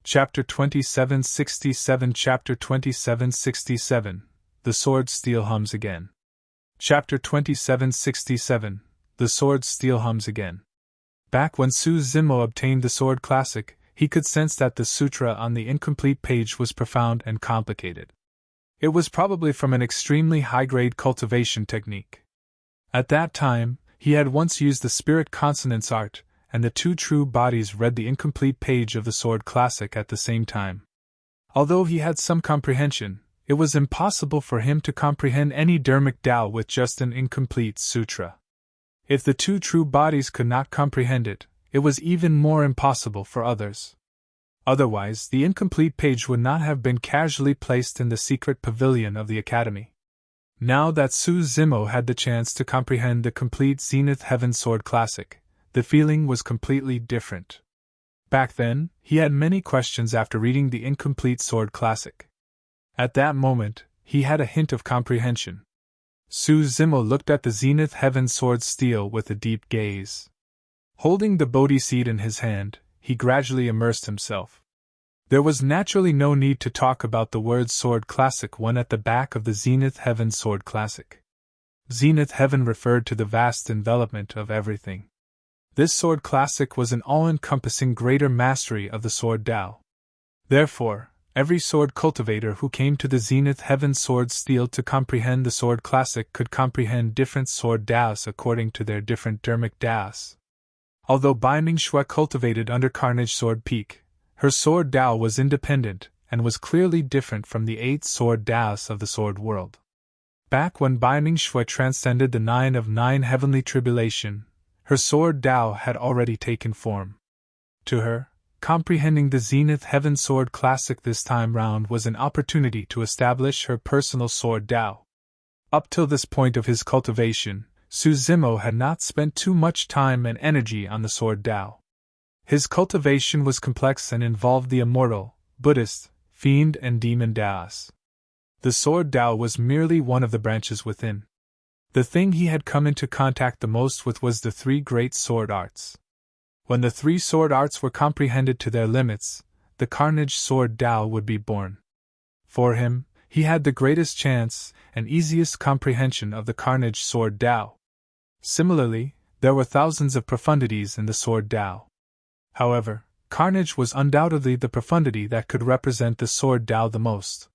Chapter 2767 Chapter 2767 The Sword Stele hums again. Chapter 2767 The Sword Stele hums again. Back when Su Zimo obtained the Sword Classic, he could sense that the sutra on the incomplete page was profound and complicated. It was probably from an extremely high-grade cultivation technique. At that time, he had once used the spirit consonance art, and the two true bodies read the incomplete page of the Sword Classic at the same time. Although he had some comprehension, it was impossible for him to comprehend any dharmic Tao with just an incomplete sutra. If the two true bodies could not comprehend it, it was even more impossible for others. Otherwise, the incomplete page would not have been casually placed in the secret pavilion of the Academy. Now that Su Zimo had the chance to comprehend the complete Zenith Heaven Sword Classic, the feeling was completely different. Back then, he had many questions after reading the incomplete Sword Classic. At that moment, he had a hint of comprehension. Su Zimo looked at the Zenith Heaven Sword Stele with a deep gaze. Holding the Bodhi seed in his hand, he gradually immersed himself. There was naturally no need to talk about the word Sword Classic when at the back of the Zenith Heaven Sword Classic. Zenith Heaven referred to the vast envelopment of everything. This Sword Classic was an all-encompassing greater mastery of the Sword Tao. Therefore, every sword cultivator who came to the Zenith Heaven Sword Stele to comprehend the Sword Classic could comprehend different Sword Taos according to their different dharmic Taos. Although Bai Ming-Xue cultivated under Carnage Sword Peak, her Sword Tao was independent and was clearly different from the 8 Sword Taos of the Sword World. Back when Bai Ming-Xue transcended the 9 of 9 heavenly tribulation, her Sword Tao had already taken form. To her, comprehending the Zenith Heaven Sword Classic this time round was an opportunity to establish her personal Sword Tao. Up till this point of his cultivation, Su Zimo had not spent too much time and energy on the Sword Tao. His cultivation was complex and involved the immortal, Buddhist, fiend and demon Taos. The Sword Tao was merely one of the branches within. The thing he had come into contact the most with was the 3 great sword arts. When the 3 sword arts were comprehended to their limits, the Carnage Sword Tao would be born. For him, he had the greatest chance and easiest comprehension of the Carnage Sword Tao. Similarly, there were thousands of profundities in the Sword Tao. However, Carnage was undoubtedly the profundity that could represent the Sword Tao the most.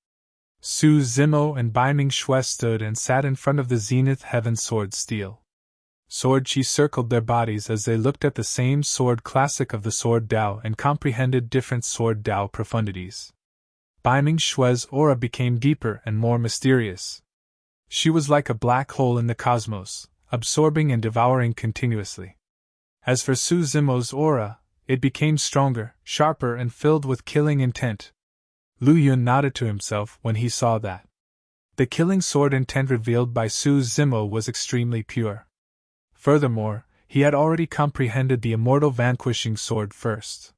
Su Zimo and Bai Ming-Xue stood and sat in front of the Zenith Heaven Sword Stele. Sword Qi circled their bodies as they looked at the same Sword Classic of the Sword Tao and comprehended different Sword Tao profundities. Bai Ming-Xue's aura became deeper and more mysterious. She was like a black hole in the cosmos, absorbing and devouring continuously. As for Su Zimo's aura, it became stronger, sharper and filled with killing intent. Lu Yun nodded to himself when he saw that. The killing sword intent revealed by Su Zimo was extremely pure. Furthermore, he had already comprehended the immortal vanquishing sword first.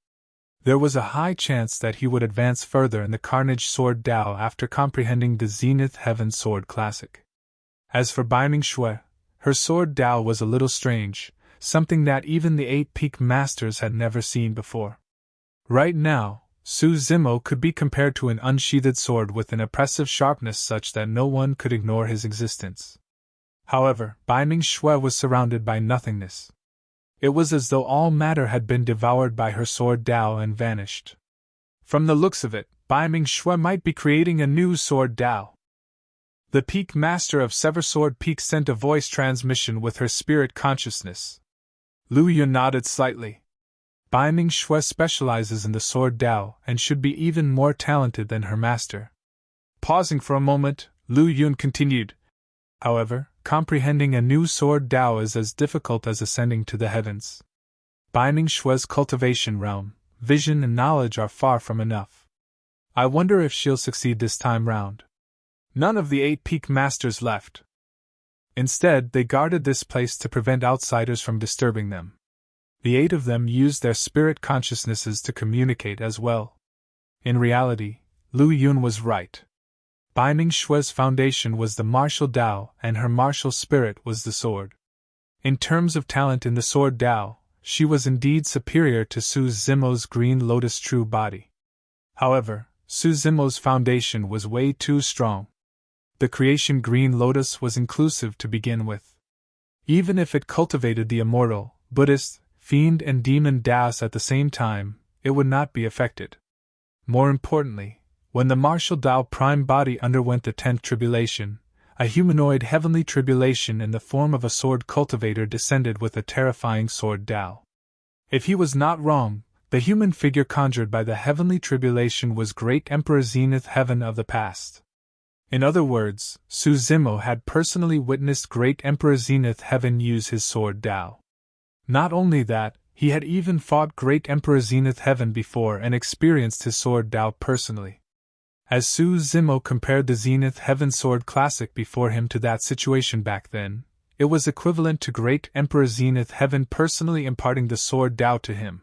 There was a high chance that he would advance further in the Carnage Sword Tao after comprehending the Zenith Heaven Sword Classic. As for Bai Ming-Xue, her Sword Tao was a little strange, something that even the 8 peak masters had never seen before. Right now, Su Zimo could be compared to an unsheathed sword with an oppressive sharpness such that no one could ignore his existence. However, Bai Ming-Xue was surrounded by nothingness. It was as though all matter had been devoured by her Sword Tao and vanished. From the looks of it, Bai Ming-Xue might be creating a new Sword Tao. The Peak Master of Sever Sword Peak sent a voice transmission with her spirit consciousness. Lu Yun nodded slightly. Bai Ming-Xue specializes in the Sword Tao and should be even more talented than her master. Pausing for a moment, Lu Yun continued. However, comprehending a new Sword Tao is as difficult as ascending to the heavens. Bai Ming-Xue's cultivation realm, vision and knowledge are far from enough. I wonder if she'll succeed this time round. None of the 8 peak masters left. Instead, they guarded this place to prevent outsiders from disturbing them. The 8 of them used their spirit consciousnesses to communicate as well. In reality, Lu Yun was right. Bai Ming-Xue's foundation was the martial Tao and her martial spirit was the sword. In terms of talent in the Sword Tao, she was indeed superior to Su Zimo's Green Lotus true body. However, Su Zimo's foundation was way too strong. The creation Green Lotus was inclusive to begin with. Even if it cultivated the immortal, Buddhist, fiend and demon Taoists at the same time, it would not be affected. More importantly, when the martial Tao prime body underwent the 10th tribulation, a humanoid heavenly tribulation in the form of a sword cultivator descended with a terrifying sword Tao. If he was not wrong, the human figure conjured by the heavenly tribulation was Great Emperor Zenith Heaven of the past. In other words, Su Zimo had personally witnessed Great Emperor Zenith Heaven use his sword Tao. Not only that, he had even fought Great Emperor Zenith Heaven before and experienced his sword Tao personally. As Su Zimo compared the Zenith Heaven Sword Classic before him to that situation back then, it was equivalent to Great Emperor Zenith Heaven personally imparting the sword Tao to him.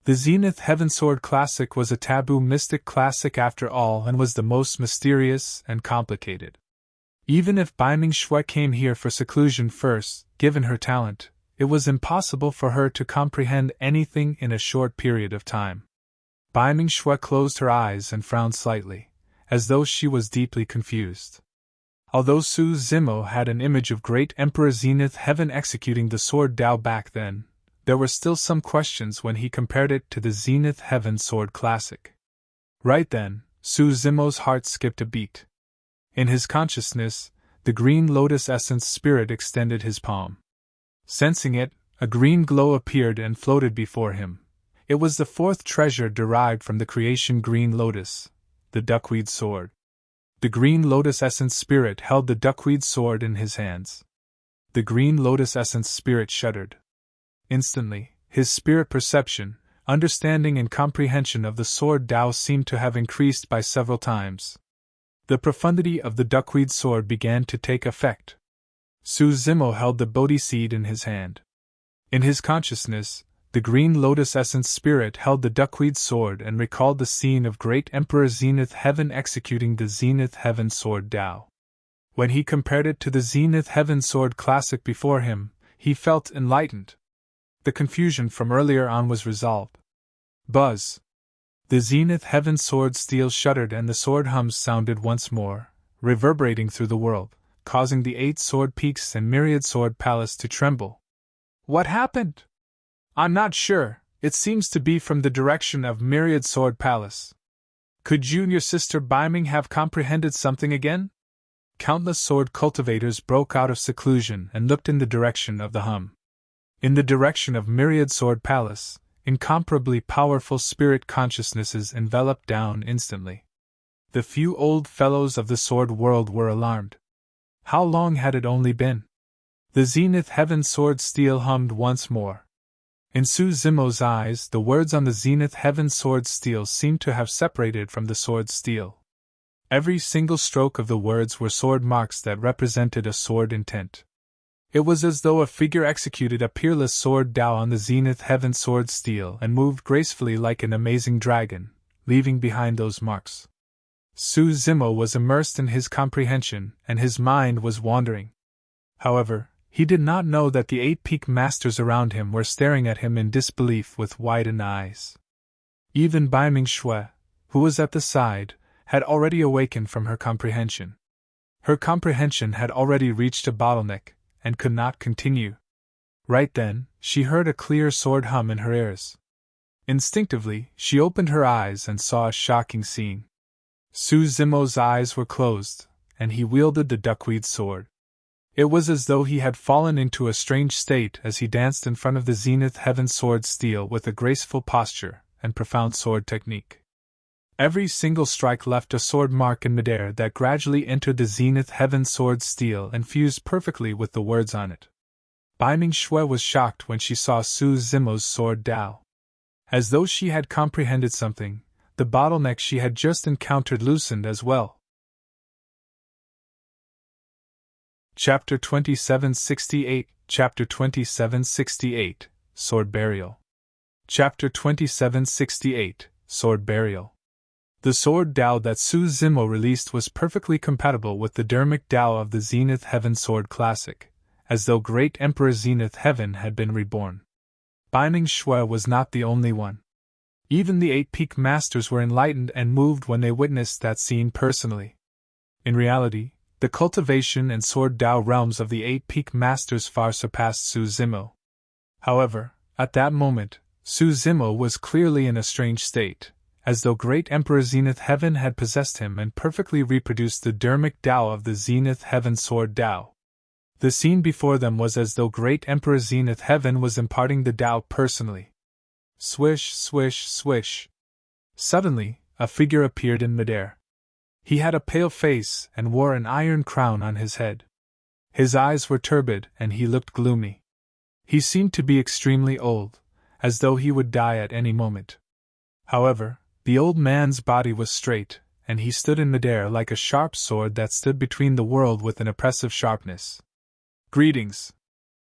The Zenith Heaven Sword Classic was a taboo mystic classic after all and was the most mysterious and complicated. Even if Bai Ming Shui came here for seclusion first, given her talent, it was impossible for her to comprehend anything in a short period of time. Bai Ming Shui closed her eyes and frowned slightly, as though she was deeply confused. Although Su Zimo had an image of Great Emperor Zenith Heaven executing the sword Tao back then, there were still some questions when he compared it to the Zenith Heaven Sword Classic. Right then, Su Zimo's heart skipped a beat. In his consciousness, the green lotus essence spirit extended his palm. Sensing it, a green glow appeared and floated before him. It was the 4th treasure derived from the creation green lotus, the duckweed sword. The green lotus essence spirit held the duckweed sword in his hands. The green lotus essence spirit shuddered. Instantly, his spirit perception, understanding and comprehension of the sword Tao seemed to have increased by several times. The profundity of the duckweed sword began to take effect. Su Zimo held the Bodhi seed in his hand. In his consciousness, the green lotus essence spirit held the duckweed sword and recalled the scene of Great Emperor Zenith Heaven executing the Zenith Heaven Sword Tao. When he compared it to the Zenith Heaven Sword Classic before him, he felt enlightened. The confusion from earlier on was resolved. Buzz! The Zenith Heaven Sword steel shuddered and the sword hums sounded once more, reverberating through the world, causing the 8 sword peaks and Myriad sword palace to tremble. What happened? I'm not sure, it seems to be from the direction of Myriad sword palace. Could you and your sister Bai Ming have comprehended something again? Countless sword cultivators broke out of seclusion and looked in the direction of the hum. In the direction of Myriad Sword Palace, incomparably powerful spirit consciousnesses enveloped down instantly. The few old fellows of the sword world were alarmed. How long had it only been? The Zenith Heaven Sword Steel hummed once more. In Su Zimo's eyes, the words on the Zenith Heaven Sword Steel seemed to have separated from the sword steel. Every single stroke of the words were sword marks that represented a sword intent. It was as though a figure executed a peerless sword Tao on the Zenith Heaven Sword Steel and moved gracefully like an amazing dragon, leaving behind those marks. Su Zimo was immersed in his comprehension, and his mind was wandering. However, he did not know that the 8 peak masters around him were staring at him in disbelief with widened eyes. Even Bai Ming Shui, who was at the side, had already awakened from her comprehension. Her comprehension had already reached a bottleneck, and could not continue. Right then, she heard a clear sword hum in her ears. Instinctively, she opened her eyes and saw a shocking scene. Su Zimo's eyes were closed, and he wielded the duckweed sword. It was as though he had fallen into a strange state as he danced in front of the Zenith Heaven Sword Steel with a graceful posture and profound sword technique. Every single strike left a sword mark in midair that gradually entered the Zenith Heaven Sword Steel and fused perfectly with the words on it. Bai Ming Shui was shocked when she saw Su Zimo's sword Tao. As though she had comprehended something, the bottleneck she had just encountered loosened as well. Chapter 2768, Chapter 2768, Sword Burial. Chapter 2768, Sword Burial. The sword Tao that Su Zimo released was perfectly compatible with the dermic Tao of the Zenith Heaven Sword Classic, as though Great Emperor Zenith Heaven had been reborn. Bai Ming Shui was not the only one. Even the 8 peak masters were enlightened and moved when they witnessed that scene personally. In reality, the cultivation and sword Tao realms of the 8 peak masters far surpassed Su Zimo. However, at that moment, Su Zimo was clearly in a strange state, as though Great Emperor Zenith Heaven had possessed him and perfectly reproduced the dermic Tao of the Zenith Heaven sword Tao. The scene before them was as though Great Emperor Zenith Heaven was imparting the Tao personally. Swish, swish, swish. Suddenly, a figure appeared in midair. He had a pale face and wore an iron crown on his head. His eyes were turbid and he looked gloomy. He seemed to be extremely old, as though he would die at any moment. However, the old man's body was straight, and he stood in midair like a sharp sword that stood between the world with an oppressive sharpness. Greetings!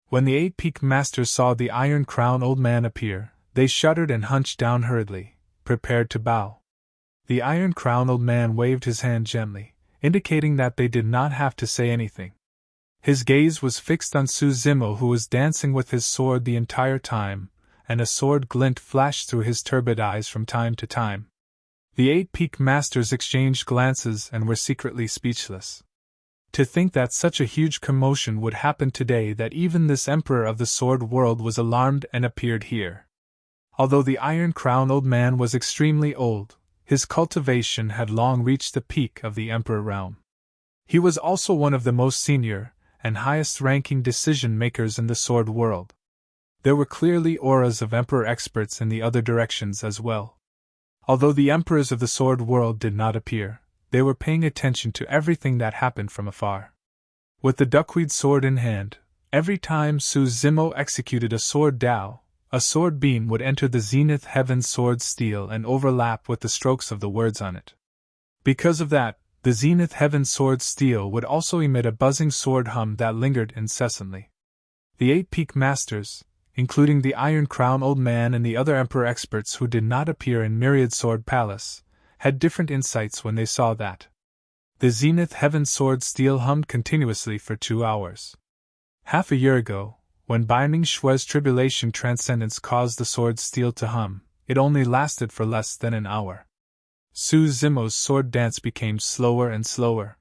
When the 8 peak masters saw the iron crown old man appear, they shuddered and hunched down hurriedly, prepared to bow. The iron crown old man waved his hand gently, indicating that they did not have to say anything. His gaze was fixed on Su Zimo, who was dancing with his sword the entire time, and a sword glint flashed through his turbid eyes from time to time. The 8 peak masters exchanged glances and were secretly speechless. To think that such a huge commotion would happen today, that even this emperor of the sword world was alarmed and appeared here. Although the iron crown old man was extremely old, his cultivation had long reached the peak of the emperor realm. He was also one of the most senior and highest-ranking decision-makers in the sword world. There were clearly auras of emperor experts in the other directions as well. Although the emperors of the sword world did not appear, they were paying attention to everything that happened from afar. With the duckweed sword in hand, every time Su Zimo executed a sword Tao, a sword beam would enter the Zenith Heaven sword steel and overlap with the strokes of the words on it. Because of that, the Zenith Heaven sword steel would also emit a buzzing sword hum that lingered incessantly. The 8 peak masters, including the Iron Crown old man and the other emperor experts who did not appear in Myriad Sword Palace, had different insights when they saw that. The Zenith Heaven sword steel hummed continuously for 2 hours. Half a year ago, when Bai Ming Shue's tribulation transcendence caused the sword steel to hum, it only lasted for less than an hour. Su Zimo's sword dance became slower and slower.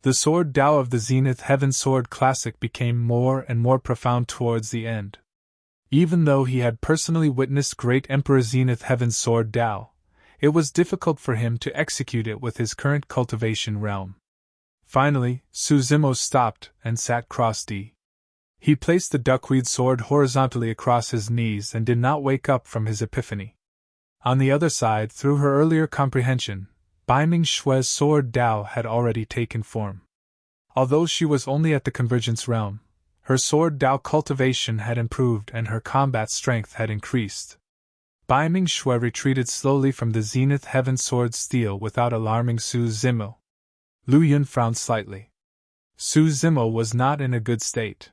The sword Tao of the Zenith Heaven sword classic became more and more profound towards the end. Even though he had personally witnessed Great Emperor Zenith Heaven's sword Tao, it was difficult for him to execute it with his current cultivation realm. Finally, Su Zimo stopped and sat cross-D. He placed the duckweed sword horizontally across his knees and did not wake up from his epiphany. On the other side, through her earlier comprehension, Bai Ming Shue's sword Tao had already taken form. Although she was only at the convergence realm, her sword Tao cultivation had improved and her combat strength had increased. Bai Ming Shue retreated slowly from the Zenith Heaven sword steel without alarming Su Zimo. Lu Yun frowned slightly. Su Zimo was not in a good state.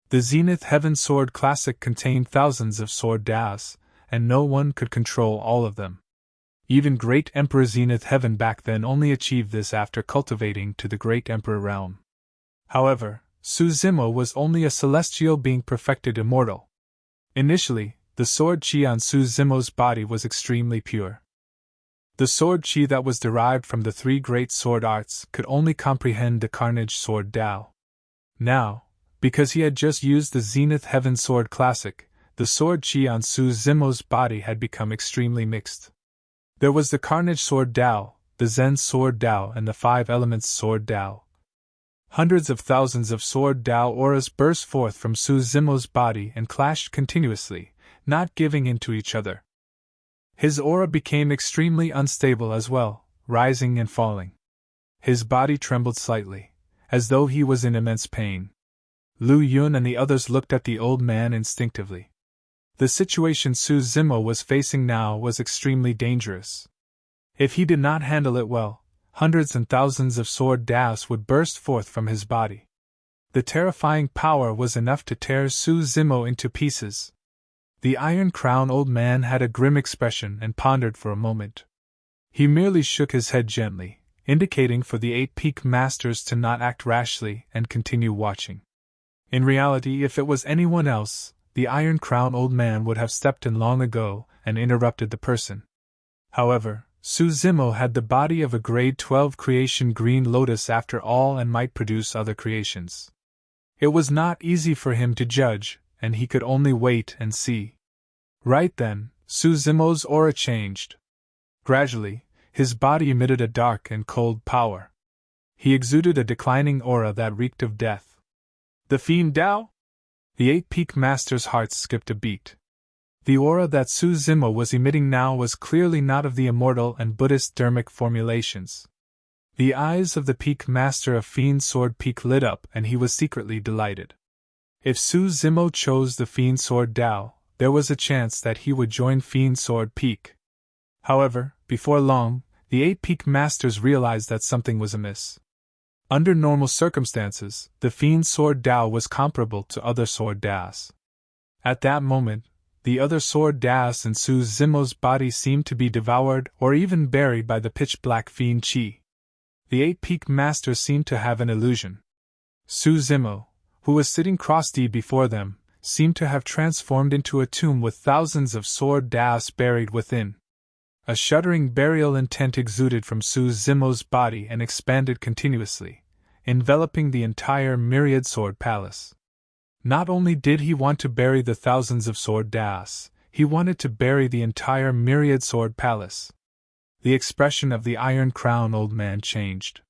The Zenith Heaven sword classic contained thousands of sword Taos, and no one could control all of them. Even Great Emperor Zenith Heaven back then only achieved this after cultivating to the Great Emperor realm. However, Su Zimo was only a celestial being perfected immortal. Initially, the sword chi on Su Zimo's body was extremely pure. The sword chi that was derived from the 3 great sword arts could only comprehend the Carnage sword Tao. Now, because he had just used the Zenith Heaven sword classic, the sword chi on Su Zimo's body had become extremely mixed. There was the Carnage sword Tao, the Zen sword Tao, and the 5 elements sword Tao. Hundreds of thousands of sword Tao auras burst forth from Su Zimo's body and clashed continuously, not giving in to each other. His aura became extremely unstable as well, rising and falling. His body trembled slightly, as though he was in immense pain. Lu Yun and the others looked at the old man instinctively. The situation Su Zimo was facing now was extremely dangerous. If he did not handle it well, hundreds and thousands of sword Taos would burst forth from his body. The terrifying power was enough to tear Su Zimo into pieces. The Iron Crown old man had a grim expression and pondered for a moment. He merely shook his head gently, indicating for the 8 peak masters to not act rashly and continue watching. In reality, if it was anyone else, the Iron Crown old man would have stepped in long ago and interrupted the person. However, Suzimo had the body of a grade 12 creation green lotus after all and might produce other creations. It was not easy for him to judge, and he could only wait and see. Right then, Suzimo's aura changed. Gradually, his body emitted a dark and cold power. He exuded a declining aura that reeked of death. The Fiend Tao? The Eight-Peak Master's heart skipped a beat. The aura that Suzimo was emitting now was clearly not of the immortal and Buddhist dermic formulations. The eyes of the Peak Master of Fiend Sword Peak lit up and he was secretly delighted. If Suzimo chose the Fiend Sword Tao, there was a chance that he would join Fiend Sword Peak. However, before long, the Eight-Peak Masters realized that something was amiss. Under normal circumstances, the Fiend Sword Tao was comparable to other Sword Taos. At that moment, the other Sword Taos in Suzimo's body seemed to be devoured or even buried by the pitch-black Fiend Chi. The Eight-Peak Masters seemed to have an illusion. Suzimo, who was sitting cross-legged before them, seemed to have transformed into a tomb with thousands of Sword Taos buried within. A shuddering burial intent exuded from Suzimo's body and expanded continuously, enveloping the entire Myriad Sword Palace. Not only did he want to bury the thousands of Sword Taos, he wanted to bury the entire Myriad Sword Palace. The expression of the Iron Crown Old Man changed.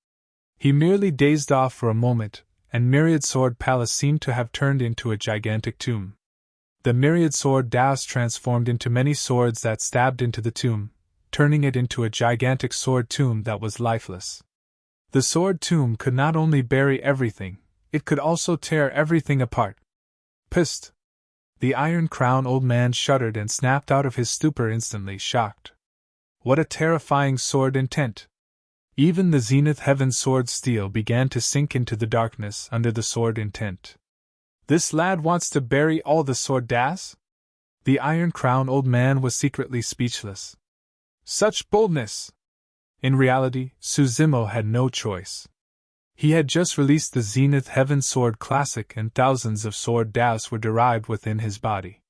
He merely dazed off for a moment, and Myriad Sword Palace seemed to have turned into a gigantic tomb. The Myriad Sword Taos transformed into many swords that stabbed into the tomb, turning it into a gigantic sword tomb that was lifeless. The sword tomb could not only bury everything, it could also tear everything apart. Psst! The Iron Crown Old Man shuddered and snapped out of his stupor instantly shocked. What a terrifying sword intent! Even the Zenith Heaven Sword Stele began to sink into the darkness under the sword intent. This lad wants to bury all the Sword Taos? The Iron Crown Old Man was secretly speechless. Such boldness! In reality, Suzimo had no choice. He had just released the Zenith Heaven Sword Classic and thousands of Sword Taos were derived within his body.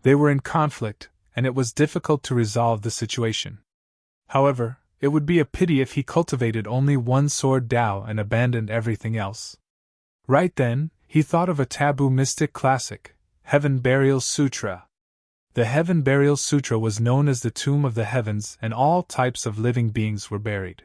They were in conflict, and it was difficult to resolve the situation. However, it would be a pity if he cultivated only one Sword Tao and abandoned everything else. Right then, he thought of a taboo mystic classic, Heaven Burial Sutra. The Heaven Burial Sutra was known as the Tomb of the Heavens and all types of living beings were buried.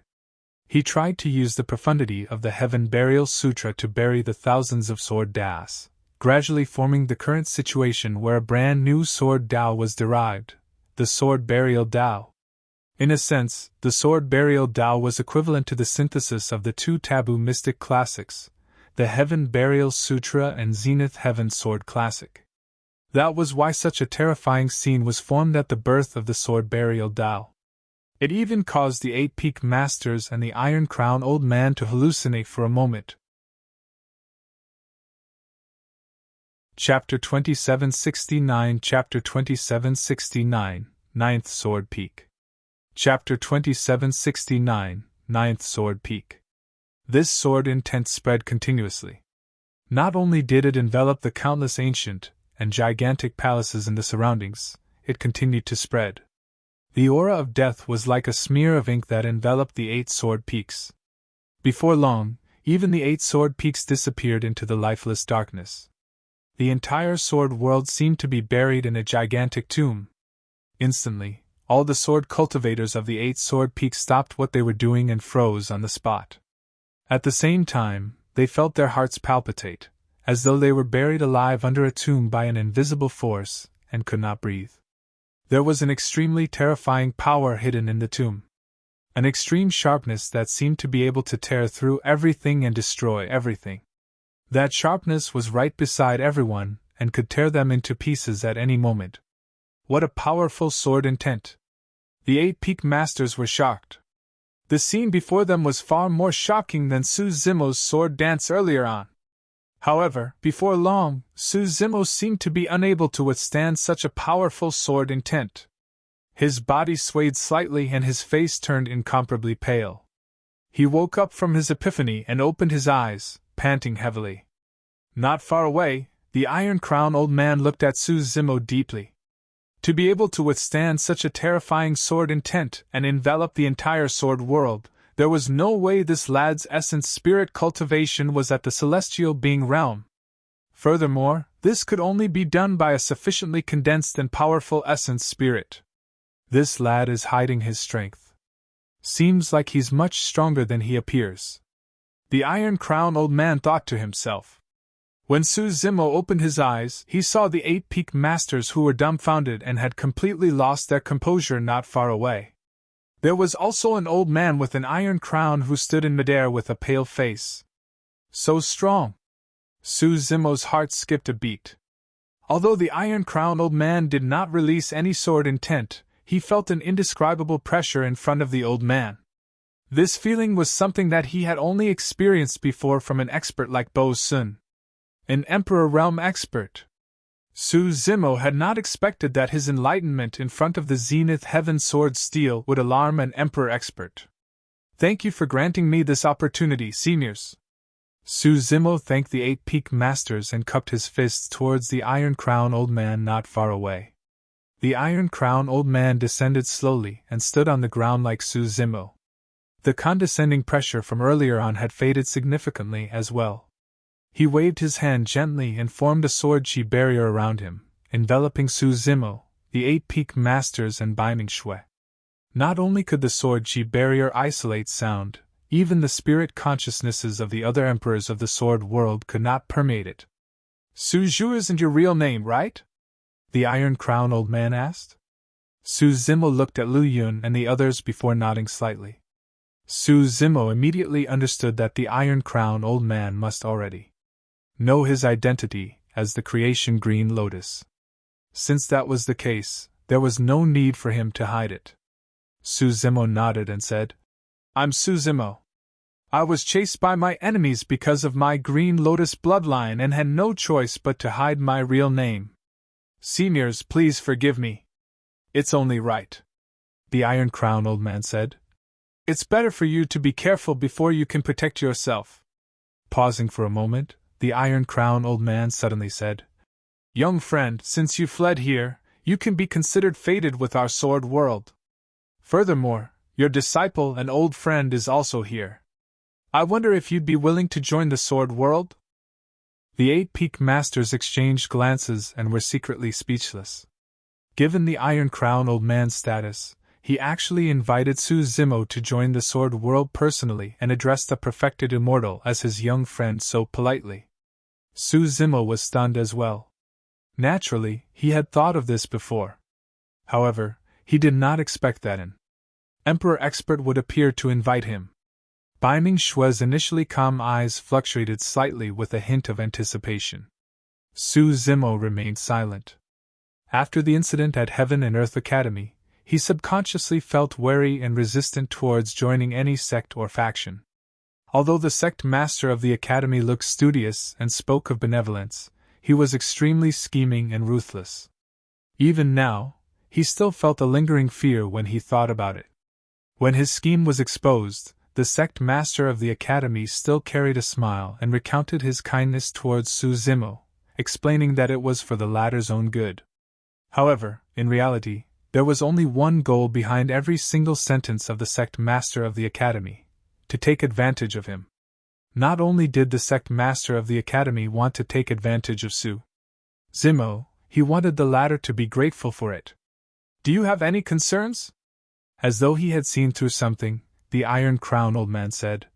He tried to use the profundity of the Heaven Burial Sutra to bury the thousands of Sword Taos, gradually forming the current situation where a brand new Sword Tao was derived, the Sword Burial Tao. In a sense, the Sword Burial Tao was equivalent to the synthesis of the two taboo mystic classics, the Heaven Burial Sutra and Zenith Heaven Sword Classic. That was why such a terrifying scene was formed at the birth of the Sword Burial Tao. It even caused the Eight-Peak Masters and the Iron Crown Old Man to hallucinate for a moment. Chapter 2769 Chapter 2769 Ninth Sword Peak. Chapter 2769 Ninth Sword Peak. This sword intent spread continuously. Not only did it envelop the countless ancient and gigantic palaces in the surroundings, it continued to spread. The aura of death was like a smear of ink that enveloped the 8 sword peaks. Before long, even the 8 sword peaks disappeared into the lifeless darkness. The entire sword world seemed to be buried in a gigantic tomb. Instantly, all the sword cultivators of the 8 sword peaks stopped what they were doing and froze on the spot. At the same time, they felt their hearts palpitate, as though they were buried alive under a tomb by an invisible force, and could not breathe. There was an extremely terrifying power hidden in the tomb. An extreme sharpness that seemed to be able to tear through everything and destroy everything. That sharpness was right beside everyone, and could tear them into pieces at any moment. What a powerful sword intent! The 8 Peak Masters were shocked. The scene before them was far more shocking than Suzimo's sword dance earlier on. However, before long, Suzimo seemed to be unable to withstand such a powerful sword intent. His body swayed slightly and his face turned incomparably pale. He woke up from his epiphany and opened his eyes, panting heavily. Not far away, the Iron Crown Old Man looked at Suzimo deeply. To be able to withstand such a terrifying sword intent and envelop the entire sword world, there was no way this lad's essence spirit cultivation was at the celestial being realm. Furthermore, this could only be done by a sufficiently condensed and powerful essence spirit. This lad is hiding his strength. Seems like he's much stronger than he appears. The Iron Crown old man thought to himself. When Su Zimo opened his eyes, he saw the 8 peak masters who were dumbfounded and had completely lost their composure not far away. There was also an old man with an iron crown who stood in midair with a pale face. So strong! Su Zimo's heart skipped a beat. Although the Iron Crown old man did not release any sword intent, he felt an indescribable pressure in front of the old man. This feeling was something that he had only experienced before from an expert like Bo Sun. An Emperor Realm expert. Su Zimo had not expected that his enlightenment in front of the Zenith Heaven Sword Stele would alarm an Emperor expert. Thank you for granting me this opportunity, seniors. Su Zimo thanked the 8 peak masters and cupped his fists towards the Iron Crown old man not far away. The Iron Crown old man descended slowly and stood on the ground like Su Zimo. The condescending pressure from earlier on had faded significantly as well. He waved his hand gently and formed a sword-chi barrier around him, enveloping Su Zimo, the 8 peak masters and Biming Shui. Not only could the sword-chi barrier isolate sound, even the spirit consciousnesses of the other emperors of the sword world could not permeate it. Su Zhu isn't your real name, right? The Iron Crown old man asked. Su Zimo looked at Lu Yun and the others before nodding slightly. Su Zimo immediately understood that the Iron Crown old man must already know his identity as the creation Green Lotus. Since that was the case, there was no need for him to hide it. Su Zimo nodded and said, I'm Su Zimo. I was chased by my enemies because of my Green Lotus bloodline and had no choice but to hide my real name. Seniors, please forgive me. It's only right. The Iron Crown old man said. It's better for you to be careful before you can protect yourself. Pausing for a moment, the Iron Crown old man suddenly said, Young friend, since you fled here, you can be considered fated with our sword world. Furthermore, your disciple and old friend is also here. I wonder if you'd be willing to join the sword world? The 8 peak masters exchanged glances and were secretly speechless. Given the Iron Crown old man's status, he actually invited Su Zimo to join the sword world personally and addressed the perfected immortal as his young friend so politely. Su Zimo was stunned as well. Naturally, he had thought of this before. However, he did not expect that an Emperor expert would appear to invite him. Biming Shui's initially calm eyes fluctuated slightly with a hint of anticipation. Su Zimo remained silent. After the incident at Heaven and Earth Academy, he subconsciously felt wary and resistant towards joining any sect or faction. Although the sect master of the academy looked studious and spoke of benevolence, he was extremely scheming and ruthless. Even now, he still felt a lingering fear when he thought about it. When his scheme was exposed, the sect master of the academy still carried a smile and recounted his kindness towards Su Zimo, explaining that it was for the latter's own good. However, in reality, there was only one goal behind every single sentence of the sect master of the academy: to take advantage of him. Not only did the sect master of the academy want to take advantage of Su Zimo, he wanted the latter to be grateful for it. Do you have any concerns? As though he had seen through something, the Iron Crown old man said,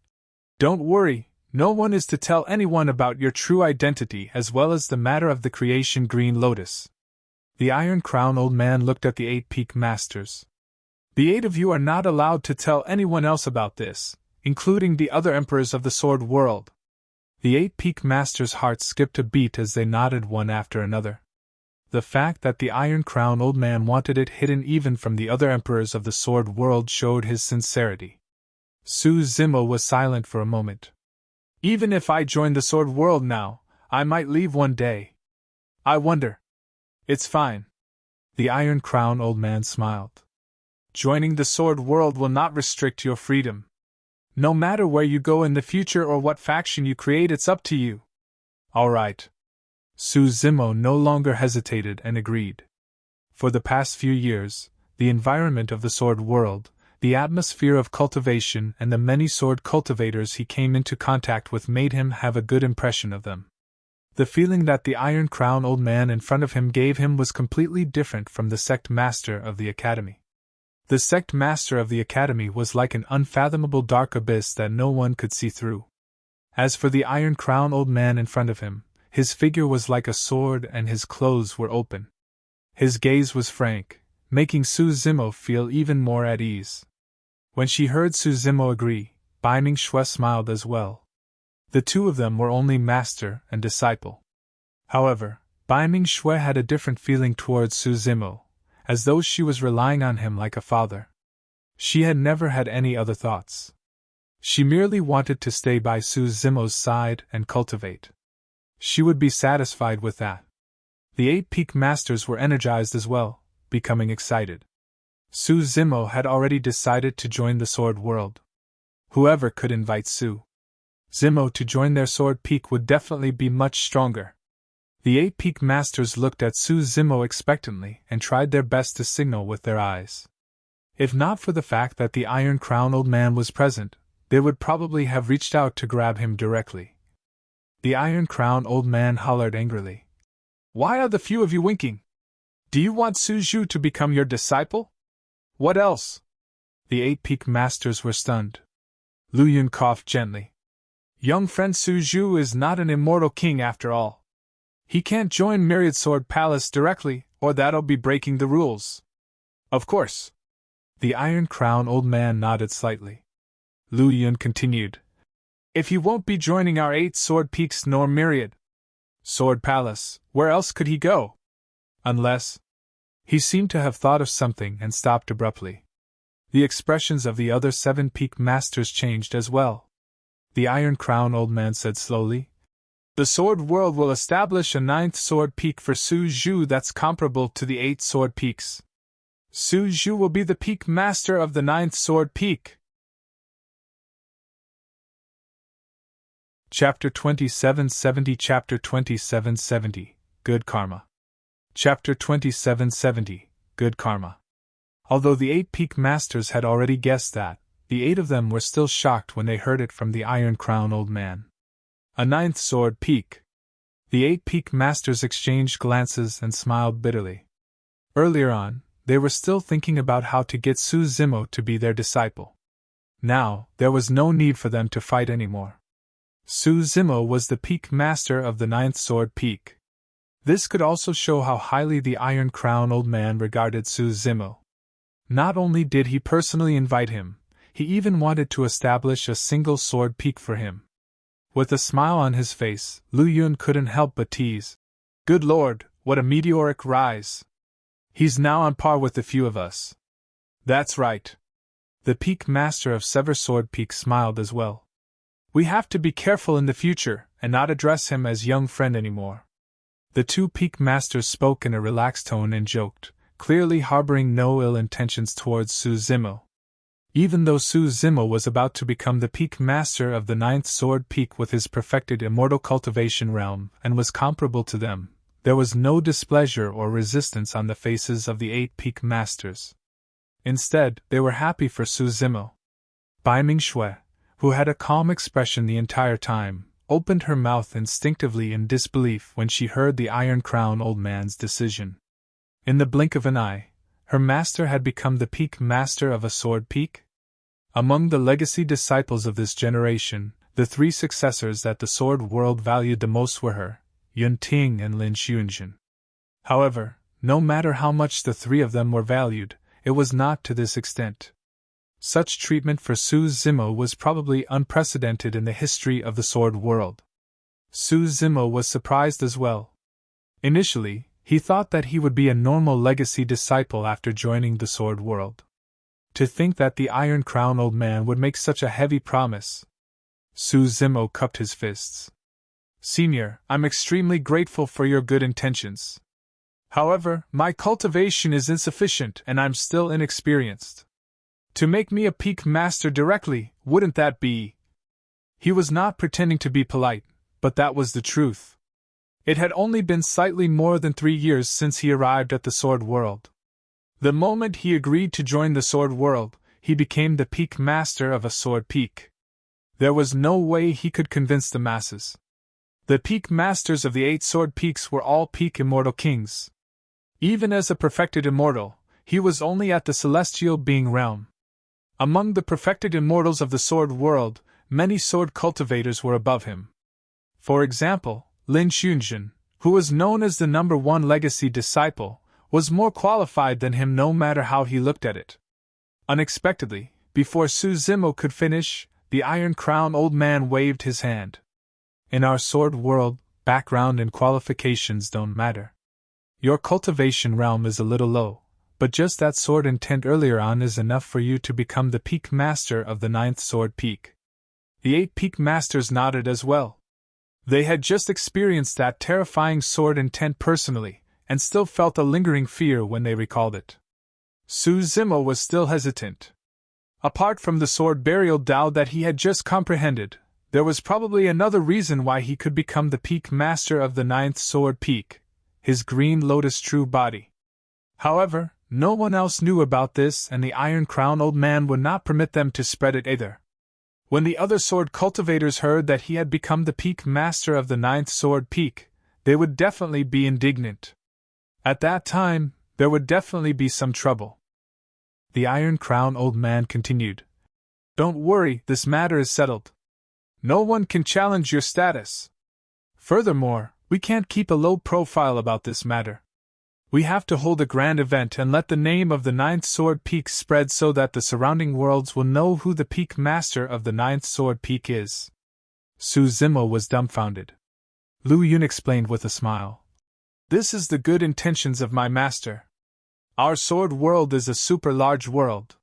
Don't worry, no one is to tell anyone about your true identity as well as the matter of the creation Green Lotus. The Iron Crown old man looked at the 8 peak masters. The 8 of you are not allowed to tell anyone else about this, including the other emperors of the sword world. The 8 peak masters' hearts skipped a beat as they nodded one after another. The fact that the Iron Crown old man wanted it hidden even from the other emperors of the sword world showed his sincerity. Su Zimo was silent for a moment. Even if I joined the sword world now, I might leave one day. I wonder. It's fine. The Iron Crown old man smiled. Joining the sword world will not restrict your freedom. No matter where you go in the future or what faction you create, it's up to you. All right. Su Zimo no longer hesitated and agreed. For the past few years, the environment of the sword world, the atmosphere of cultivation and the many sword cultivators he came into contact with made him have a good impression of them. The feeling that the Iron Crown old man in front of him gave him was completely different from the sect master of the academy. The sect master of the academy was like an unfathomable dark abyss that no one could see through. As for the Iron Crown old man in front of him, his figure was like a sword and his clothes were open. His gaze was frank, making Su Zimo feel even more at ease. When she heard Su Zimo agree, Bai Ming-shui smiled as well. The two of them were only master and disciple. However, Bai Ming-shui had a different feeling towards Su Zimo, as though she was relying on him like a father. She had never had any other thoughts. She merely wanted to stay by Su Zimo's side and cultivate. She would be satisfied with that. The 8 peak masters were energized as well, becoming excited. Su Zimo had already decided to join the sword world. Whoever could invite Su Zimo to join their sword peak would definitely be much stronger. The 8 peak masters looked at Su Zimo expectantly and tried their best to signal with their eyes. If not for the fact that the Iron Crown old man was present, they would probably have reached out to grab him directly. The Iron Crown old man hollered angrily. "Why are the few of you winking? Do you want Su Zhu to become your disciple? What else?" The 8 peak masters were stunned. Lu Yun coughed gently. "Young friend Su Zhu is not an immortal king after all. He can't join Myriad Sword Palace directly, or that'll be breaking the rules." "Of course." The Iron Crown old man nodded slightly. Lu Yun continued. "If he won't be joining our 8 sword peaks nor Myriad Sword Palace, where else could he go? Unless—" He seemed to have thought of something and stopped abruptly. The expressions of the other 7 peak masters changed as well. The Iron Crown old man said slowly, "The sword world will establish a 9th sword peak for Su Zhu that's comparable to the 8 sword peaks. Su Zhu will be the peak master of the 9th sword peak." Chapter 2770 Chapter 2770, Good Karma. Chapter 2770, Good Karma. Although the 8 peak masters had already guessed that, the 8 of them were still shocked when they heard it from the Iron Crown old man. A 9th sword peak. The 8 peak masters exchanged glances and smiled bitterly. Earlier on, they were still thinking about how to get Su Zimo to be their disciple. Now, there was no need for them to fight anymore. Su Zimo was the peak master of the 9th sword peak. This could also show how highly the Iron Crown old man regarded Su Zimo. Not only did he personally invite him, he even wanted to establish a single sword peak for him. With a smile on his face, Lu Yun couldn't help but tease. "Good Lord, what a meteoric rise! He's now on par with a few of us." "That's right." The peak master of Sever Sword Peak smiled as well. "We have to be careful in the future and not address him as young friend anymore." The 2 peak masters spoke in a relaxed tone and joked, clearly harboring no ill intentions towards Su Zimo. Even though Su Zimo was about to become the peak master of the 9th sword peak with his perfected immortal cultivation realm and was comparable to them, there was no displeasure or resistance on the faces of the 8 peak masters. Instead, they were happy for Su Zimo. Bai Ming-shui, who had a calm expression the entire time, opened her mouth instinctively in disbelief when she heard the Iron Crown old man's decision. In the blink of an eye, her master had become the peak master of a sword peak? Among the legacy disciples of this generation, the 3 successors that the sword world valued the most were her, Yun Ting and Lin Xuanjun. However, no matter how much the 3 of them were valued, it was not to this extent. Such treatment for Su Zimo was probably unprecedented in the history of the sword world. Su Zimo was surprised as well. Initially, he thought that he would be a normal legacy disciple after joining the sword world. To think that the Iron Crown old man would make such a heavy promise. Su Zimo cupped his fists. "Senior, I'm extremely grateful for your good intentions. However, my cultivation is insufficient and I'm still inexperienced. To make me a peak master directly, wouldn't that be—" He was not pretending to be polite, but that was the truth. It had only been slightly more than 3 years since he arrived at the Sword World. The moment he agreed to join the Sword World, he became the peak master of a sword peak. There was no way he could convince the masses. The peak masters of the 8 sword peaks were all peak immortal kings. Even as a perfected immortal, he was only at the celestial being realm. Among the perfected immortals of the Sword World, many sword cultivators were above him. For example, Lin Xunjin, who was known as the number 1 legacy disciple, was more qualified than him no matter how he looked at it. Unexpectedly, before Su Zimo could finish, the Iron Crown old man waved his hand. In our Sword World, background and qualifications don't matter. Your cultivation realm is a little low, but just that sword intent earlier on is enough for you to become the peak master of the 9th sword peak. The 8 peak masters nodded as well. They had just experienced that terrifying sword intent personally, and still felt a lingering fear when they recalled it. Su Zimo was still hesitant. Apart from the sword burial Tao that he had just comprehended, there was probably another reason why he could become the peak master of the 9th sword peak, his green lotus true body. However, no one else knew about this, and the Iron Crown old man would not permit them to spread it either. When the other sword cultivators heard that he had become the peak master of the 9th sword peak, they would definitely be indignant. At that time, there would definitely be some trouble. The Iron Crown old man continued. Don't worry, this matter is settled. No one can challenge your status. Furthermore, we can't keep a low profile about this matter. We have to hold a grand event and let the name of the 9th sword peak spread so that the surrounding worlds will know who the peak master of the 9th sword peak is. Su Zimo was dumbfounded. Lu Yun explained with a smile. This is the good intentions of my master. Our sword world is a super large world.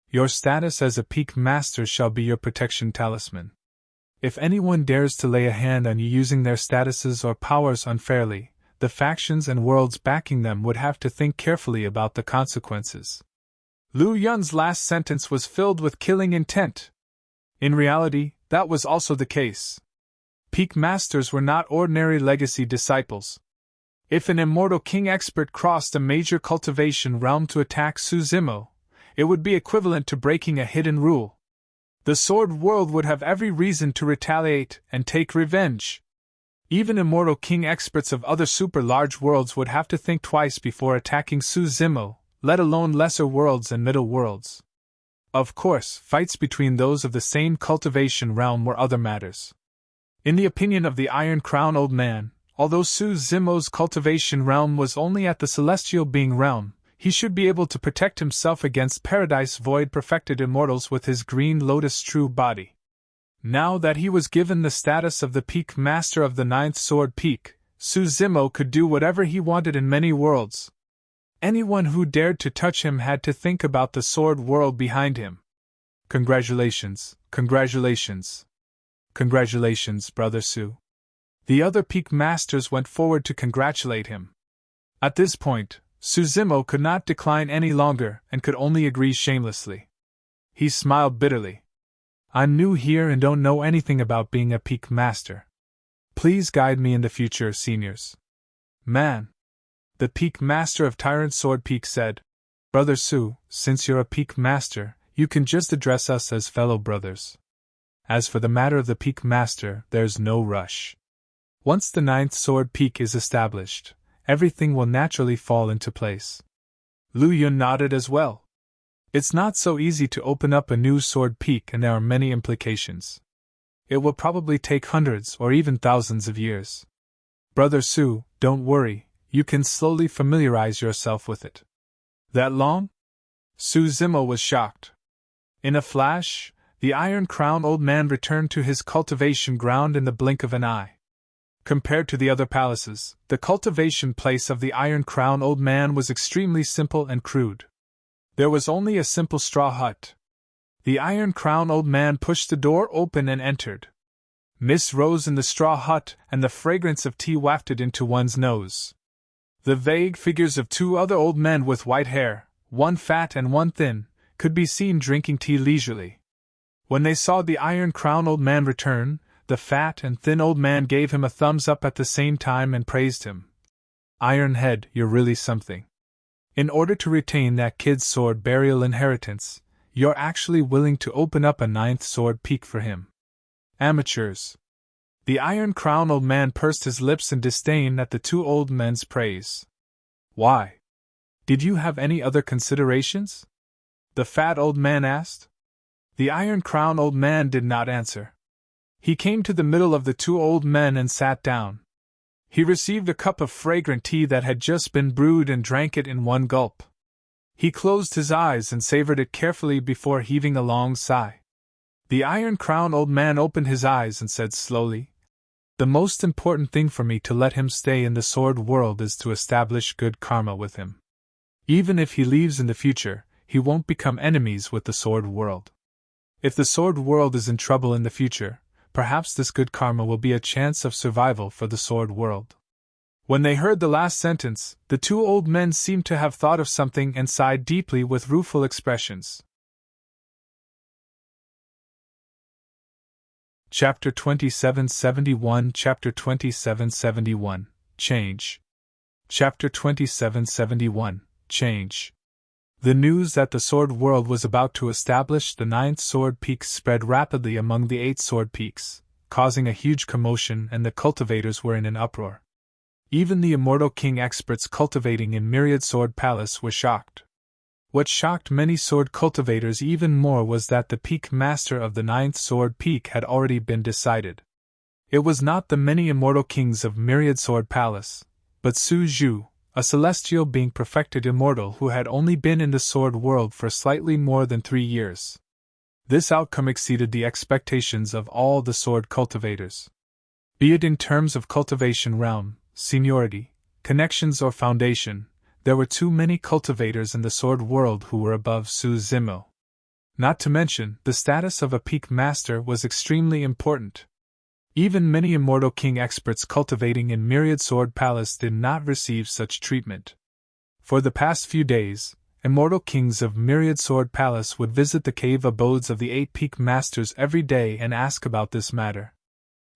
Your status as a peak master shall be your protection talisman. If anyone dares to lay a hand on you using their statuses or powers unfairly, the factions and worlds backing them would have to think carefully about the consequences. Lu Yun's last sentence was filled with killing intent. In reality, that was also the case. Peak masters were not ordinary legacy disciples. If an immortal king expert crossed a major cultivation realm to attack Su Zimo, it would be equivalent to breaking a hidden rule. The sword world would have every reason to retaliate and take revenge. Even immortal king experts of other super large worlds would have to think twice before attacking Su Zimo, let alone lesser worlds and middle worlds. Of course, fights between those of the same cultivation realm were other matters. In the opinion of the Iron Crown old man, although Su Zimo's cultivation realm was only at the celestial being realm, he should be able to protect himself against Paradise Void perfected immortals with his green lotus true body. Now that he was given the status of the peak master of the 9th sword peak, Su Zimo could do whatever he wanted in many worlds. Anyone who dared to touch him had to think about the sword world behind him. Congratulations, congratulations. Congratulations, Brother Su. The other peak masters went forward to congratulate him. At this point, Su Zimo could not decline any longer and could only agree shamelessly. He smiled bitterly. I'm new here and don't know anything about being a peak master. Please guide me in the future, seniors. Man. The peak master of Tyrant Sword Peak said, Brother Su, since you're a peak master, you can just address us as fellow brothers. As for the matter of the peak master, there's no rush. Once the 9th sword peak is established, everything will naturally fall into place. Lu Yun nodded as well. It's not so easy to open up a new sword peak, and there are many implications. It will probably take hundreds or even thousands of years. Brother Su, don't worry, you can slowly familiarize yourself with it. That long? Su Zimo was shocked. In a flash, the Iron Crown old man returned to his cultivation ground in the blink of an eye. Compared to the other palaces, the cultivation place of the Iron Crown old man was extremely simple and crude. There was only a simple straw hut. The Iron Crown old man pushed the door open and entered. Mist rose in the straw hut, and the fragrance of tea wafted into one's nose. The vague figures of 2 other old men with white hair, one fat and one thin, could be seen drinking tea leisurely. When they saw the Iron Crown old man return, the fat and thin old man gave him a thumbs up at the same time and praised him. "Ironhead, you're really something. In order to retain that kid's sword burial inheritance, you're actually willing to open up a 9th sword peak for him. Amateurs." The Iron Crown old man pursed his lips in disdain at the two old men's praise. "Why? Did you have any other considerations?" the fat old man asked. The Iron Crown old man did not answer. He came to the middle of the two old men and sat down. He received a cup of fragrant tea that had just been brewed and drank it in one gulp. He closed his eyes and savored it carefully before heaving a long sigh. The Iron Crown old man opened his eyes and said slowly, "The most important thing for me to let him stay in the sword world is to establish good karma with him. Even if he leaves in the future, he won't become enemies with the sword world. If the sword world is in trouble in the future, perhaps this good karma will be a chance of survival for the sword world." When they heard the last sentence, the two old men seemed to have thought of something and sighed deeply with rueful expressions. Chapter 2771 Chapter 2771 Change. Chapter 2771 Change. The news that the sword world was about to establish the 9th sword peak spread rapidly among the 8 sword peaks, causing a huge commotion, and the cultivators were in an uproar. Even the immortal king experts cultivating in Myriad Sword Palace were shocked. What shocked many sword cultivators even more was that the peak master of the 9th sword peak had already been decided. It was not the many immortal kings of Myriad Sword Palace, but Su Zhu, a celestial being perfected immortal who had only been in the sword world for slightly more than 3 years. This outcome exceeded the expectations of all the sword cultivators. Be it in terms of cultivation realm, seniority, connections or foundation, there were too many cultivators in the sword world who were above Su Zimo. Not to mention, the status of a peak master was extremely important. Even many immortal king experts cultivating in Myriad Sword Palace did not receive such treatment. For the past few days, immortal kings of Myriad Sword Palace would visit the cave abodes of the 8 peak masters every day and ask about this matter.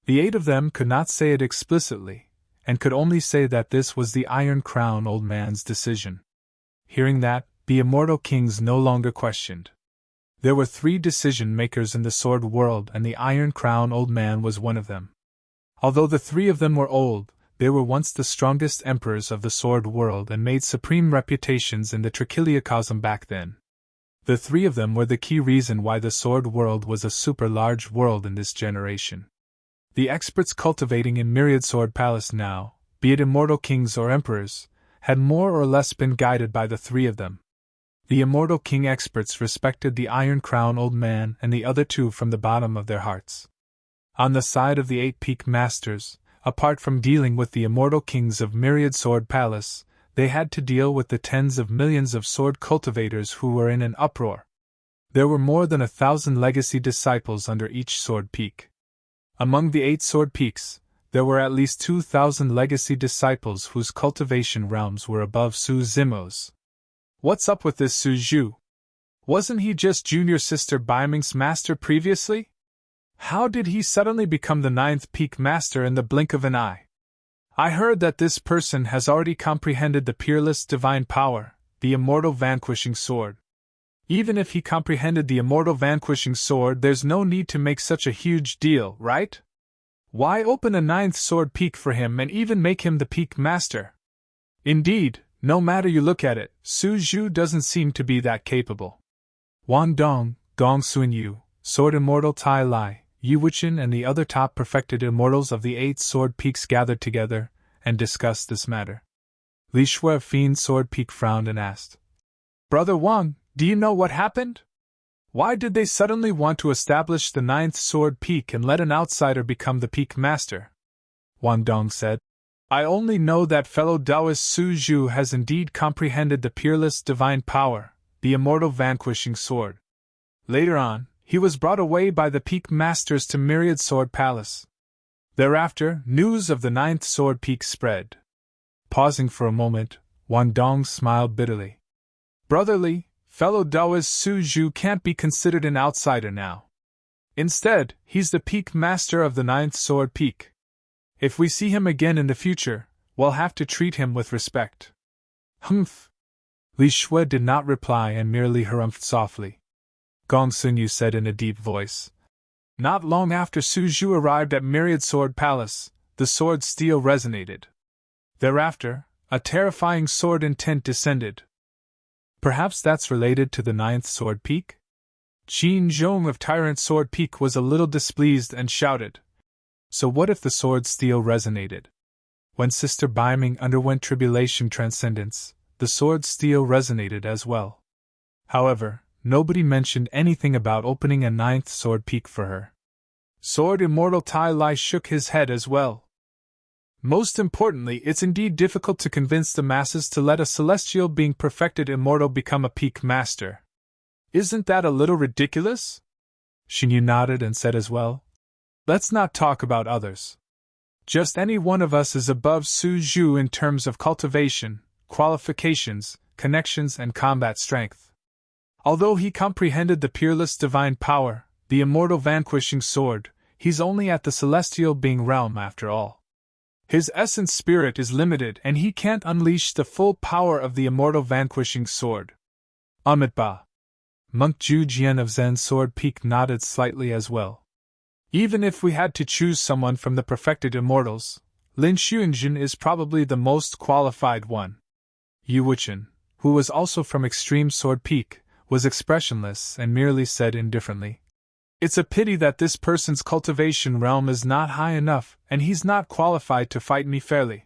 The 8 of them could not say it explicitly, and could only say that this was the Iron Crown old man's decision. Hearing that, the immortal kings no longer questioned. There were 3 decision-makers in the sword world, and the Iron Crown old man was one of them. Although the 3 of them were old, they were once the strongest emperors of the sword world and made supreme reputations in the Trichiliocosm back then. The 3 of them were the key reason why the sword world was a super-large world in this generation. The experts cultivating in Myriad Sword Palace now, be it immortal kings or emperors, had more or less been guided by the 3 of them. The immortal king experts respected the Iron Crown old man and the other 2 from the bottom of their hearts. On the side of the 8 peak masters, apart from dealing with the immortal kings of Myriad Sword Palace, they had to deal with the tens of millions of sword cultivators who were in an uproar. There were more than 1,000 legacy disciples under each sword peak. Among the 8 sword peaks, there were at least 2,000 legacy disciples whose cultivation realms were above Su Zimo's. What's up with this Su Zhu? Wasn't he just Junior Sister Baiming's master previously? How did he suddenly become the 9th peak master in the blink of an eye? I heard that this person has already comprehended the peerless divine power, the immortal vanquishing sword. Even if he comprehended the immortal vanquishing sword, there's no need to make such a huge deal, right? Why open a 9th sword peak for him and even make him the peak master? Indeed, no matter you look at it, Su Zhu doesn't seem to be that capable. Wan Dong, Gong Sun Yu, Sword Immortal Tai Lai, Yu Wuchen and the other top perfected immortals of the 8 sword peaks gathered together and discussed this matter. Li Shui of Fiends Sword Peak frowned and asked, "Brother Wang, do you know what happened? Why did they suddenly want to establish the 9th sword peak and let an outsider become the peak master?" Wan Dong said, "I only know that fellow Taoist Su Zhu has indeed comprehended the peerless divine power, the immortal vanquishing sword. Later on, he was brought away by the peak masters to Myriad Sword Palace. Thereafter, news of the 9th sword peak spread." Pausing for a moment, Wan Dong smiled bitterly. "Brotherly, fellow Taoist Su Zhu can't be considered an outsider now. Instead, he's the peak master of the 9th sword peak. If we see him again in the future, we'll have to treat him with respect. Humph. Li Shui did not reply and merely harumphed softly. Gong Sunyu said in a deep voice. Not long after Su Zhu arrived at Myriad Sword Palace, the sword steel resonated. Thereafter, a terrifying sword intent descended. Perhaps that's related to the 9th sword peak? Qin Zhong of Tyrant Sword Peak was a little displeased and shouted. So what if the sword steel resonated? When Sister Baiming underwent tribulation transcendence, the sword steel resonated as well. However, nobody mentioned anything about opening a 9th sword peak for her. Sword Immortal Tai Lai shook his head as well. Most importantly, it's indeed difficult to convince the masses to let a celestial being perfected immortal become a peak master. Isn't that a little ridiculous? Xinyu nodded and said as well. Let's not talk about others. Just any one of us is above Su Zhu in terms of cultivation, qualifications, connections, and combat strength. Although he comprehended the peerless divine power, the immortal vanquishing sword, he's only at the celestial being realm after all. His essence spirit is limited and he can't unleash the full power of the immortal vanquishing sword. Amitba. Monk Zhu Jian of Zen Sword Peak nodded slightly as well. Even if we had to choose someone from the perfected immortals, Lin Xuanjun is probably the most qualified one. Yu Wuchen, who was also from Extreme Sword Peak, was expressionless and merely said indifferently. It's a pity that this person's cultivation realm is not high enough and he's not qualified to fight me fairly.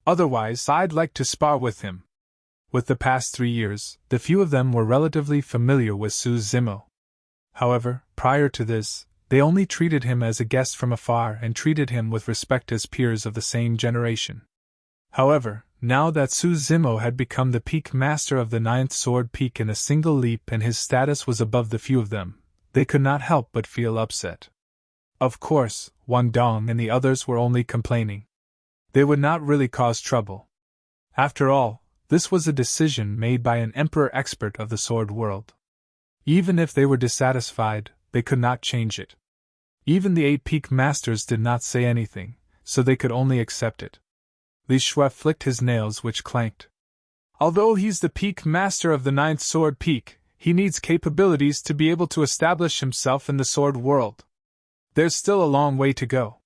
Otherwise, I'd like to spar with him. With the past 3 years, the few of them were relatively familiar with Su Zimo. However, prior to this, they only treated him as a guest from afar and treated him with respect as peers of the same generation. However, now that Su Zimo had become the peak master of the 9th sword peak in a single leap and his status was above the few of them, they could not help but feel upset. Of course, Wang Dong and the others were only complaining. They would not really cause trouble. After all, this was a decision made by an emperor expert of the sword world. Even if they were dissatisfied, they could not change it. Even the 8 peak masters did not say anything, so they could only accept it. Li Shui flicked his nails which clanked. Although he's the peak master of the 9th sword peak, he needs capabilities to be able to establish himself in the sword world. There's still a long way to go.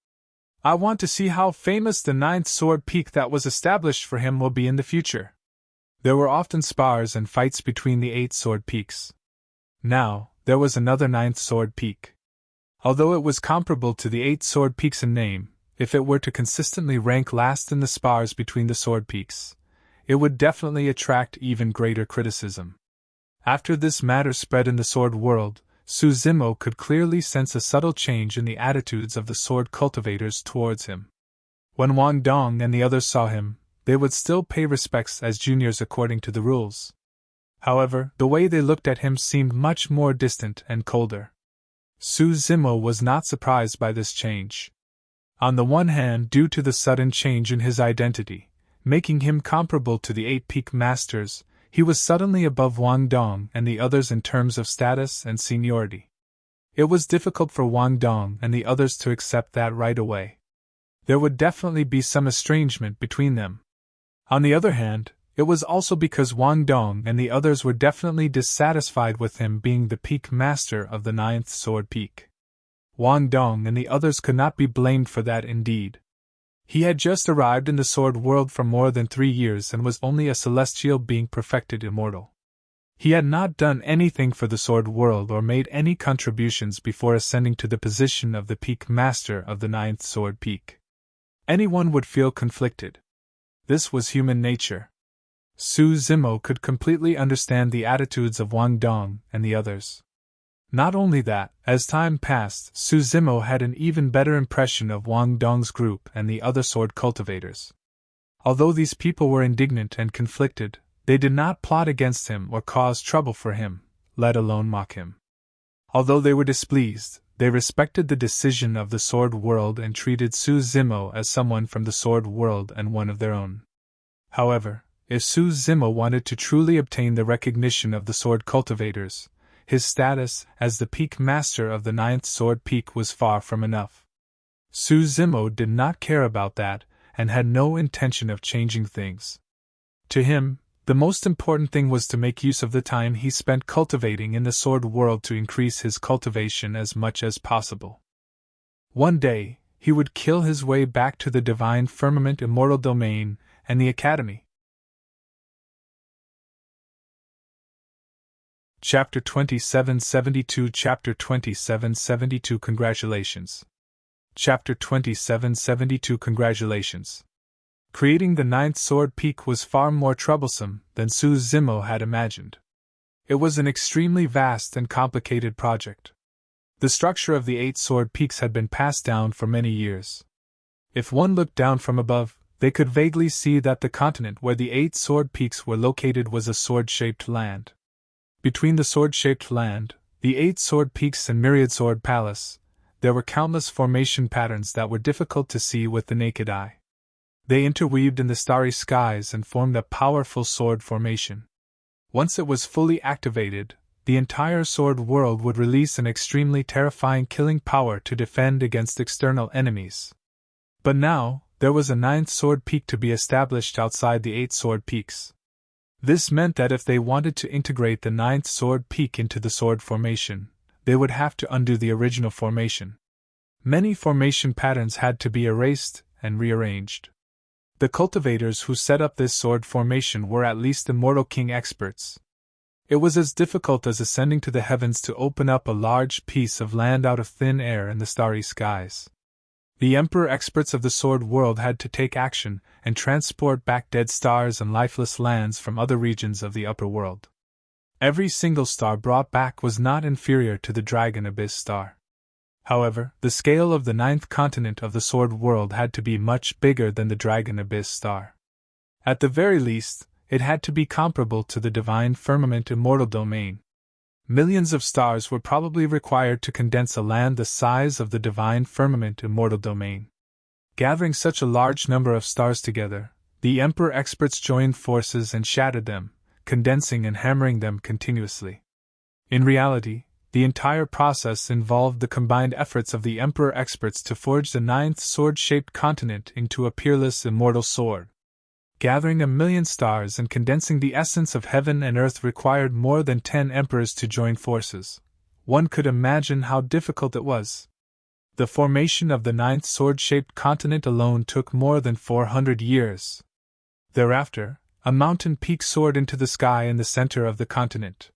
I want to see how famous the 9th sword peak that was established for him will be in the future. There were often spars and fights between the 8 sword peaks. Now, there was another 9th sword peak. Although it was comparable to the 8 sword peaks in name, if it were to consistently rank last in the spars between the sword peaks, it would definitely attract even greater criticism. After this matter spread in the sword world, Su Zimo could clearly sense a subtle change in the attitudes of the sword cultivators towards him. When Wang Dong and the others saw him, they would still pay respects as juniors according to the rules. However, the way they looked at him seemed much more distant and colder. Su Zimo was not surprised by this change. On the one hand, due to the sudden change in his identity, making him comparable to the 8 peak masters, he was suddenly above Wang Dong and the others in terms of status and seniority. It was difficult for Wang Dong and the others to accept that right away. There would definitely be some estrangement between them. On the other hand, it was also because Wang Dong and the others were definitely dissatisfied with him being the peak master of the 9th sword peak. Wang Dong and the others could not be blamed for that indeed. He had just arrived in the sword world for more than 3 years and was only a celestial being perfected immortal. He had not done anything for the sword world or made any contributions before ascending to the position of the peak master of the 9th sword peak. Anyone would feel conflicted. This was human nature. Su Zimo could completely understand the attitudes of Wang Dong and the others. Not only that, as time passed, Su Zimo had an even better impression of Wang Dong's group and the other sword cultivators. Although these people were indignant and conflicted, they did not plot against him or cause trouble for him, let alone mock him. Although they were displeased, they respected the decision of the sword world and treated Su Zimo as someone from the sword world and one of their own. However, if Su Zimo wanted to truly obtain the recognition of the sword cultivators, his status as the peak master of the ninth sword peak was far from enough. Suzumo did not care about that, and had no intention of changing things. To him, the most important thing was to make use of the time he spent cultivating in the sword world to increase his cultivation as much as possible. One day, he would kill his way back to the divine firmament immortal domain and the academy. Chapter 2772 Chapter 2772 Congratulations. Chapter 2772 Congratulations. Creating the ninth sword peak was far more troublesome than Suzumo had imagined. It was an extremely vast and complicated project. The structure of the 8 sword peaks had been passed down for many years. If one looked down from above, they could vaguely see that the continent where the 8 sword peaks were located was a sword-shaped land. Between the sword-shaped land, the 8 sword peaks and Myriad sword palace, there were countless formation patterns that were difficult to see with the naked eye. They interweaved in the starry skies and formed a powerful sword formation. Once it was fully activated, the entire sword world would release an extremely terrifying killing power to defend against external enemies. But now, there was a 9th sword peak to be established outside the 8 sword peaks. This meant that if they wanted to integrate the 9th sword peak into the sword formation, they would have to undo the original formation. Many formation patterns had to be erased and rearranged. The cultivators who set up this sword formation were at least Immortal King experts. It was as difficult as ascending to the heavens to open up a large piece of land out of thin air in the starry skies. The Emperor experts of the sword world had to take action and transport back dead stars and lifeless lands from other regions of the upper world. Every single star brought back was not inferior to the Dragon Abyss star. However, the scale of the 9th continent of the sword world had to be much bigger than the Dragon Abyss star. At the very least, it had to be comparable to the divine firmament immortal domain. Millions of stars were probably required to condense a land the size of the divine firmament immortal domain. Gathering such a large number of stars together, the Emperor experts joined forces and shattered them, condensing and hammering them continuously. In reality, the entire process involved the combined efforts of the Emperor experts to forge the 9th sword-shaped continent into a peerless immortal sword. Gathering 1,000,000 stars and condensing the essence of heaven and earth required more than 10 emperors to join forces. One could imagine how difficult it was. The formation of the 9th sword-shaped continent alone took more than 400 years. Thereafter, a mountain peak soared into the sky in the center of the continent.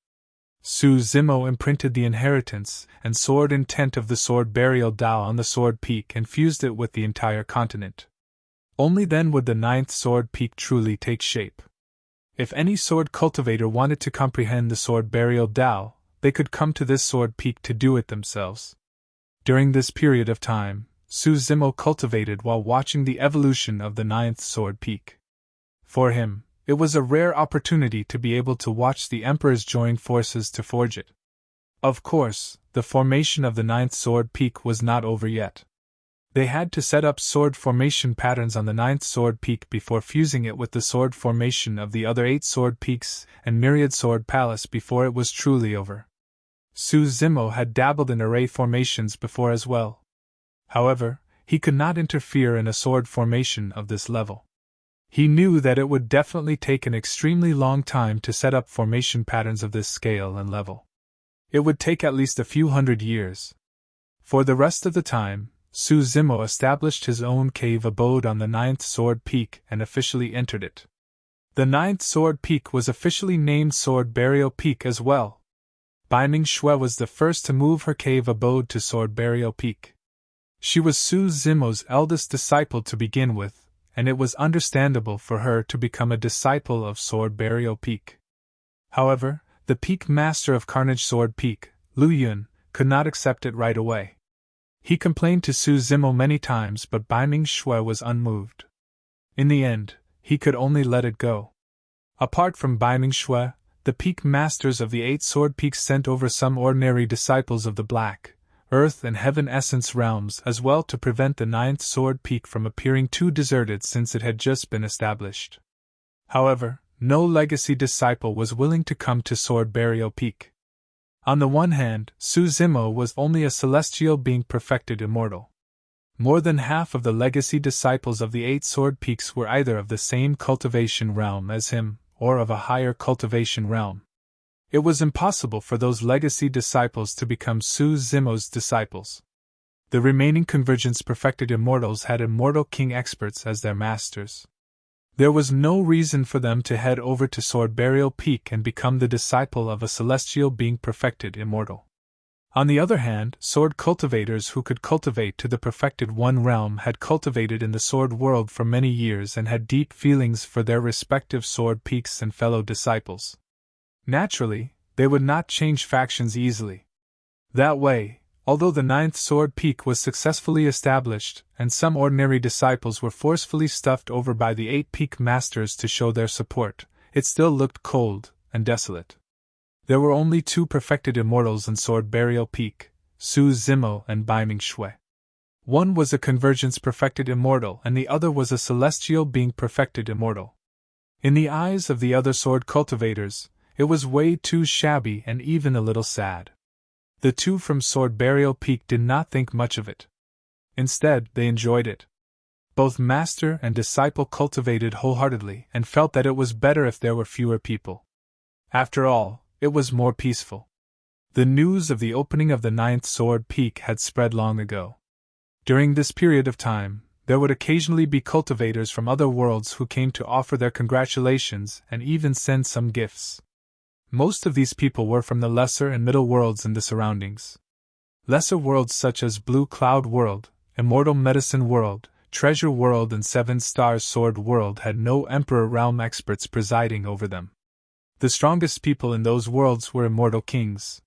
Suzumo imprinted the inheritance and sword intent of the sword burial Tao on the sword peak and fused it with the entire continent. Only then would the 9th sword peak truly take shape. If any sword cultivator wanted to comprehend the sword burial Tao, they could come to this sword peak to do it themselves. During this period of time, Suzumo cultivated while watching the evolution of the 9th sword peak. For him, it was a rare opportunity to be able to watch the emperors join forces to forge it. Of course, the formation of the 9th sword peak was not over yet. They had to set up sword formation patterns on the 9th sword peak before fusing it with the sword formation of the other 8 sword peaks and Myriad sword palace before it was truly over. Suzumo had dabbled in array formations before as well. However, he could not interfere in a sword formation of this level. He knew that it would definitely take an extremely long time to set up formation patterns of this scale and level. It would take at least a few hundred years. For the rest of the time, Suzumo established his own cave abode on the 9th sword peak and officially entered it. The 9th sword peak was officially named Sword Burial Peak as well. Baiming Shui was the first to move her cave abode to Sword Burial Peak. She was Suzumo's eldest disciple to begin with, and it was understandable for her to become a disciple of Sword Burial Peak. However, the peak master of Carnage Sword Peak, Lu Yun, could not accept it right away. He complained to Suzumo many times, but Baiming Shui was unmoved. In the end, he could only let it go. Apart from Baiming Shui, the peak masters of the 8 sword peaks sent over some ordinary disciples of the Black, Earth and Heaven Essence realms as well to prevent the 9th sword peak from appearing too deserted since it had just been established. However, no legacy disciple was willing to come to Sword Burial Peak. On the one hand, Suzumo was only a celestial being perfected immortal. More than half of the legacy disciples of the 8 Sword Peaks were either of the same cultivation realm as him, or of a higher cultivation realm. It was impossible for those legacy disciples to become Suzumo's disciples. The remaining Convergence perfected immortals had Immortal King experts as their masters. There was no reason for them to head over to Sword Burial Peak and become the disciple of a celestial being perfected immortal. On the other hand, sword cultivators who could cultivate to the perfected one realm had cultivated in the sword world for many years and had deep feelings for their respective sword peaks and fellow disciples. Naturally, they would not change factions easily. That way, although the 9th Sword Peak was successfully established, and some ordinary disciples were forcefully stuffed over by the 8 Peak Masters to show their support, it still looked cold and desolate. There were only 2 perfected immortals in Sword Burial Peak, Suzumo and Baiming Shui. One was a Convergence perfected immortal and the other was a celestial being perfected immortal. In the eyes of the other sword cultivators, it was way too shabby and even a little sad. The 2 from Sword Burial Peak did not think much of it. Instead, they enjoyed it. Both master and disciple cultivated wholeheartedly and felt that it was better if there were fewer people. After all, it was more peaceful. The news of the opening of the 9th Sword Peak had spread long ago. During this period of time, there would occasionally be cultivators from other worlds who came to offer their congratulations and even send some gifts. Most of these people were from the lesser and middle worlds in the surroundings. Lesser worlds such as Blue Cloud World, Immortal Medicine World, Treasure World and 7 Stars Sword World had no Emperor Realm experts presiding over them. The strongest people in those worlds were Immortal Kings.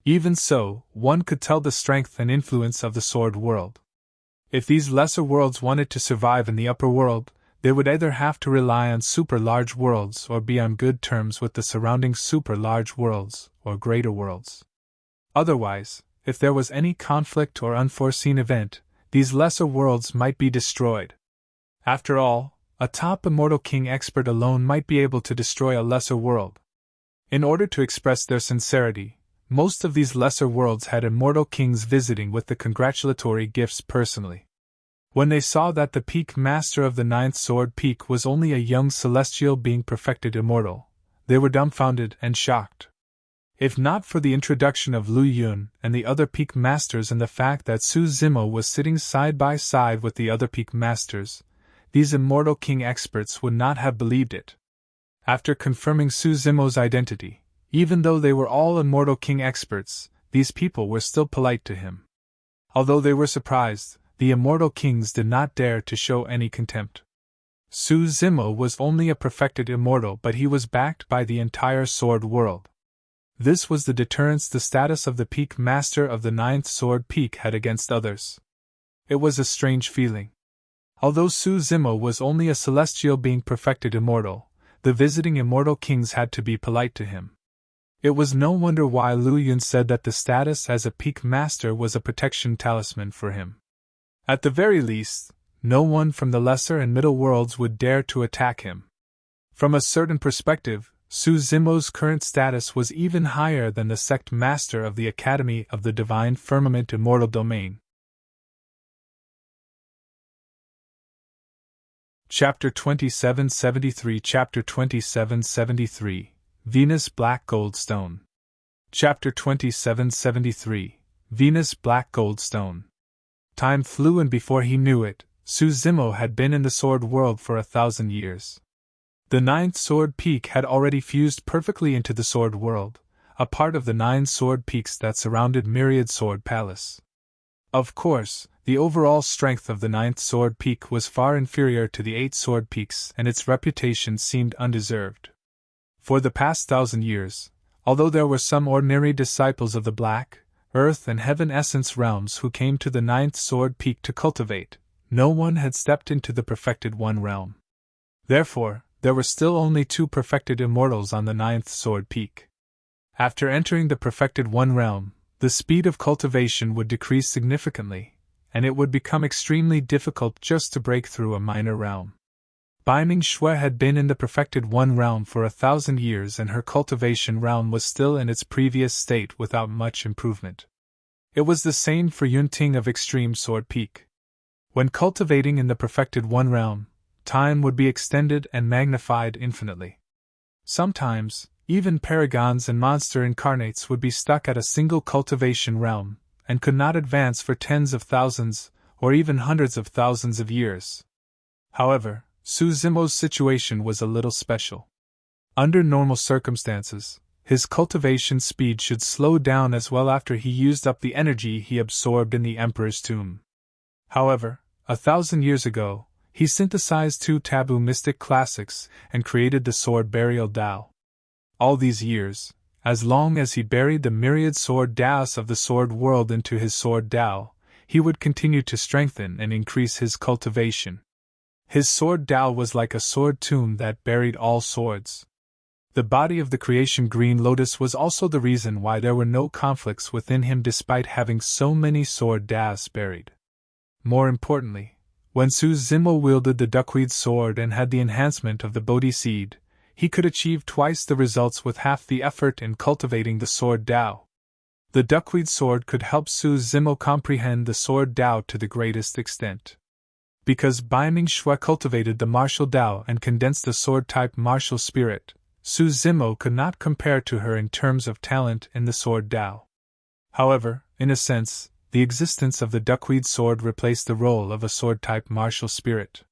Even so, one could tell the strength and influence of the Sword World. If these lesser worlds wanted to survive in the upper world, they would either have to rely on super-large worlds or be on good terms with the surrounding super-large worlds or greater worlds. Otherwise, if there was any conflict or unforeseen event, these lesser worlds might be destroyed. After all, a top Immortal King expert alone might be able to destroy a lesser world. In order to express their sincerity, most of these lesser worlds had Immortal Kings visiting with the congratulatory gifts personally. When they saw that the Peak Master of the 9th Sword Peak was only a young celestial being perfected immortal, they were dumbfounded and shocked. If not for the introduction of Lu Yun and the other Peak Masters and the fact that Suzumo was sitting side by side with the other Peak Masters, these Immortal King experts would not have believed it. After confirming Suzumo's identity, even though they were all Immortal King experts, these people were still polite to him. Although they were surprised, the Immortal Kings did not dare to show any contempt. Suzumo was only a perfected immortal, but he was backed by the entire sword world. This was the deterrence the status of the Peak Master of the 9th Sword Peak had against others. It was a strange feeling. Although Suzumo was only a celestial being perfected immortal, the visiting Immortal Kings had to be polite to him. It was no wonder why Lu Yun said that the status as a Peak Master was a protection talisman for him. At the very least, no one from the lesser and middle worlds would dare to attack him. From a certain perspective, Suzumo's current status was even higher than the sect master of the Academy of the Divine Firmament Immortal Domain. Chapter 2773 Chapter 2773 Venus Black Gold Stone. Chapter 2773 Venus Black Gold Stone. Time flew, and before he knew it, Suzumo had been in the sword world for 1,000 years. The 9th Sword Peak had already fused perfectly into the sword world, a part of the 9 sword peaks that surrounded Myriad Sword Palace. Of course, the overall strength of the 9th Sword Peak was far inferior to the 8 Sword Peaks, and its reputation seemed undeserved. For the past 1,000 years, although there were some ordinary disciples of the Black, Earth and Heaven Essence realms who came to the 9th Sword Peak to cultivate, no one had stepped into the Perfected One realm. Therefore, there were still only 2 perfected immortals on the 9th Sword Peak. After entering the Perfected One realm, the speed of cultivation would decrease significantly, and it would become extremely difficult just to break through a minor realm. Bai Ming-shui had been in the perfected one realm for 1,000 years, and her cultivation realm was still in its previous state without much improvement. It was the same for Yunting of Extreme Sword Peak. When cultivating in the perfected one realm, time would be extended and magnified infinitely. Sometimes, even paragons and monster incarnates would be stuck at a single cultivation realm, and could not advance for tens of thousands, or even hundreds of thousands of years. However, Su Zimo's situation was a little special. Under normal circumstances, his cultivation speed should slow down as well after he used up the energy he absorbed in the Emperor's tomb. However, 1,000 years ago, he synthesized 2 taboo mystic classics and created the Sword Burial Tao. All these years, as long as he buried the myriad sword Taos of the Sword World into his Sword Tao, he would continue to strengthen and increase his cultivation. His Sword Tao was like a sword tomb that buried all swords. The body of the creation Green Lotus was also the reason why there were no conflicts within him despite having so many Sword Taos buried. More importantly, when Su Zimo wielded the Duckweed sword and had the enhancement of the Bodhi seed, he could achieve twice the results with half the effort in cultivating the Sword Tao. The Duckweed sword could help Su Zimo comprehend the Sword Tao to the greatest extent. Because Bai Ming-shui cultivated the martial Tao and condensed the sword-type martial spirit, Su Zimo could not compare to her in terms of talent in the Sword Tao. However, in a sense, the existence of the Duckweed sword replaced the role of a sword-type martial spirit.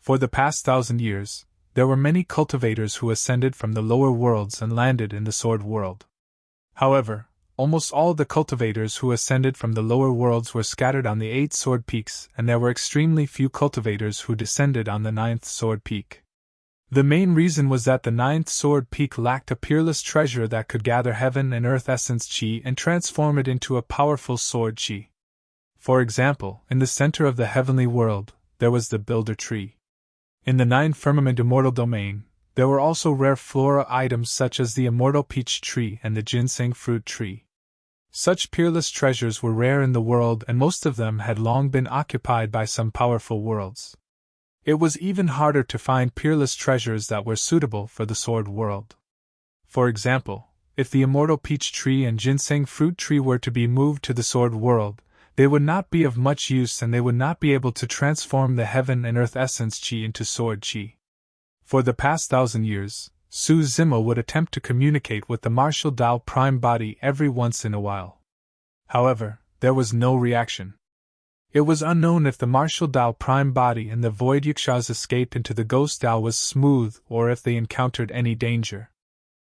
For the past 1,000 years, there were many cultivators who ascended from the lower worlds and landed in the Sword World. However, almost all the cultivators who ascended from the lower worlds were scattered on the 8 sword peaks, and there were extremely few cultivators who descended on the 9th sword peak. The main reason was that the 9th sword peak lacked a peerless treasure that could gather heaven and earth essence chi and transform it into a powerful sword chi. For example, in the center of the heavenly world, there was the Builder Tree. In the 9 firmament immortal domain, there were also rare flora items such as the immortal peach tree and the ginseng fruit tree. Such peerless treasures were rare in the world, and most of them had long been occupied by some powerful worlds. It was even harder to find peerless treasures that were suitable for the Sword World. For example, if the immortal peach tree and ginseng fruit tree were to be moved to the Sword World, they would not be of much use and they would not be able to transform the heaven and earth essence chi into sword chi. For the past 1,000 years, Su Zimo would attempt to communicate with the martial Tao prime body every once in a while. However, there was no reaction. It was unknown if the martial Tao prime body and the void Yakshas escaped into the ghost Tao was smooth or if they encountered any danger.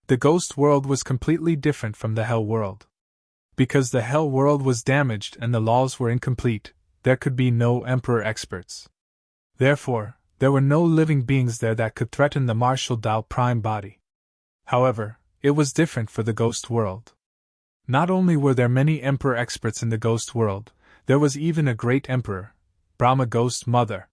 The ghost world was completely different from the hell world. Because the hell world was damaged and the laws were incomplete, there could be no emperor experts. Therefore, there were no living beings there that could threaten the martial Tao prime body. However, it was different for the ghost world. Not only were there many emperor experts in the ghost world, there was even a great emperor, Brahma Ghost Mother.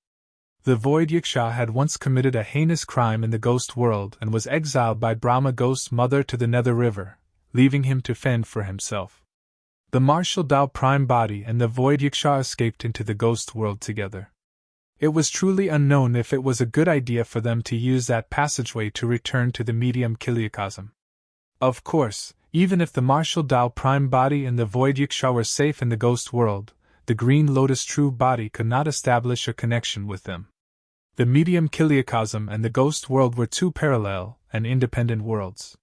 The Void Yaksha had once committed a heinous crime in the ghost world and was exiled by Brahma Ghost Mother to the Nether River, leaving him to fend for himself. The martial Tao prime body and the Void Yaksha escaped into the ghost world together. It was truly unknown if it was a good idea for them to use that passageway to return to the medium Kiliakasm. Of course, even if the martial Tao prime body and the Void Yaksha were safe in the ghost world, the Green Lotus true body could not establish a connection with them. The medium Kiliakasm and the ghost world were two parallel and independent worlds.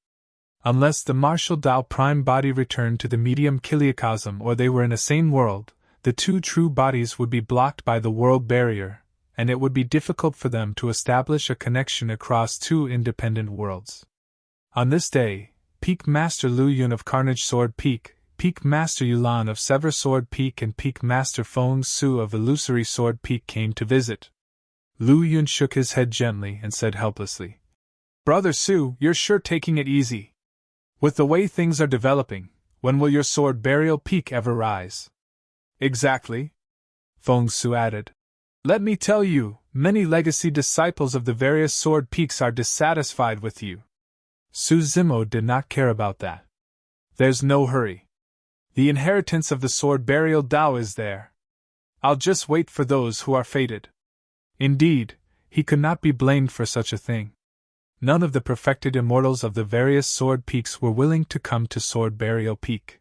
Unless the martial Tao prime body returned to the medium Kiliakasm or they were in a sane world, the two true bodies would be blocked by the world barrier, and it would be difficult for them to establish a connection across two independent worlds. On this day, Peak Master Lu Yun of Carnage Sword Peak, Peak Master Yulan of Sever Sword Peak and Peak Master Feng Su of Illusory Sword Peak came to visit. Lu Yun shook his head gently and said helplessly, "Brother Su, you're sure taking it easy. With the way things are developing, when will your Sword Burial Peak ever rise?" "Exactly," Feng Su added. "Let me tell you, many legacy disciples of the various Sword Peaks are dissatisfied with you." Su Zimo did not care about that. "There's no hurry. The inheritance of the Sword Burial Tao is there. I'll just wait for those who are fated. Indeed, he could not be blamed for such a thing. None of the perfected immortals of the various sword peaks were willing to come to Sword Burial Peak.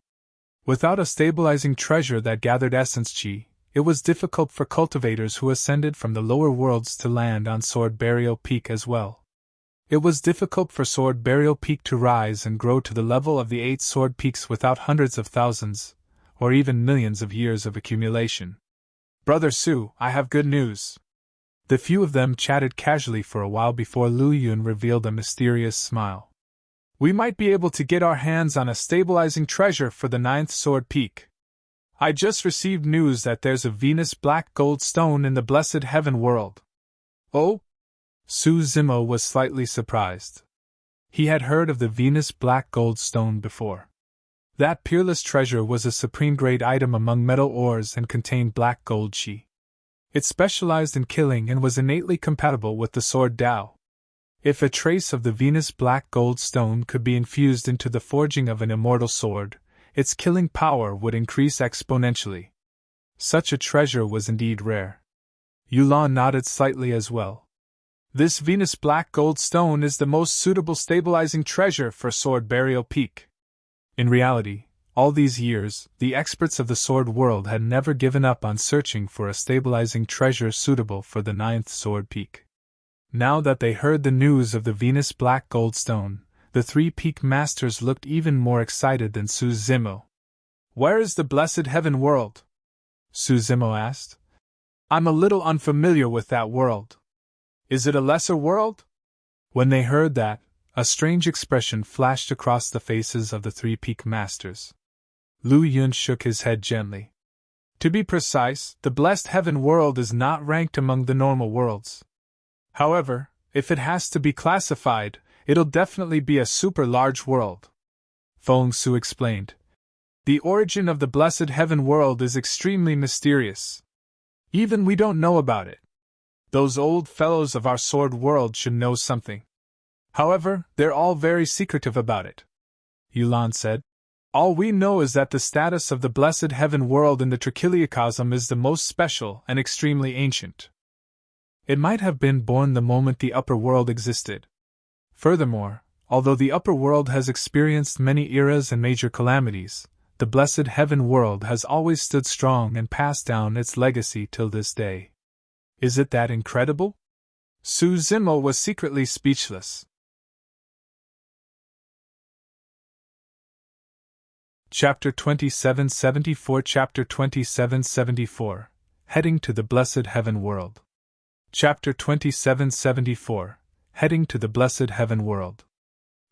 Without a stabilizing treasure that gathered essence chi, it was difficult for cultivators who ascended from the lower worlds to land on Sword Burial Peak as well. It was difficult for Sword Burial Peak to rise and grow to the level of the 8 sword peaks without hundreds of thousands, or even millions of years of accumulation. "Brother Su, I have good news." The few of them chatted casually for a while before Lu Yun revealed a mysterious smile. "We might be able to get our hands on a stabilizing treasure for the 9th sword peak. I just received news that there's a Venus black gold stone in the blessed heaven world." "Oh?" Su Zimo was slightly surprised. He had heard of the Venus black gold stone before. That peerless treasure was a supreme grade item among metal ores and contained black gold chi. It specialized in killing and was innately compatible with the sword Dao. If a trace of the Venus black gold stone could be infused into the forging of an immortal sword, its killing power would increase exponentially. Such a treasure was indeed rare. Yulan nodded slightly as well. "This Venus black gold stone is the most suitable stabilizing treasure for Sword Burial Peak." In reality, all these years, the experts of the sword world had never given up on searching for a stabilizing treasure suitable for the 9th sword peak. Now that they heard the news of the Venus black gold stone, the 3 peak masters looked even more excited than Su Zimo. "Where is the blessed heaven world?" Su Zimo asked. "I'm a little unfamiliar with that world. Is it a lesser world?" When they heard that, a strange expression flashed across the faces of the 3 peak masters. Lu Yun shook his head gently. "To be precise, the blessed heaven world is not ranked among the normal worlds. However, if it has to be classified, it'll definitely be a super large world," Feng Su explained. "The origin of the blessed heaven world is extremely mysterious. Even we don't know about it. Those old fellows of our sword world should know something. However, they're all very secretive about it," Yulan said. "All we know is that the status of the blessed heaven world in the Trichiliacosm is the most special and extremely ancient. It might have been born the moment the upper world existed. Furthermore, although the upper world has experienced many eras and major calamities, the blessed heaven world has always stood strong and passed down its legacy till this day. Is it that incredible?" Su Zimo was secretly speechless. Chapter 2774 Chapter 2774 Heading to the Blessed Heaven World. Chapter 2774 Heading to the Blessed Heaven World.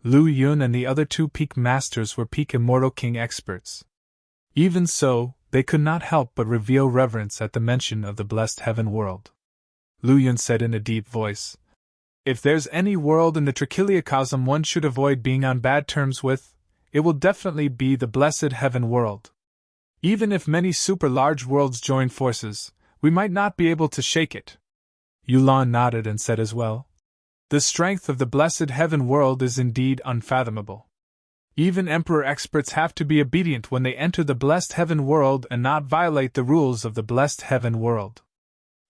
Lu Yun and the other 2 peak masters were peak Immortal King experts. Even so, they could not help but reveal reverence at the mention of the Blessed Heaven World. Lu Yun said in a deep voice, "If there's any world in the Trichiliacosm one should avoid being on bad terms with, it will definitely be the Blessed Heaven World. Even if many super large worlds join forces, we might not be able to shake it." Yulan nodded and said as well, "The strength of the Blessed Heaven World is indeed unfathomable. Even Emperor experts have to be obedient when they enter the Blessed Heaven World and not violate the rules of the Blessed Heaven World.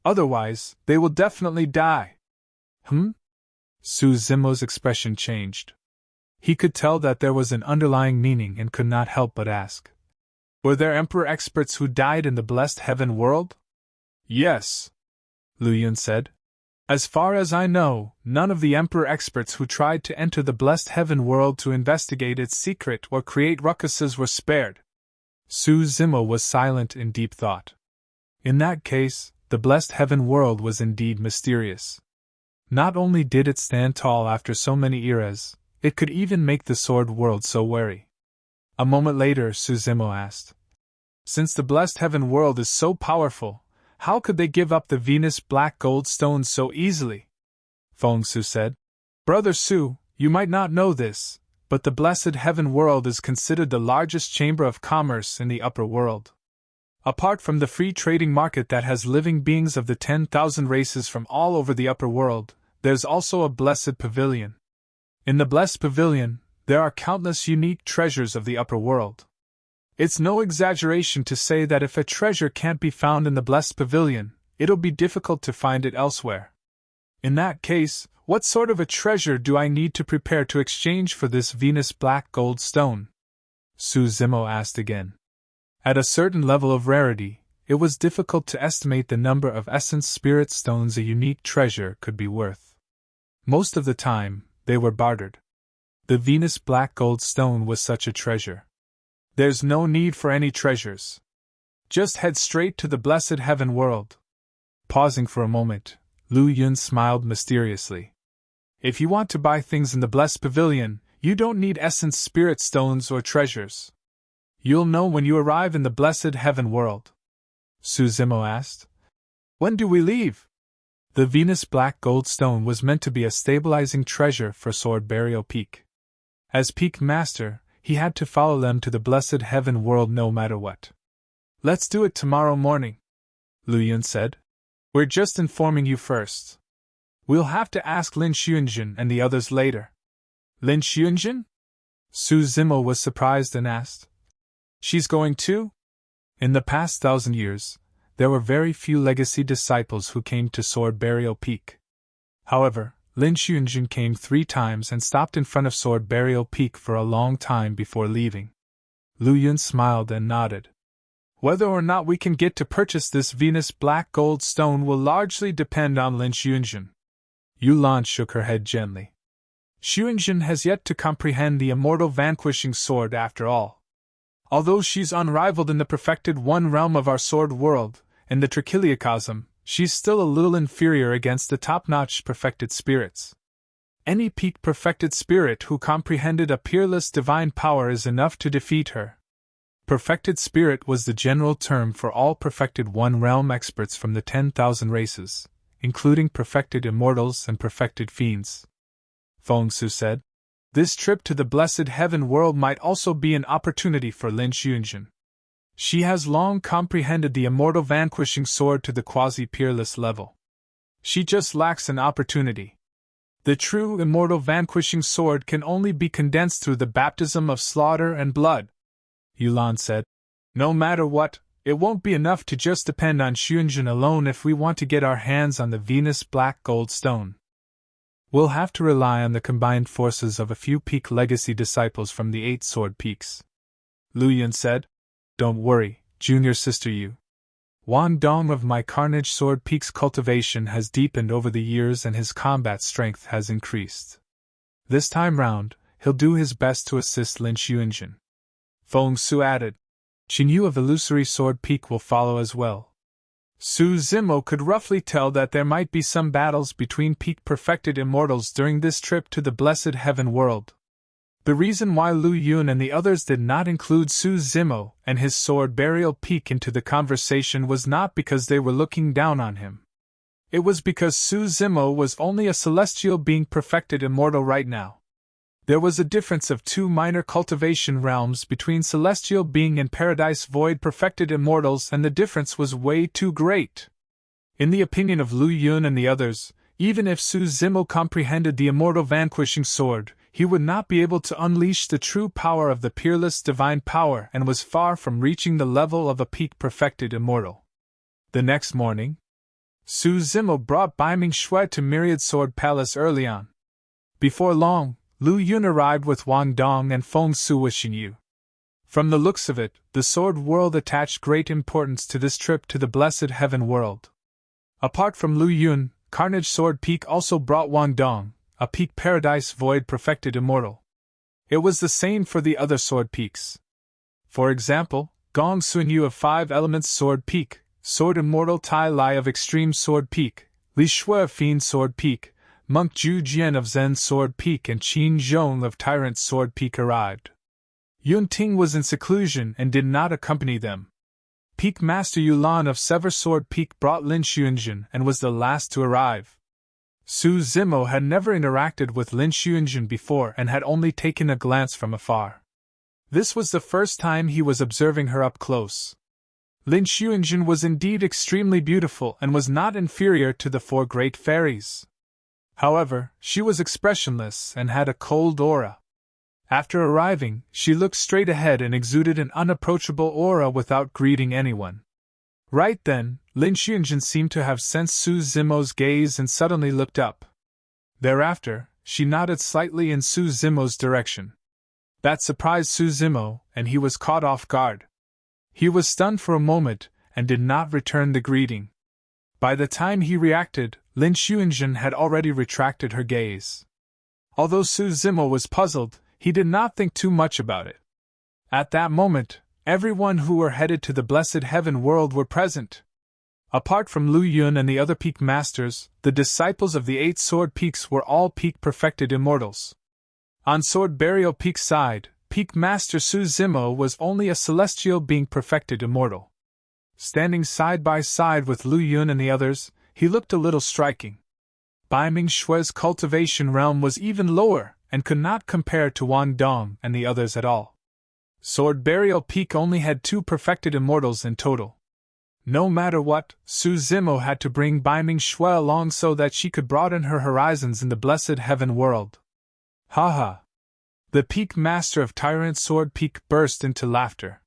Otherwise, they will definitely die." Su Zimo's expression changed. He could tell that there was an underlying meaning and could not help but ask, "Were there Emperor experts who died in the Blessed Heaven World?" "Yes," Lu Yun said. "As far as I know, none of the Emperor experts who tried to enter the Blessed Heaven World to investigate its secret or create ruckuses were spared." Su Zimo was silent in deep thought. In that case, the Blessed Heaven World was indeed mysterious. Not only did it stand tall after so many eras, it could even make the sword world so wary. A moment later, Su Zimo asked, "Since the Blessed Heaven World is so powerful, how could they give up the Venus black gold stones so easily?" Feng Su said, "Brother Su, you might not know this, but the Blessed Heaven World is considered the largest chamber of commerce in the upper world. Apart from the free trading market that has living beings of the 10,000 races from all over the upper world, there's also a Blessed Pavilion. In the Blessed Pavilion, there are countless unique treasures of the upper world. It's no exaggeration to say that if a treasure can't be found in the Blessed Pavilion, it'll be difficult to find it elsewhere. In that case, what sort of a treasure do I need to prepare to exchange for this Venus black gold stone? Su Zimo asked again. At a certain level of rarity, it was difficult to estimate the number of essence spirit stones a unique treasure could be worth. Most of the time, they were bartered. The Venus black gold stone was such a treasure. There's no need for any treasures. Just head straight to the blessed heaven world. Pausing for a moment, Lu Yun smiled mysteriously. If you want to buy things in the blessed pavilion, you don't need essence spirit stones or treasures. You'll know when you arrive in the blessed heaven world. Su Zimo asked. When do we leave? The Venus black gold stone was meant to be a stabilizing treasure for Sword Burial Peak. As Peak Master, he had to follow them to the blessed heaven world no matter what. Let's do it tomorrow morning, Lu Yun said. We're just informing you first. We'll have to ask Lin Xuanjun and the others later. Lin Xuanjun? Su Zimo was surprised and asked. She's going too? In the past 1,000 years, there were very few legacy disciples who came to Sword Burial Peak. However, Lin Xuanjun came 3 times and stopped in front of Sword Burial Peak for a long time before leaving. Lu Yun smiled and nodded. Whether or not we can get to purchase this Venus black gold stone will largely depend on Lin Xuanjun. Yulan shook her head gently. Xuanjun has yet to comprehend the immortal vanquishing sword after all. Although she's unrivaled in the perfected one realm of our sword world, in the Trichiliacosm, she's still a little inferior against the top-notch perfected spirits. Any peak perfected spirit who comprehended a peerless divine power is enough to defeat her. Perfected spirit was the general term for all perfected one-realm experts from the 10,000 races, including perfected immortals and perfected fiends. Feng Su said. This trip to the blessed heaven world might also be an opportunity for Lin Xuanjun. She has long comprehended the immortal vanquishing sword to the quasi-peerless level. She just lacks an opportunity. The true immortal vanquishing sword can only be condensed through the baptism of slaughter and blood, Yulan said. No matter what, it won't be enough to just depend on Xuanjun alone if we want to get our hands on the Venus black gold stone. We'll have to rely on the combined forces of a few peak legacy disciples from the 8 sword peaks. Lu Yun said. Don't worry, junior sister Yu. Wan Dong of my Carnage Sword Peak's cultivation has deepened over the years and his combat strength has increased. This time round, he'll do his best to assist Lin Xuanjun. Feng Su added. Qin Yu of Illusory Sword Peak will follow as well. Su Zimo could roughly tell that there might be some battles between peak perfected immortals during this trip to the blessed heaven world. The reason why Lu Yun and the others did not include Su Zimo and his Sword Burial Peak into the conversation was not because they were looking down on him. It was because Su Zimo was only a celestial being perfected immortal right now. There was a difference of 2 minor cultivation realms between celestial being and paradise void perfected immortals, and the difference was way too great. In the opinion of Lu Yun and the others, even if Su Zimo comprehended the immortal vanquishing sword, he would not be able to unleash the true power of the peerless divine power and was far from reaching the level of a peak perfected immortal. The next morning, Su Zimo brought Bai Ming Shui to Myriad Sword Palace early on. Before long, Lu Yun arrived with Wang Dong and Feng Su with Qin Yu. From the looks of it, the sword world attached great importance to this trip to the blessed heaven world. Apart from Lu Yun, Carnage Sword Peak also brought Wang Dong, a peak paradise void perfected immortal. It was the same for the other sword peaks. For example, Gong Sun Yu of 5 Elements Sword Peak, Sword Immortal Tai Lai of Extreme Sword Peak, Li Shui of Fiend Sword Peak, Monk Zhu Jian of Zen Sword Peak and Qin Zhong of Tyrant Sword Peak arrived. Yun Ting was in seclusion and did not accompany them. Peak Master Yulan of Sever Sword Peak brought Lin Xuanjun and was the last to arrive. Su Zimo had never interacted with Lin Xuanjun before and had only taken a glance from afar. This was the first time he was observing her up close. Lin Xuanjun was indeed extremely beautiful and was not inferior to the 4 great fairies. However, she was expressionless and had a cold aura. After arriving, she looked straight ahead and exuded an unapproachable aura without greeting anyone. Right then, Lin Xuanjin seemed to have sensed Su Zimo's gaze and suddenly looked up. Thereafter, she nodded slightly in Su Zimo's direction. That surprised Su Zimo, and he was caught off guard. He was stunned for a moment, and did not return the greeting. By the time he reacted, Lin Xuanjin had already retracted her gaze. Although Su Zimo was puzzled, he did not think too much about it. At that moment, everyone who were headed to the blessed heaven world were present. Apart from Lu Yun and the other peak masters, the disciples of the 8 sword peaks were all peak perfected immortals. On Sword Burial Peak's side, Peak Master Su Zimo was only a celestial being perfected immortal. Standing side by side with Lu Yun and the others, he looked a little striking. Bai Ming Shui's cultivation realm was even lower, and could not compare to Wan Dong and the others at all. Sword Burial Peak only had 2 perfected immortals in total. No matter what, Su Zimo had to bring Bai Ming Shui along so that she could broaden her horizons in the blessed heaven world. Ha ha! The Peak Master of Tyrant Sword Peak burst into laughter.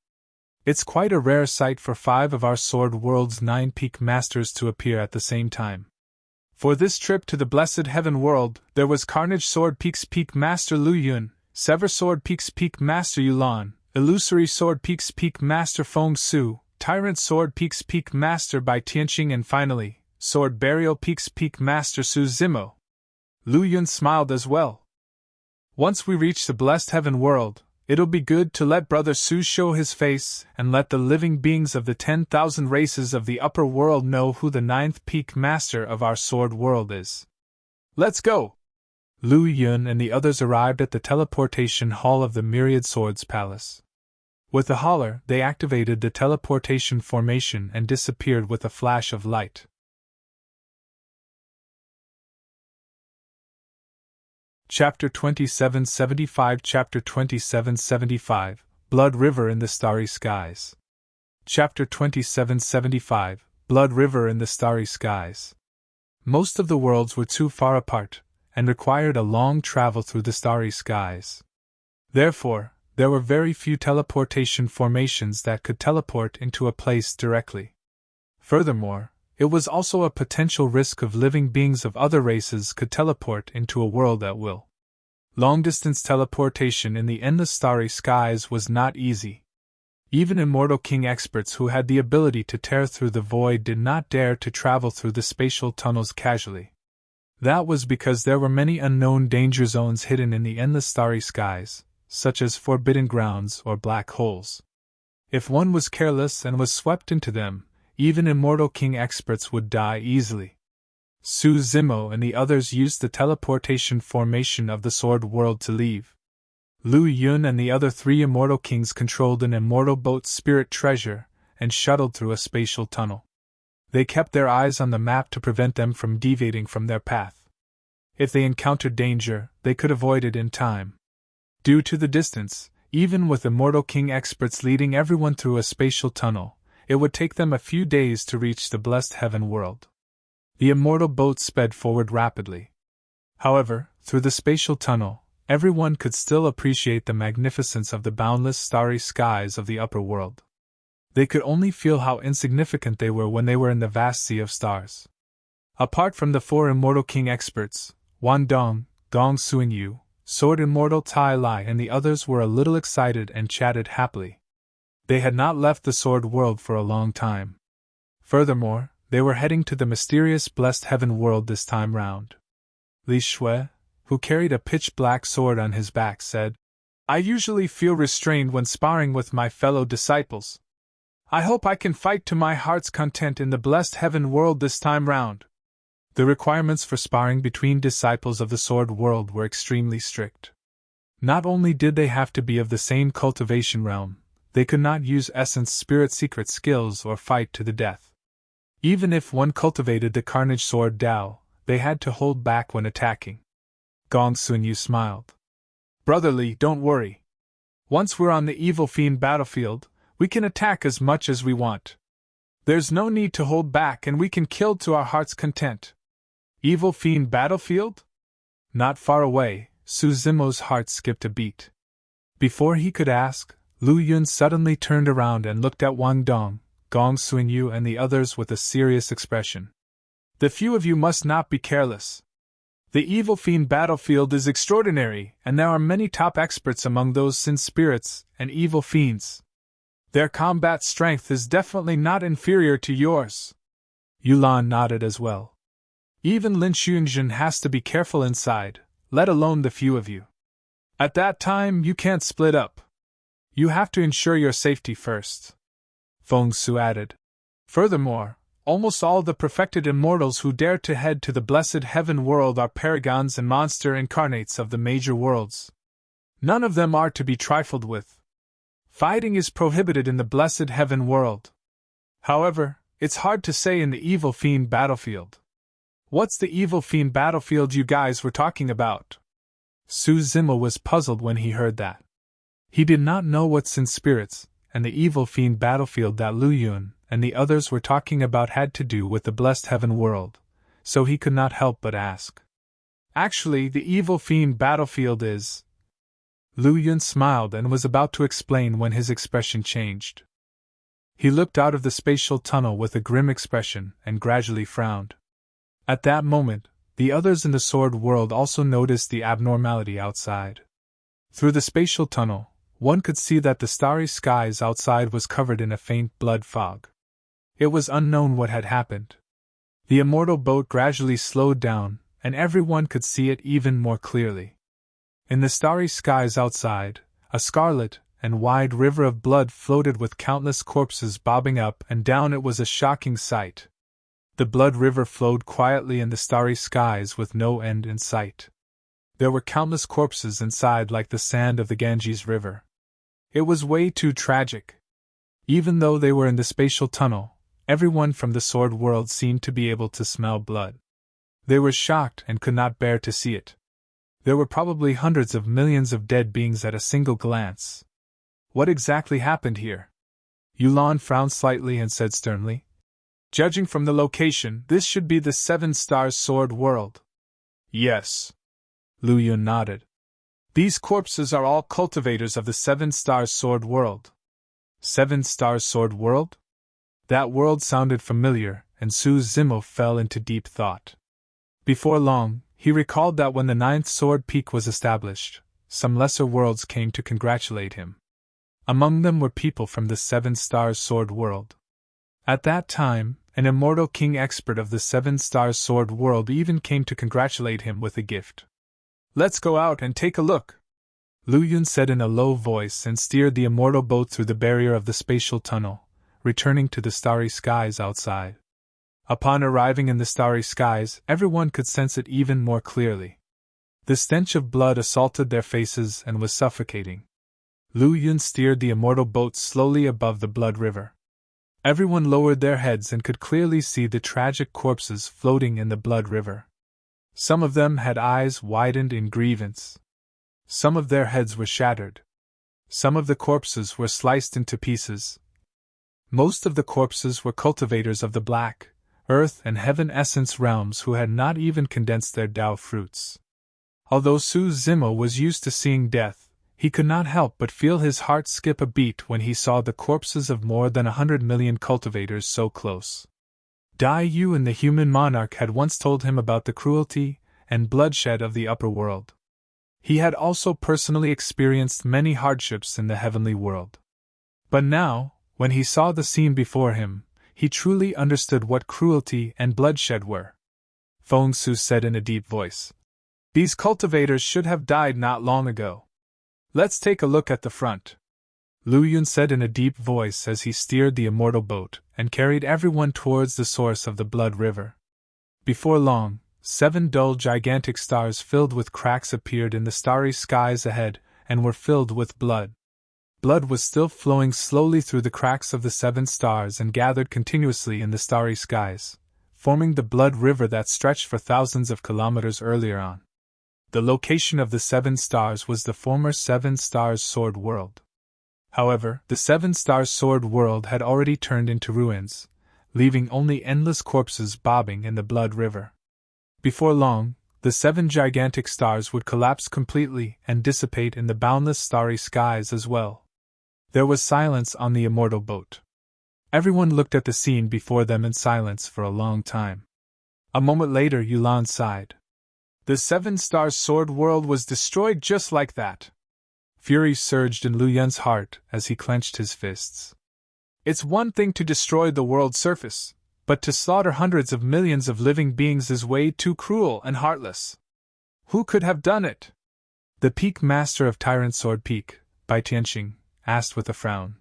It's quite a rare sight for 5 of our Sword World's 9 Peak Masters to appear at the same time. For this trip to the blessed heaven world, there was Carnage Sword Peak's Peak Master Lu Yun, Sever Sword Peak's Peak Master Yulan, Illusory Sword Peak's Peak Master Feng Su, Tyrant Sword Peak's Peak Master Bai Tianqing, and finally, Sword Burial Peak's Peak Master Su Zimo. Lu Yun smiled as well. Once we reach the blessed heaven world, it'll be good to let Brother Su show his face and let the living beings of the 10,000 races of the upper world know who the 9th Peak Master of our sword world is. Let's go! Lu Yun and the others arrived at the teleportation hall of the Myriad Swords Palace. With a holler, they activated the teleportation formation and disappeared with a flash of light. Chapter 2775 Chapter 2775 Blood River in the Starry Skies. Chapter 2775 Blood River in the Starry Skies. Most of the worlds were too far apart, and required a long travel through the starry skies. Therefore, there were very few teleportation formations that could teleport into a place directly. Furthermore, it was also a potential risk of living beings of other races could teleport into a world at will. Long-distance teleportation in the endless starry skies was not easy. Even immortal king experts who had the ability to tear through the void did not dare to travel through the spatial tunnels casually. That was because there were many unknown danger zones hidden in the endless starry skies, such as forbidden grounds or black holes. If one was careless and was swept into them, even immortal king experts would die easily. Su Zimo and the others used the teleportation formation of the sword world to leave. Lu Yun and the other 3 immortal kings controlled an immortal boat's spirit treasure and shuttled through a spatial tunnel. They kept their eyes on the map to prevent them from deviating from their path. If they encountered danger, they could avoid it in time. Due to the distance, even with immortal king experts leading everyone through a spatial tunnel, it would take them a few days to reach the blessed heaven world. The immortal boat sped forward rapidly. However, through the spatial tunnel, everyone could still appreciate the magnificence of the boundless starry skies of the upper world. They could only feel how insignificant they were when they were in the vast sea of stars. Apart from the 4 immortal king experts, Wan Dong, Dong Suingyu, Sword Immortal Tai Lai and the others were a little excited and chatted happily. They had not left the sword world for a long time. Furthermore, they were heading to the mysterious blessed heaven world this time round. Li Shui, who carried a pitch-black sword on his back, said, "I usually feel restrained when sparring with my fellow disciples. I hope I can fight to my heart's content in the blessed heaven world this time round." The requirements for sparring between disciples of the sword world were extremely strict. Not only did they have to be of the same cultivation realm, they could not use essence spirit secret skills or fight to the death. Even if one cultivated the Carnage Sword Dao, they had to hold back when attacking. Gong Sunyu smiled. "Brother Li, don't worry. Once we're on the evil fiend battlefield, we can attack as much as we want. There's no need to hold back and we can kill to our heart's content." Evil fiend battlefield? Not far away, Su Zimo's heart skipped a beat. Before he could ask, Lu Yun suddenly turned around and looked at Wang Dong, Gong Suingyu and the others with a serious expression. The few of you must not be careless. The evil fiend battlefield is extraordinary, and there are many top experts among those sin spirits and evil fiends. Their combat strength is definitely not inferior to yours. Yulan nodded as well. Even Lin Xunjin has to be careful inside, let alone the few of you. At that time, you can't split up. You have to ensure your safety first. Feng Su added. Furthermore, almost all the perfected immortals who dare to head to the blessed heaven world are paragons and monster incarnates of the major worlds. None of them are to be trifled with. Fighting is prohibited in the blessed heaven world. However, it's hard to say in the evil fiend battlefield. What's the evil fiend battlefield you guys were talking about? Su Zimo was puzzled when he heard that. He did not know what sin spirits and the evil fiend battlefield that Lu Yun and the others were talking about had to do with the blessed heaven world, so he could not help but ask. Actually, the evil fiend battlefield is… Lu Yun smiled and was about to explain when his expression changed. He looked out of the spatial tunnel with a grim expression and gradually frowned. At that moment, the others in the sword world also noticed the abnormality outside. Through the spatial tunnel, one could see that the starry skies outside was covered in a faint blood fog. It was unknown what had happened. The immortal boat gradually slowed down, and everyone could see it even more clearly. In the starry skies outside, a scarlet and wide river of blood floated with countless corpses bobbing up and down. It was a shocking sight. The blood river flowed quietly in the starry skies with no end in sight. There were countless corpses inside like the sand of the Ganges River. It was way too tragic. Even though they were in the spatial tunnel, everyone from the sword world seemed to be able to smell blood. They were shocked and could not bear to see it. There were probably hundreds of millions of dead beings at a single glance. What exactly happened here? Yulan frowned slightly and said sternly, "Judging from the location, this should be the Seven Stars Sword World." "Yes." Lu Yun nodded. "These corpses are all cultivators of the Seven Stars Sword World." Seven Stars Sword World? That world sounded familiar, and Su Zimo fell into deep thought. Before long, he recalled that when the Ninth Sword Peak was established, some lesser worlds came to congratulate him. Among them were people from the Seven Stars Sword World. At that time, an immortal king expert of the Seven Stars Sword World even came to congratulate him with a gift. "Let's go out and take a look," Lu Yun said in a low voice and steered the immortal boat through the barrier of the spatial tunnel, returning to the starry skies outside. Upon arriving in the starry skies, everyone could sense it even more clearly. The stench of blood assaulted their faces and was suffocating. Lu Yun steered the immortal boat slowly above the blood river. Everyone lowered their heads and could clearly see the tragic corpses floating in the blood river. Some of them had eyes widened in grievance. Some of their heads were shattered. Some of the corpses were sliced into pieces. Most of the corpses were cultivators of the black, earth and heaven essence realms who had not even condensed their Tao fruits. Although Su Zimo was used to seeing death, he could not help but feel his heart skip a beat when he saw the corpses of more than 100 million cultivators so close. Dai Yu and the human monarch had once told him about the cruelty and bloodshed of the upper world. He had also personally experienced many hardships in the heavenly world. But now, when he saw the scene before him, he truly understood what cruelty and bloodshed were. Feng Su said in a deep voice, "These cultivators should have died not long ago. Let's take a look at the front." Lu Yun said in a deep voice as he steered the immortal boat and carried everyone towards the source of the blood river. Before long, 7 dull gigantic stars filled with cracks appeared in the starry skies ahead and were filled with blood. Blood was still flowing slowly through the cracks of the 7 stars and gathered continuously in the starry skies, forming the blood river that stretched for thousands of kilometers earlier on. The location of the 7 stars was the former 7 Stars Sword World. However, the 7 Stars Sword World had already turned into ruins, leaving only endless corpses bobbing in the blood river. Before long, the 7 gigantic stars would collapse completely and dissipate in the boundless starry skies as well. There was silence on the immortal boat. Everyone looked at the scene before them in silence for a long time. A moment later, Yulan sighed. The 7-star sword world was destroyed just like that. Fury surged in Lu Yun's heart as he clenched his fists. It's one thing to destroy the world's surface, but to slaughter hundreds of millions of living beings is way too cruel and heartless. Who could have done it? The Peak Master of Tyrant Sword Peak, Bai Tianxing, asked with a frown.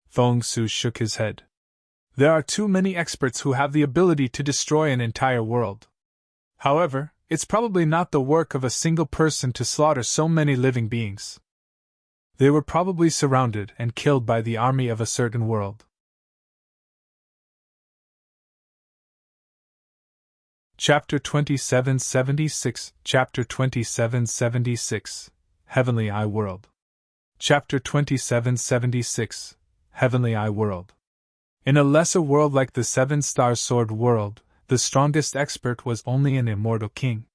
Feng Su shook his head. There are too many experts who have the ability to destroy an entire world. However, it's probably not the work of a single person to slaughter so many living beings. They were probably surrounded and killed by the army of a certain world. Chapter 2776, Chapter 2776, Heavenly Eye World. Chapter 2776, Heavenly Eye World. In a lesser world like the 7-star sword world, the strongest expert was only an immortal king.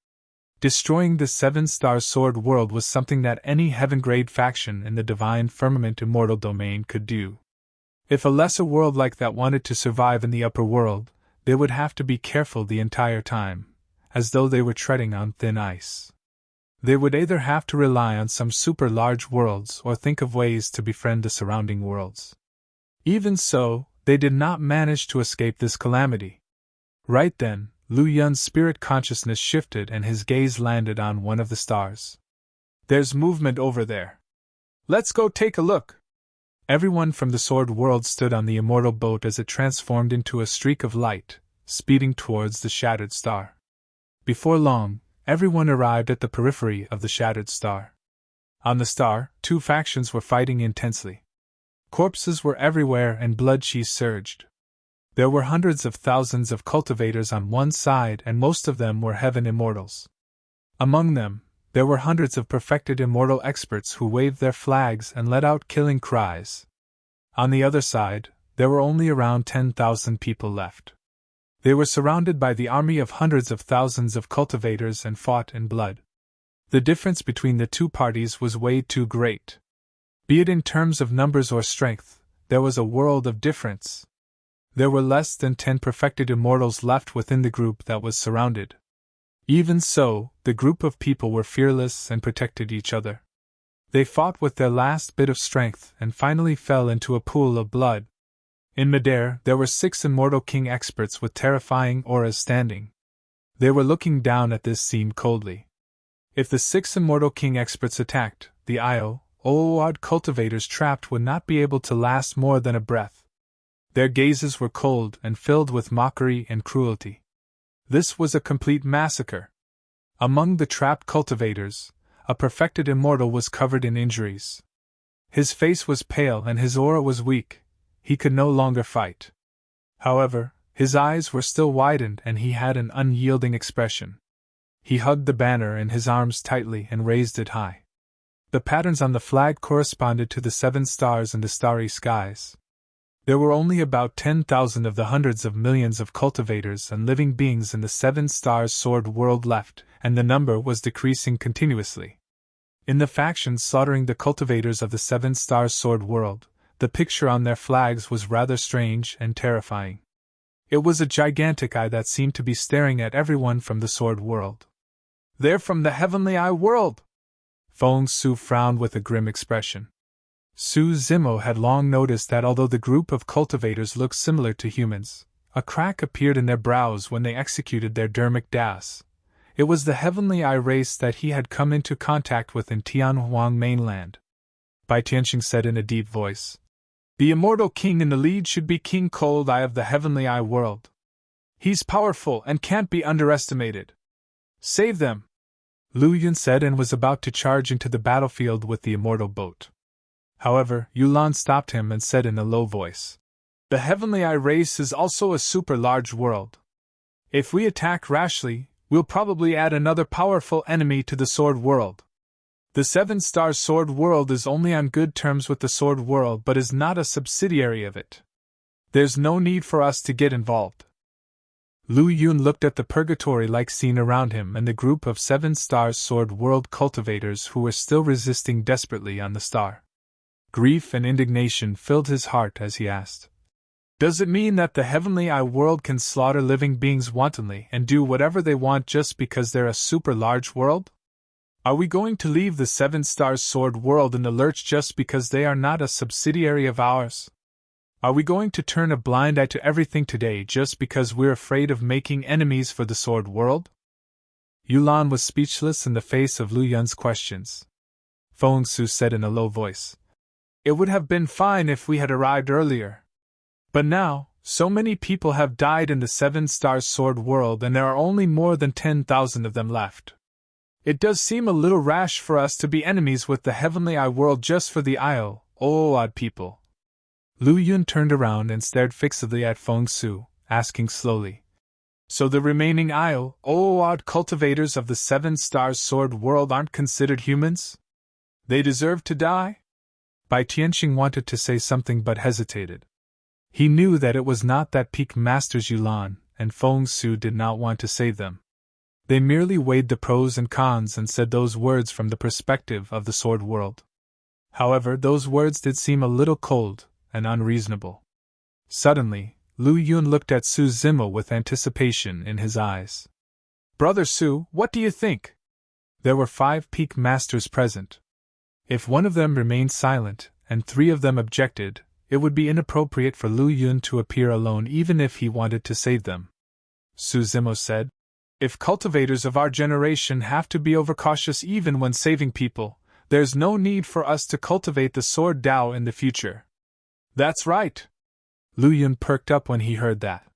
Destroying the 7-star sword world was something that any heaven-grade faction in the divine firmament immortal domain could do. If a lesser world like that wanted to survive in the upper world, they would have to be careful the entire time, as though they were treading on thin ice. They would either have to rely on some super large worlds or think of ways to befriend the surrounding worlds. Even so, they did not manage to escape this calamity. Right then, Lu Yun's spirit consciousness shifted and his gaze landed on one of the stars. There's movement over there. Let's go take a look. Everyone from the sword world stood on the immortal boat as it transformed into a streak of light, speeding towards the shattered star. Before long, everyone arrived at the periphery of the shattered star. On the star, two factions were fighting intensely. Corpses were everywhere and blood chi surged. There were hundreds of thousands of cultivators on one side and most of them were heaven immortals. Among them, there were hundreds of perfected immortal experts who waved their flags and let out killing cries. On the other side, there were only around 10,000 people left. They were surrounded by the army of hundreds of thousands of cultivators and fought in blood. The difference between the two parties was way too great. Be it in terms of numbers or strength, there was a world of difference. There were less than 10 perfected immortals left within the group that was surrounded. Even so, the group of people were fearless and protected each other. They fought with their last bit of strength and finally fell into a pool of blood. In midair, there were 6 immortal king experts with terrifying auras standing. They were looking down at this scene coldly. If the 6 immortal king experts attacked, the odd cultivators trapped would not be able to last more than a breath. Their gazes were cold and filled with mockery and cruelty. This was a complete massacre. Among the trapped cultivators, a perfected immortal was covered in injuries. His face was pale and his aura was weak. He could no longer fight. However, his eyes were still widened and he had an unyielding expression. He hugged the banner in his arms tightly and raised it high. The patterns on the flag corresponded to the 7 stars in the starry skies. There were only about 10,000 of the hundreds of millions of cultivators and living beings in the 7 stars sword world left, and the number was decreasing continuously. In the factions slaughtering the cultivators of the 7 stars sword world, the picture on their flags was rather strange and terrifying. It was a gigantic eye that seemed to be staring at everyone from the sword world. They're from the Heavenly Eye world! Feng Su frowned with a grim expression. Su Zimo had long noticed that although the group of cultivators looked similar to humans, a crack appeared in their brows when they executed their dermic das. It was the Heavenly Eye race that he had come into contact with in Tianhuang mainland. Bai Tianxing said in a deep voice. The immortal king in the lead should be King Cold Eye of the Heavenly Eye world. He's powerful and can't be underestimated. Save them! Lu Yun said and was about to charge into the battlefield with the immortal boat. However, Yulan stopped him and said in a low voice. The Heavenly Eye race is also a super large world. If we attack rashly, we'll probably add another powerful enemy to the sword world. The 7 stars sword world is only on good terms with the sword world but is not a subsidiary of it. There's no need for us to get involved. Lu Yun looked at the purgatory-like scene around him and the group of 7 stars sword world cultivators who were still resisting desperately on the star. Grief and indignation filled his heart as he asked, Does it mean that the Heavenly Eye world can slaughter living beings wantonly and do whatever they want just because they're a super large world? Are we going to leave the Seven Stars Sword world in the lurch just because they are not a subsidiary of ours? Are we going to turn a blind eye to everything today just because we're afraid of making enemies for the Sword world? Yulan was speechless in the face of Lu Yun's questions. Feng Su said in a low voice, "It would have been fine if we had arrived earlier. But now, so many people have died in the Seven Stars Sword world and there are only more than 10,000 of them left. It does seem a little rash for us to be enemies with the Heavenly Eye world just for the Isle, oh odd people." Lu Yun turned around and stared fixedly at Feng Su, asking slowly, "So the remaining Isle, oh odd cultivators of the Seven Stars Sword world aren't considered humans? They deserve to die?" Bai Tianxing wanted to say something but hesitated. He knew that it was not that peak masters Yulan and Feng Su did not want to save them. They merely weighed the pros and cons and said those words from the perspective of the Sword world. However, those words did seem a little cold and unreasonable. Suddenly, Lu Yun looked at Su Zimo with anticipation in his eyes. "Brother Su, what do you think?" There were 5 peak masters present. If one of them remained silent, and 3 of them objected, it would be inappropriate for Lu Yun to appear alone even if he wanted to save them. Su Zimo said, "If cultivators of our generation have to be overcautious even when saving people, there's no need for us to cultivate the Sword Dao in the future." "That's right." Lu Yun perked up when he heard that.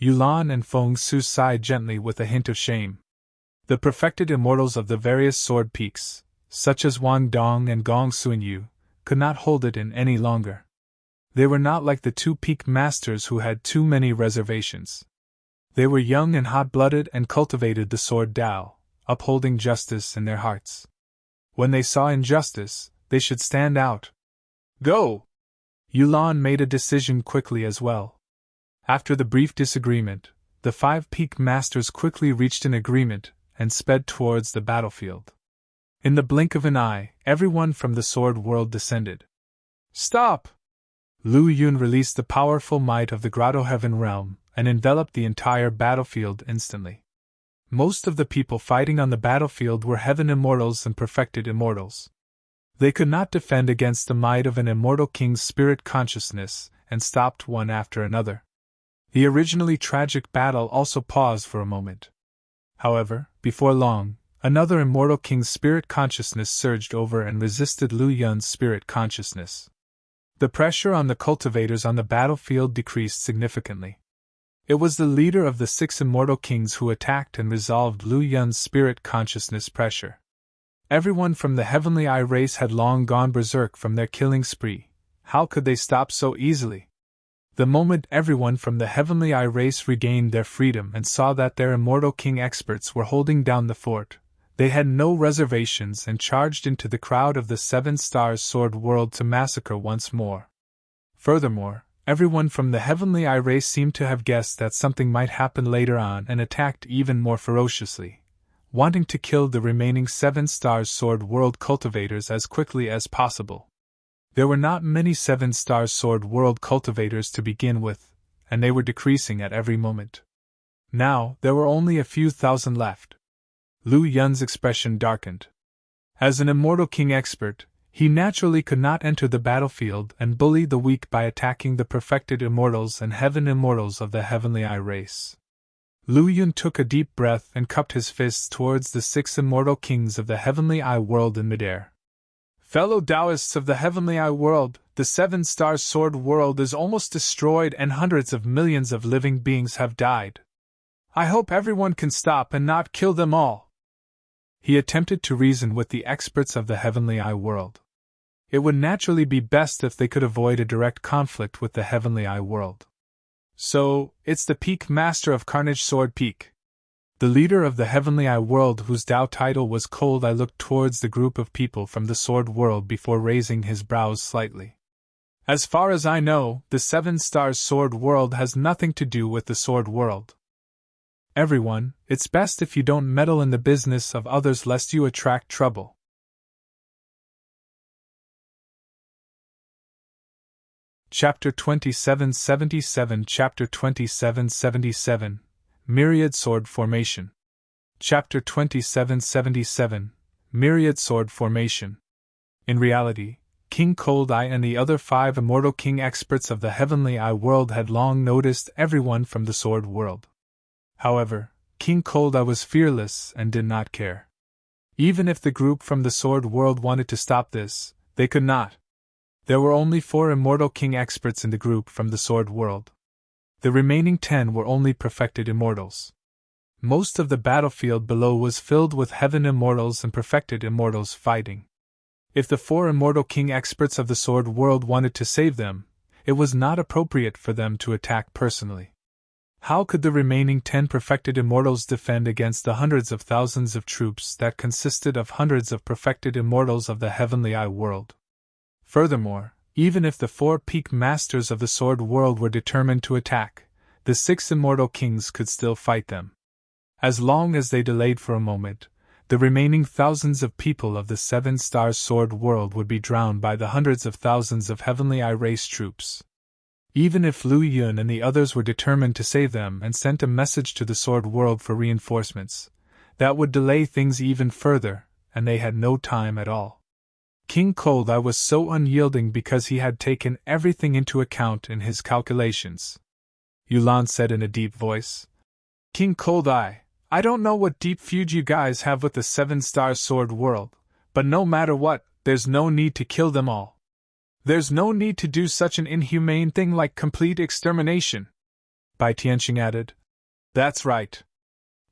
Yulan and Feng Su sighed gently with a hint of shame. The perfected immortals of the various sword peaks, such as Wang Dong and Gong Suinyu, could not hold it in any longer. They were not like the 2 peak masters who had too many reservations. They were young and hot-blooded and cultivated the Sword Dao, upholding justice in their hearts. When they saw injustice, they should stand out. "Go!" Yulan made a decision quickly as well. After the brief disagreement, the 5 peak masters quickly reached an agreement and sped towards the battlefield. In the blink of an eye, everyone from the Sword world descended. "Stop!" Lu Yun released the powerful might of the Grotto Heaven realm and enveloped the entire battlefield instantly. Most of the people fighting on the battlefield were heaven immortals and perfected immortals. They could not defend against the might of an immortal king's spirit consciousness, and stopped one after another. The originally tragic battle also paused for a moment. However, before long, another immortal king's spirit consciousness surged over and resisted Lu Yun's spirit consciousness. The pressure on the cultivators on the battlefield decreased significantly. It was the leader of the 6 immortal kings who attacked and resolved Lu Yun's spirit consciousness pressure. Everyone from the Heavenly Eye race had long gone berserk from their killing spree. How could they stop so easily? The moment everyone from the Heavenly Eye race regained their freedom and saw that their immortal king experts were holding down the fort, they had no reservations and charged into the crowd of the Seven Stars Sword world to massacre once more. Furthermore, everyone from the Heavenly Eye race seemed to have guessed that something might happen later on and attacked even more ferociously, wanting to kill the remaining 7 Stars Sword world cultivators as quickly as possible. There were not many 7 Stars Sword world cultivators to begin with, and they were decreasing at every moment. Now, there were only a few thousand left. Lu Yun's expression darkened. As an immortal king expert, he naturally could not enter the battlefield and bully the weak by attacking the perfected immortals and heaven immortals of the Heavenly Eye race. Lu Yun took a deep breath and cupped his fists towards the 6 immortal kings of the Heavenly Eye world in midair. "Fellow Taoists of the Heavenly Eye world, the 7 Stars Sword world is almost destroyed and hundreds of millions of living beings have died. I hope everyone can stop and not kill them all." He attempted to reason with the experts of the Heavenly Eye world. It would naturally be best if they could avoid a direct conflict with the Heavenly Eye world. "So, it's the Peak Master of Carnage Sword Peak." The leader of the Heavenly Eye world, whose Tao title was Cold Eye, looked towards the group of people from the Sword world before raising his brows slightly. "As far as I know, the 7 Stars Sword world has nothing to do with the Sword world. Everyone, it's best if you don't meddle in the business of others lest you attract trouble." Chapter 2777 Chapter 2777 Myriad Sword Formation. Chapter 2777 Myriad Sword Formation. In reality, King Cold Eye and the other 5 immortal king experts of the Heavenly Eye world had long noticed everyone from the Sword world. However, King Cold Eye was fearless and did not care. Even if the group from the Sword world wanted to stop this, they could not. There were only 4 immortal king experts in the group from the Sword world. The remaining 10 were only perfected immortals. Most of the battlefield below was filled with heaven immortals and perfected immortals fighting. If the 4 immortal king experts of the Sword world wanted to save them, it was not appropriate for them to attack personally. How could the remaining 10 perfected immortals defend against the hundreds of thousands of troops that consisted of hundreds of perfected immortals of the Heavenly Eye world? Furthermore, even if the 4 peak masters of the Sword world were determined to attack, the 6 immortal kings could still fight them. As long as they delayed for a moment, the remaining thousands of people of the 7 Stars Sword world would be drowned by the hundreds of thousands of Heavenly Eye race troops. Even if Lu Yun and the others were determined to save them and sent a message to the Sword world for reinforcements, that would delay things even further, and they had no time at all. King Cold Eye was so unyielding because he had taken everything into account in his calculations. Yulan said in a deep voice, "King Cold Eye, I don't know what deep feud you guys have with the 7 Stars Sword world, but no matter what, there's no need to kill them all. There's no need to do such an inhumane thing like complete extermination." Bai Tianqing added, "That's right.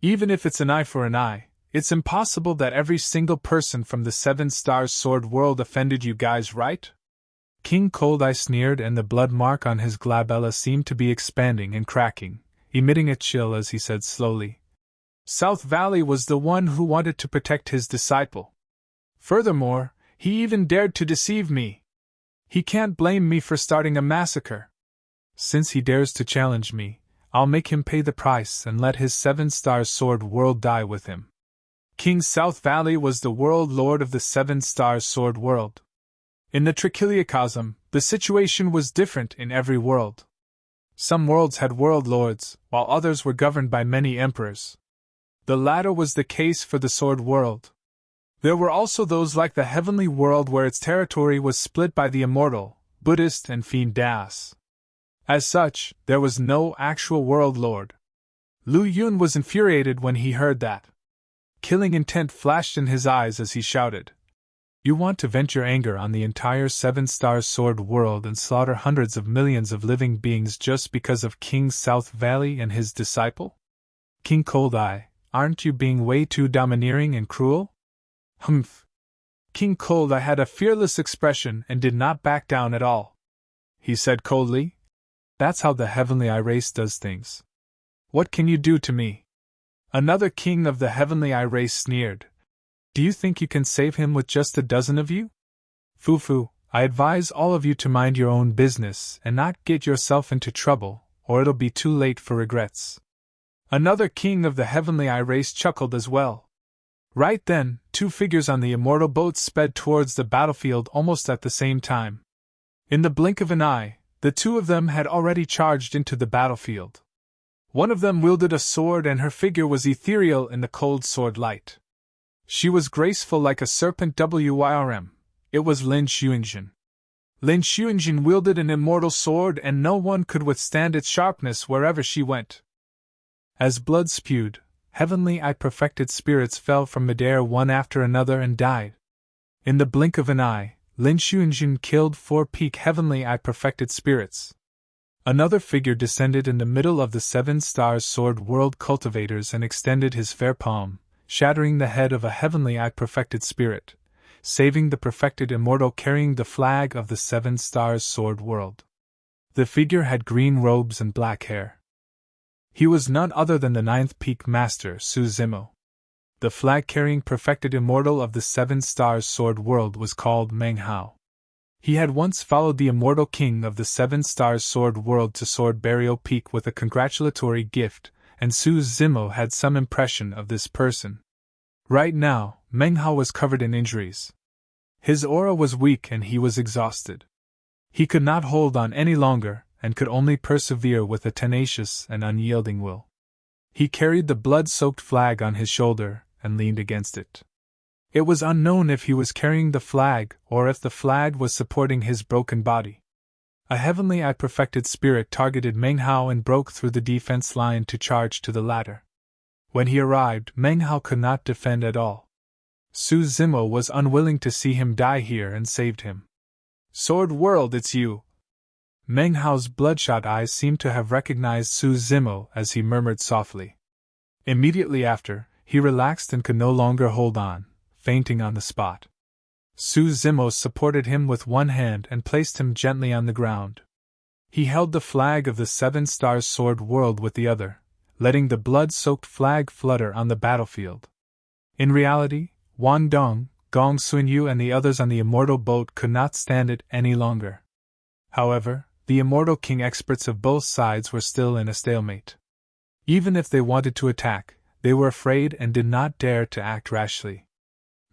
Even if it's an eye for an eye, it's impossible that every single person from the 7 Stars Sword world offended you guys, right?" King Cold Eye sneered, and the blood mark on his glabella seemed to be expanding and cracking, emitting a chill as he said slowly, "South Valley was the one who wanted to protect his disciple. Furthermore, he even dared to deceive me. He can't blame me for starting a massacre. Since he dares to challenge me, I'll make him pay the price and let his 7 Stars Sword world die with him." King South Valley was the world lord of the 7 Stars Sword world. In the Trichiliacosm, the situation was different in every world. Some worlds had world lords, while others were governed by many emperors. The latter was the case for the Sword world. There were also those like the Heavenly world where its territory was split by the immortal, Buddhist and Fiend Das. As such, there was no actual world lord. Lu Yun was infuriated when he heard that. Killing intent flashed in his eyes as he shouted, "You want to vent your anger on the entire 7 Stars Sword world and slaughter hundreds of millions of living beings just because of King South Valley and his disciple? King Cold Eye, aren't you being way too domineering and cruel?" "Humph." King Cold Eye had a fearless expression and did not back down at all. He said coldly, "That's how the Heavenly Eye race does things. What can you do to me?" Another king of the Heavenly Eye race sneered, "Do you think you can save him with just a dozen of you? Fufu, I advise all of you to mind your own business and not get yourself into trouble, or it'll be too late for regrets." Another king of the Heavenly Eye race chuckled as well. Right then, 2 figures on the immortal boat sped towards the battlefield almost at the same time. In the blink of an eye, the 2 of them had already charged into the battlefield. One of them wielded a sword and her figure was ethereal in the cold sword light. She was graceful like a serpent Wyrm. It was Lin Xuangjin. Lin Xuangjin wielded an immortal sword and no one could withstand its sharpness wherever she went. As blood spewed, Heavenly Eye perfected spirits fell from midair one after another and died. In the blink of an eye, Lin Xuangjin killed 4 peak Heavenly Eye perfected spirits. Another figure descended in the middle of the 7 Stars Sword world cultivators and extended his fair palm, shattering the head of a Heavenly Eye perfected spirit, saving the perfected immortal carrying the flag of the 7 Stars Sword world. The figure had green robes and black hair. He was none other than the 9th peak master Su Zimo. The flag-carrying perfected immortal of the 7 Stars Sword world was called Meng Hao. He had once followed the immortal king of the 7 Stars Sword world to Sword Burial Peak with a congratulatory gift, and Su Zimo had some impression of this person. Right now, Meng Hao was covered in injuries. His aura was weak and he was exhausted. He could not hold on any longer, and could only persevere with a tenacious and unyielding will. He carried the blood-soaked flag on his shoulder, and leaned against it. It was unknown if he was carrying the flag, or if the flag was supporting his broken body. A heavenly perfected spirit targeted Meng Hao and broke through the defense line to charge to the latter. When he arrived, Meng Hao could not defend at all. Su Zimo was unwilling to see him die here and saved him. "Sword World, it's you!" Meng Hao's bloodshot eyes seemed to have recognized Su Zimo as he murmured softly. Immediately after, he relaxed and could no longer hold on, fainting on the spot. Su Zimo supported him with one hand and placed him gently on the ground. He held the flag of the 7 Stars Sword World with the other, letting the blood-soaked flag flutter on the battlefield. In reality, Wan Dong, Gong Sunyu and the others on the immortal boat could not stand it any longer. However, the immortal king experts of both sides were still in a stalemate. Even if they wanted to attack, they were afraid and did not dare to act rashly.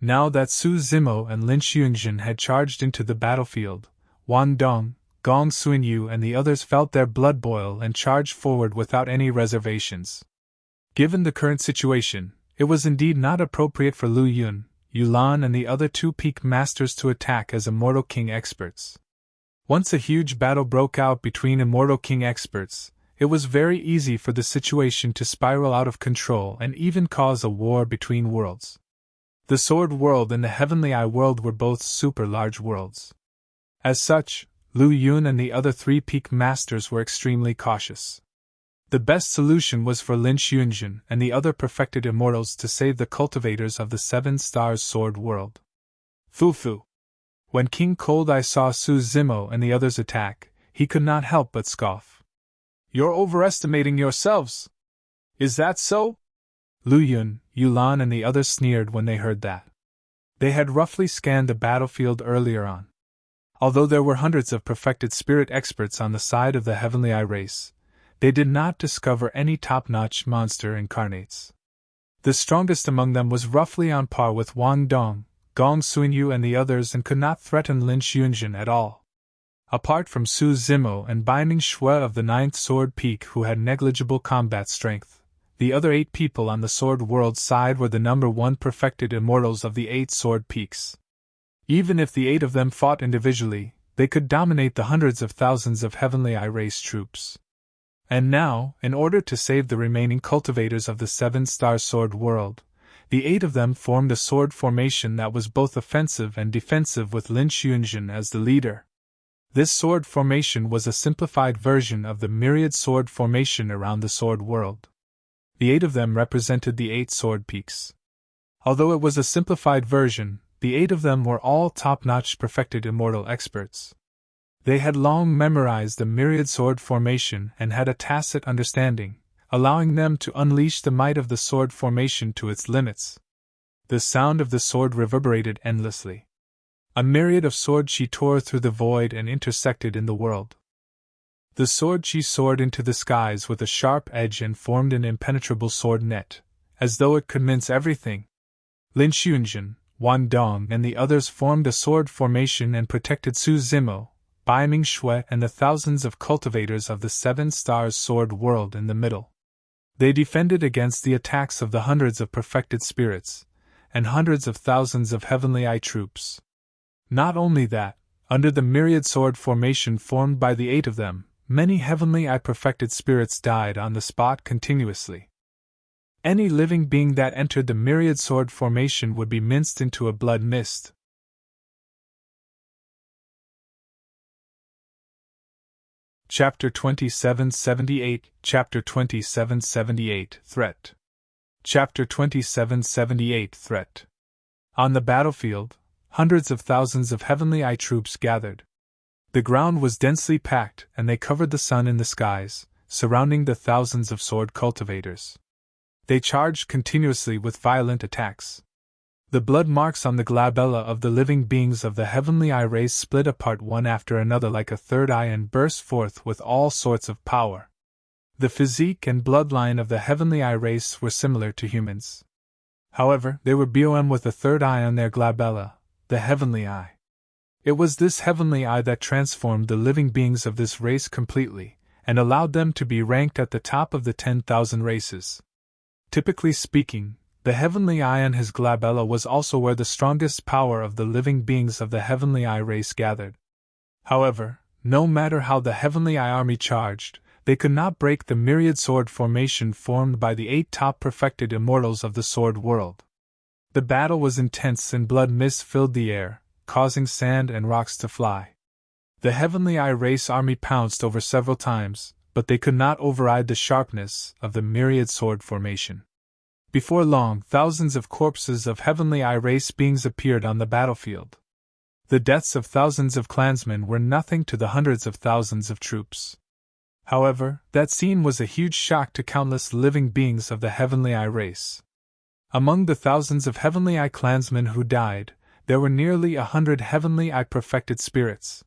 Now that Su Zimo and Lin Xiungjin had charged into the battlefield, Wan Dong, Gong Sunyu and the others felt their blood boil and charged forward without any reservations. Given the current situation, it was indeed not appropriate for Lu Yun, Yulan and the other 2 peak masters to attack as Immortal King experts. Once a huge battle broke out between Immortal King experts, it was very easy for the situation to spiral out of control and even cause a war between worlds. The Sword World and the Heavenly Eye World were both super-large worlds. As such, Lu Yun and the other 3 peak masters were extremely cautious. The best solution was for Lin Xiungjin and the other perfected immortals to save the cultivators of the 7 Stars Sword World. Fu. When King Cold Eye saw Su Zimo and the others attack, he could not help but scoff. "You're overestimating yourselves. Is that so?" Lu Yun, Yulan and the others sneered when they heard that. They had roughly scanned the battlefield earlier on. Although there were hundreds of perfected spirit experts on the side of the Heavenly Eye race, they did not discover any top-notch monster incarnates. The strongest among them was roughly on par with Wang Dong, Gong Sunyu and the others and could not threaten Lin Xiungjin at all. Apart from Su Zimo and Baiming Shui of the 9th Sword Peak who had negligible combat strength, the other 8 people on the Sword World side were the number 1 perfected immortals of the 8 Sword Peaks. Even if the 8 of them fought individually, they could dominate the hundreds of thousands of Heavenly Eye race troops. And now, in order to save the remaining cultivators of the 7 Star Sword World, the 8 of them formed a sword formation that was both offensive and defensive with Lin Xiungjin as the leader. This sword formation was a simplified version of the Myriad sword formation around the Sword World. The 8 of them represented the 8 Sword Peaks. Although it was a simplified version, the 8 of them were all top-notch perfected immortal experts. They had long memorized the Myriad sword formation and had a tacit understanding, allowing them to unleash the might of the sword formation to its limits. The sound of the sword reverberated endlessly. A myriad of sword chi tore through the void and intersected in the world. The sword chi soared into the skies with a sharp edge and formed an impenetrable sword net, as though it could mince everything. Lin Xiungjin, Wan Dong and the others formed a sword formation and protected Su Zimo, Baiming Shui and the thousands of cultivators of the 7 Stars Sword World in the middle. They defended against the attacks of the hundreds of perfected spirits, and hundreds of thousands of Heavenly Eye troops. Not only that, under the myriad sword formation formed by the 8 of them, many Heavenly Eye perfected spirits died on the spot continuously. Any living being that entered the myriad sword formation would be minced into a blood mist. Chapter 2778, Chapter 2778, Threat. Chapter 2778, Threat. On the battlefield, hundreds of thousands of Heavenly Eye troops gathered. The ground was densely packed and they covered the sun in the skies, surrounding the thousands of sword cultivators. They charged continuously with violent attacks. The blood marks on the glabella of the living beings of the Heavenly Eye race split apart one after another like a third eye and burst forth with all sorts of power. The physique and bloodline of the Heavenly Eye race were similar to humans. However, they were BOM with a third eye on their glabella, the Heavenly Eye. It was this heavenly eye that transformed the living beings of this race completely, and allowed them to be ranked at the top of the 10,000 races. Typically speaking, the heavenly eye and his glabella was also where the strongest power of the living beings of the heavenly eye race gathered. However, no matter how the heavenly eye army charged, they could not break the myriad sword formation formed by the 8 top perfected immortals of the sword world. The battle was intense and blood mist filled the air, causing sand and rocks to fly. The heavenly eye race army pounced over several times, but they could not override the sharpness of the myriad sword formation. Before long, thousands of corpses of heavenly eye race beings appeared on the battlefield. The deaths of thousands of clansmen were nothing to the hundreds of thousands of troops. However, that scene was a huge shock to countless living beings of the heavenly eye race. Among the thousands of heavenly eye clansmen who died, there were nearly 100 heavenly eye perfected spirits.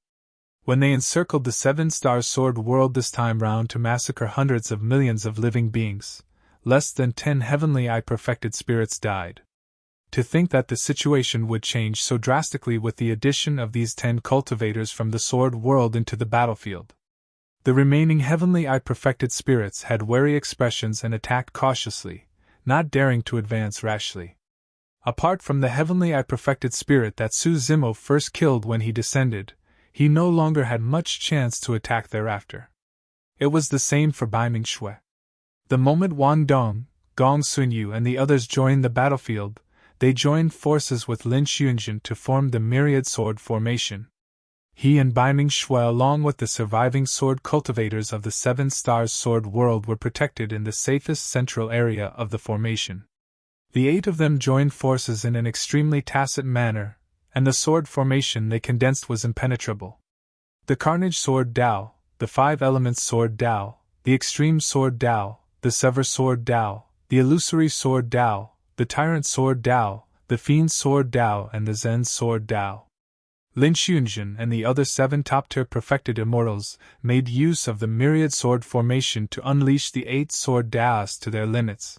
When they encircled the 7-star sword world this time round to massacre hundreds of millions of living beings, less than 10 heavenly eye perfected spirits died. To think that the situation would change so drastically with the addition of these 10 cultivators from the sword world into the battlefield. The remaining heavenly eye perfected spirits had wary expressions and attacked cautiously, not daring to advance rashly. Apart from the heavenly eye perfected spirit that Su Zimo first killed when he descended, he no longer had much chance to attack thereafter. It was the same for Bai Ming Shui. The moment Wang Dong, Gong Sunyu and the others joined the battlefield, they joined forces with Lin Xuanjun to form the myriad sword formation. He and Bai Ming Shui along with the surviving sword cultivators of the 7 stars sword world were protected in the safest central area of the formation. The 8 of them joined forces in an extremely tacit manner, and the sword formation they condensed was impenetrable. The Carnage Sword Dao, the 5 Elements Sword Dao, the Extreme Sword Dao, the Sever Sword Dao, the Illusory Sword Dao, the Tyrant Sword Dao, the Fiends Sword Dao and the Zen Sword Dao. Lin Xuanjun and the other 7 top-tier perfected immortals made use of the myriad sword formation to unleash the 8 sword Daos to their limits.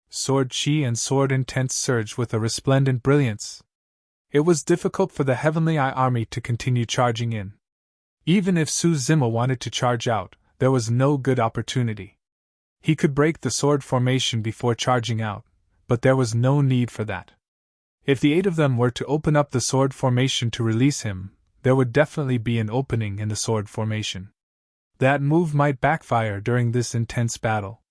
Sword Chi and sword intent surged with a resplendent brilliance. It was difficult for the Heavenly Eye army to continue charging in. Even if Su Zimo wanted to charge out, there was no good opportunity. He could break the sword formation before charging out, but there was no need for that. If the 8 of them were to open up the sword formation to release him, there would definitely be an opening in the sword formation. That move might backfire during this intense battle.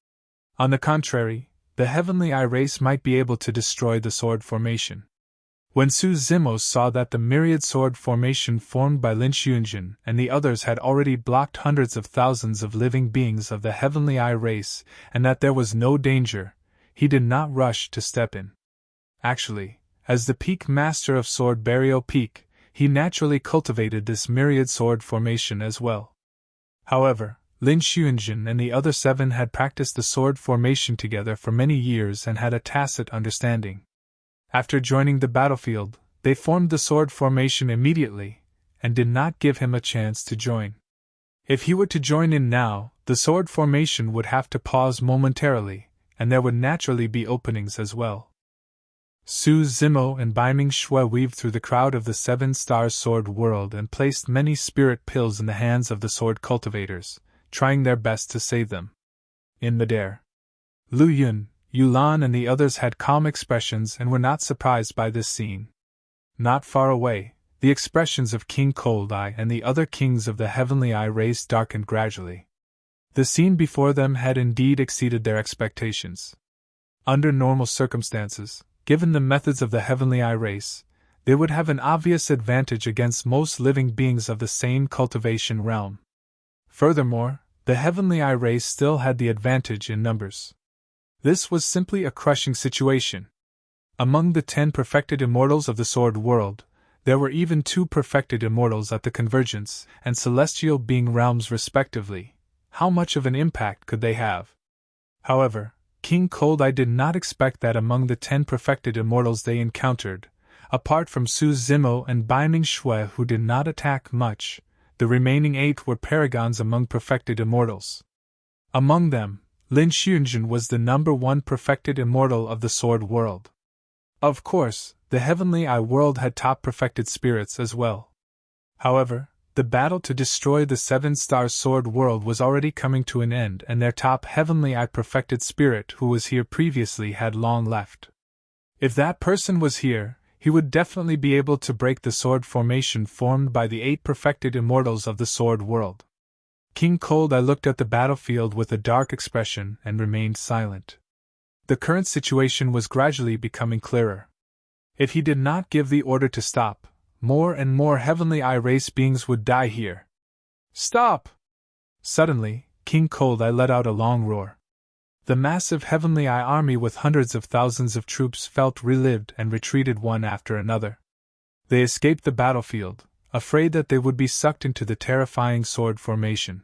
On the contrary, the Heavenly Eye race might be able to destroy the sword formation. When Su Zimo saw that the myriad sword formation formed by Lin Xuanjun and the others had already blocked hundreds of thousands of living beings of the Heavenly Eye race, and that there was no danger, he did not rush to step in. Actually, as the peak master of Sword Barrio Peak, he naturally cultivated this myriad sword formation as well. However, Lin Xuanjun and the other 7 had practiced the sword formation together for many years and had a tacit understanding. After joining the battlefield, they formed the sword formation immediately, and did not give him a chance to join. If he were to join in now, the sword formation would have to pause momentarily, and there would naturally be openings as well. Su Zimo and Bai Ming Shui weaved through the crowd of the 7 stars sword world and placed many spirit pills in the hands of the sword cultivators, trying their best to save them. In midair, Lu Yun, Yulan and the others had calm expressions and were not surprised by this scene. Not far away, the expressions of King Cold Eye and the other kings of the Heavenly Eye race darkened gradually. The scene before them had indeed exceeded their expectations. Under normal circumstances, given the methods of the Heavenly Eye race, they would have an obvious advantage against most living beings of the same cultivation realm. Furthermore, the Heavenly Eye race still had the advantage in numbers. This was simply a crushing situation. Among the 10 perfected immortals of the sword world, there were even 2 perfected immortals at the convergence and celestial being realms respectively. How much of an impact could they have? However, King Cold Eye did not expect that among the 10 perfected immortals they encountered, apart from Su Zimo and Bai Ming Shui who did not attack much, the remaining 8 were paragons among perfected immortals. Among them, Lin Xuanjun was the number 1 perfected immortal of the sword world. Of course, the Heavenly Eye world had top perfected spirits as well. However, the battle to destroy the seven-star sword world was already coming to an end, and their top heavenly eye perfected spirit who was here previously had long left. If that person was here, he would definitely be able to break the sword formation formed by the 8 perfected immortals of the sword world. King Cold Eye looked at the battlefield with a dark expression and remained silent. The current situation was gradually becoming clearer. If he did not give the order to stop, more and more Heavenly Eye race beings would die here. Stop! Suddenly, King Cold Eye let out a long roar. The massive Heavenly Eye army with hundreds of thousands of troops felt relived and retreated one after another. They escaped the battlefield, afraid that they would be sucked into the terrifying sword formation.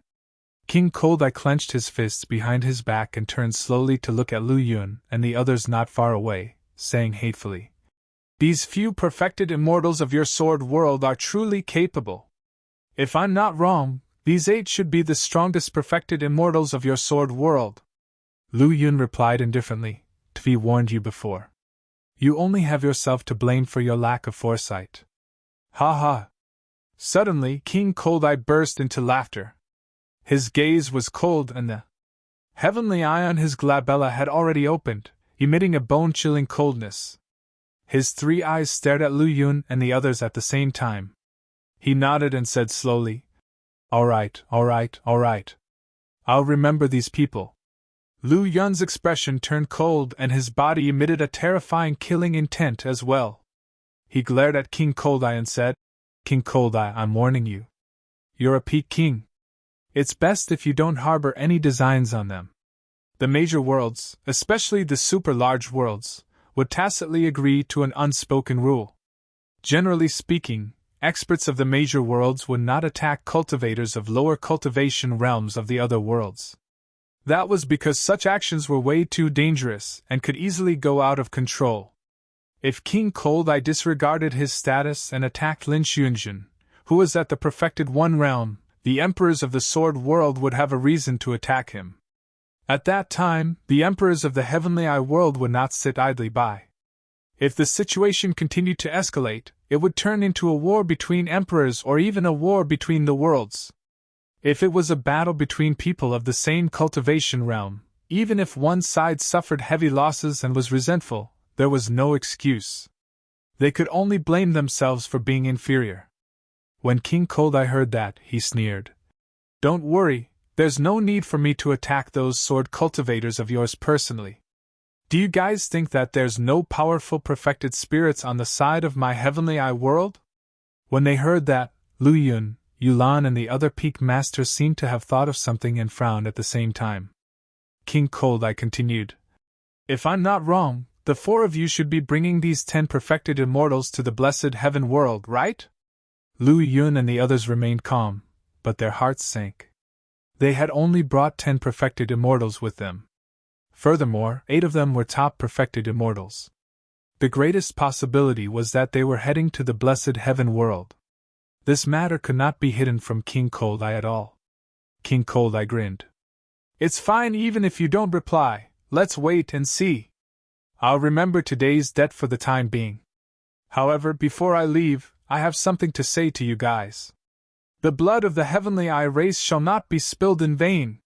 King Cold Eye clenched his fists behind his back and turned slowly to look at Lu Yun and the others not far away, saying hatefully, "These few perfected immortals of your sword world are truly capable. If I'm not wrong, these 8 should be the strongest perfected immortals of your sword world." Lu Yun replied indifferently, "Tvi warned you before. You only have yourself to blame for your lack of foresight." Ha ha! Suddenly, King Cold Eye burst into laughter. His gaze was cold and the heavenly eye on his glabella had already opened, emitting a bone-chilling coldness. His 3 eyes stared at Lu Yun and the others at the same time. He nodded and said slowly, All right. I'll remember these people." Lu Yun's expression turned cold and his body emitted a terrifying killing intent as well. He glared at King Cold Eye and said, "King Cold Eye, I'm warning you. You're a peak king. It's best if you don't harbor any designs on them." The major worlds, especially the super-large worlds, would tacitly agree to an unspoken rule. Generally speaking, experts of the major worlds would not attack cultivators of lower cultivation realms of the other worlds. That was because such actions were way too dangerous and could easily go out of control. If King Cold Eye disregarded his status and attacked Lin Xuanjun, who was at the perfected one realm, the emperors of the sword world would have a reason to attack him. At that time, the emperors of the Heavenly Eye world would not sit idly by. If the situation continued to escalate, it would turn into a war between emperors or even a war between the worlds. If it was a battle between people of the same cultivation realm, even if one side suffered heavy losses and was resentful, there was no excuse. They could only blame themselves for being inferior. When King Cold Eye heard that, he sneered. "Don't worry, there's no need for me to attack those sword cultivators of yours personally. Do you guys think that there's no powerful perfected spirits on the side of my Heavenly Eye world?" When they heard that, Lu Yun, Yulan and the other peak masters seemed to have thought of something and frowned at the same time. King Cold Eye continued, "If I'm not wrong, the 4 of you should be bringing these 10 perfected immortals to the blessed heaven world, right?" Lu Yun and the others remained calm, but their hearts sank. They had only brought 10 perfected immortals with them. Furthermore, 8 of them were top perfected immortals. The greatest possibility was that they were heading to the blessed heaven world. This matter could not be hidden from King Cold Eye at all. King Cold Eye grinned. "It's fine even if you don't reply, let's wait and see. I'll remember today's debt for the time being. However, before I leave, I have something to say to you guys. The blood of the Heavenly Eye race shall not be spilled in vain."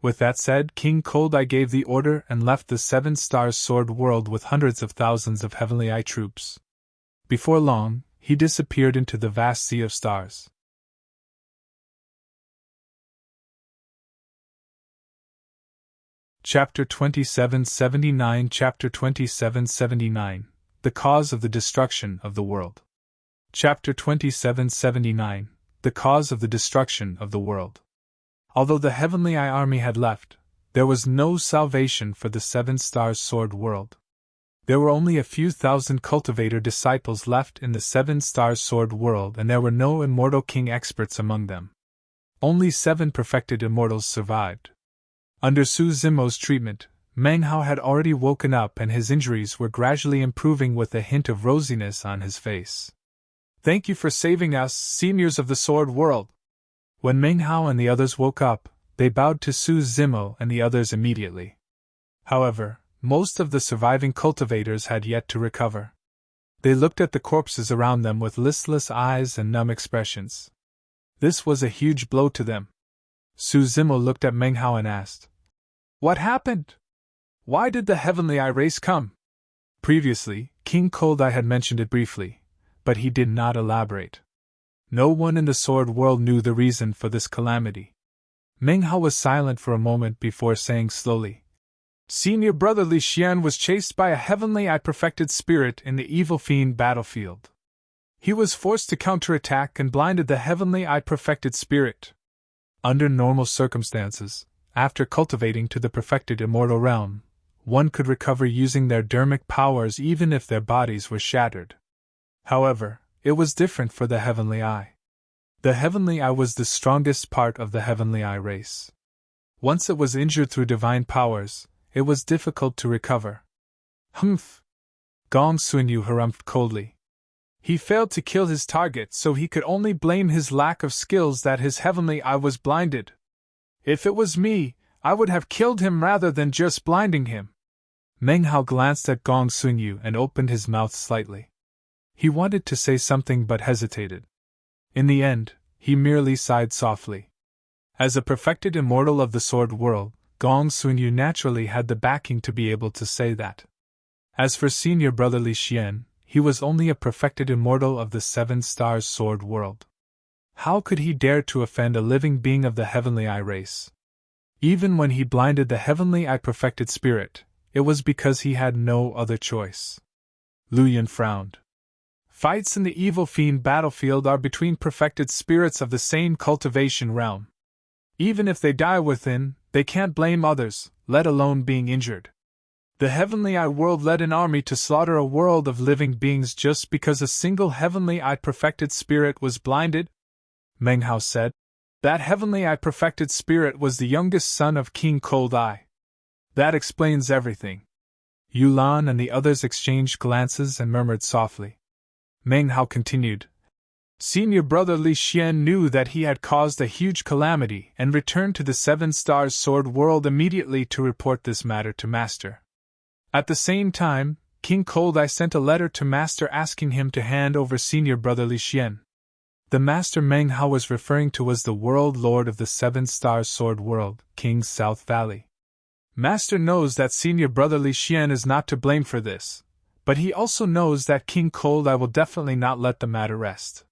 With that said, King Cold Eye gave the order and left the 7 stars sword world with hundreds of thousands of Heavenly Eye troops. Before long, he disappeared into the vast sea of stars. Chapter 2779 Chapter 2779 The Cause of the Destruction of the World. Chapter 2779 The Cause of the Destruction of the World. Although the Heavenly Eye army had left, there was no salvation for the 7 stars sword world. There were only a few thousand cultivator disciples left in the 7 stars sword world, and there were no immortal king experts among them. Only 7 perfected immortals survived. Under Su Zimo's treatment, Meng Hao had already woken up and his injuries were gradually improving with a hint of rosiness on his face. "Thank you for saving us, seniors of the sword world." When Meng Hao and the others woke up, they bowed to Su Zimo and the others immediately. However, most of the surviving cultivators had yet to recover. They looked at the corpses around them with listless eyes and numb expressions. This was a huge blow to them. Su Zimo looked at Meng Hao and asked, "What happened? Why did the Heavenly Eye race come?" Previously, King Cold Eye had mentioned it briefly, but he did not elaborate. No one in the Sword World knew the reason for this calamity. Meng Hao was silent for a moment before saying slowly, "Senior Brother Li Xian was chased by a Heavenly Eye perfected spirit in the Evil Fiend battlefield. He was forced to counterattack and blinded the Heavenly Eye perfected spirit. Under normal circumstances, after cultivating to the perfected immortal realm, one could recover using their dermic powers even if their bodies were shattered. However, it was different for the Heavenly Eye. The Heavenly Eye was the strongest part of the Heavenly Eye race. Once it was injured through divine powers, it was difficult to recover." "Humph!" Gong Sunyu harumphed coldly. "He failed to kill his target, so he could only blame his lack of skills that his Heavenly Eye was blinded. If it was me, I would have killed him rather than just blinding him." Meng Hao glanced at Gong Sunyu and opened his mouth slightly. He wanted to say something but hesitated. In the end, he merely sighed softly. As a perfected immortal of the Sword World, Gong Sunyu naturally had the backing to be able to say that. As for Senior Brother Li Xian, he was only a perfected immortal of the 7 Stars Sword World. How could he dare to offend a living being of the Heavenly Eye race? Even when he blinded the Heavenly Eye perfected spirit, it was because he had no other choice. Lu Yun frowned. "Fights in the Evil Fiend battlefield are between perfected spirits of the same cultivation realm. Even if they die within, they can't blame others, let alone being injured. The Heavenly Eye world led an army to slaughter a world of living beings just because a single Heavenly Eye perfected spirit was blinded?" Meng Hao said. "That Heavenly Eye perfected spirit was the youngest son of King Cold Eye. That explains everything." Yulan and the others exchanged glances and murmured softly. Meng Hao continued, "Senior Brother Li Xian knew that he had caused a huge calamity and returned to the 7 Stars Sword World immediately to report this matter to Master. At the same time, King Cold Eye sent a letter to Master asking him to hand over Senior Brother Li Xian. The Master Meng Hao was referring to was the World Lord of the 7 Stars Sword World, King South Valley. Master knows that Senior Brother Li Xian is not to blame for this, but he also knows that King Cold Eye will definitely not let the matter rest.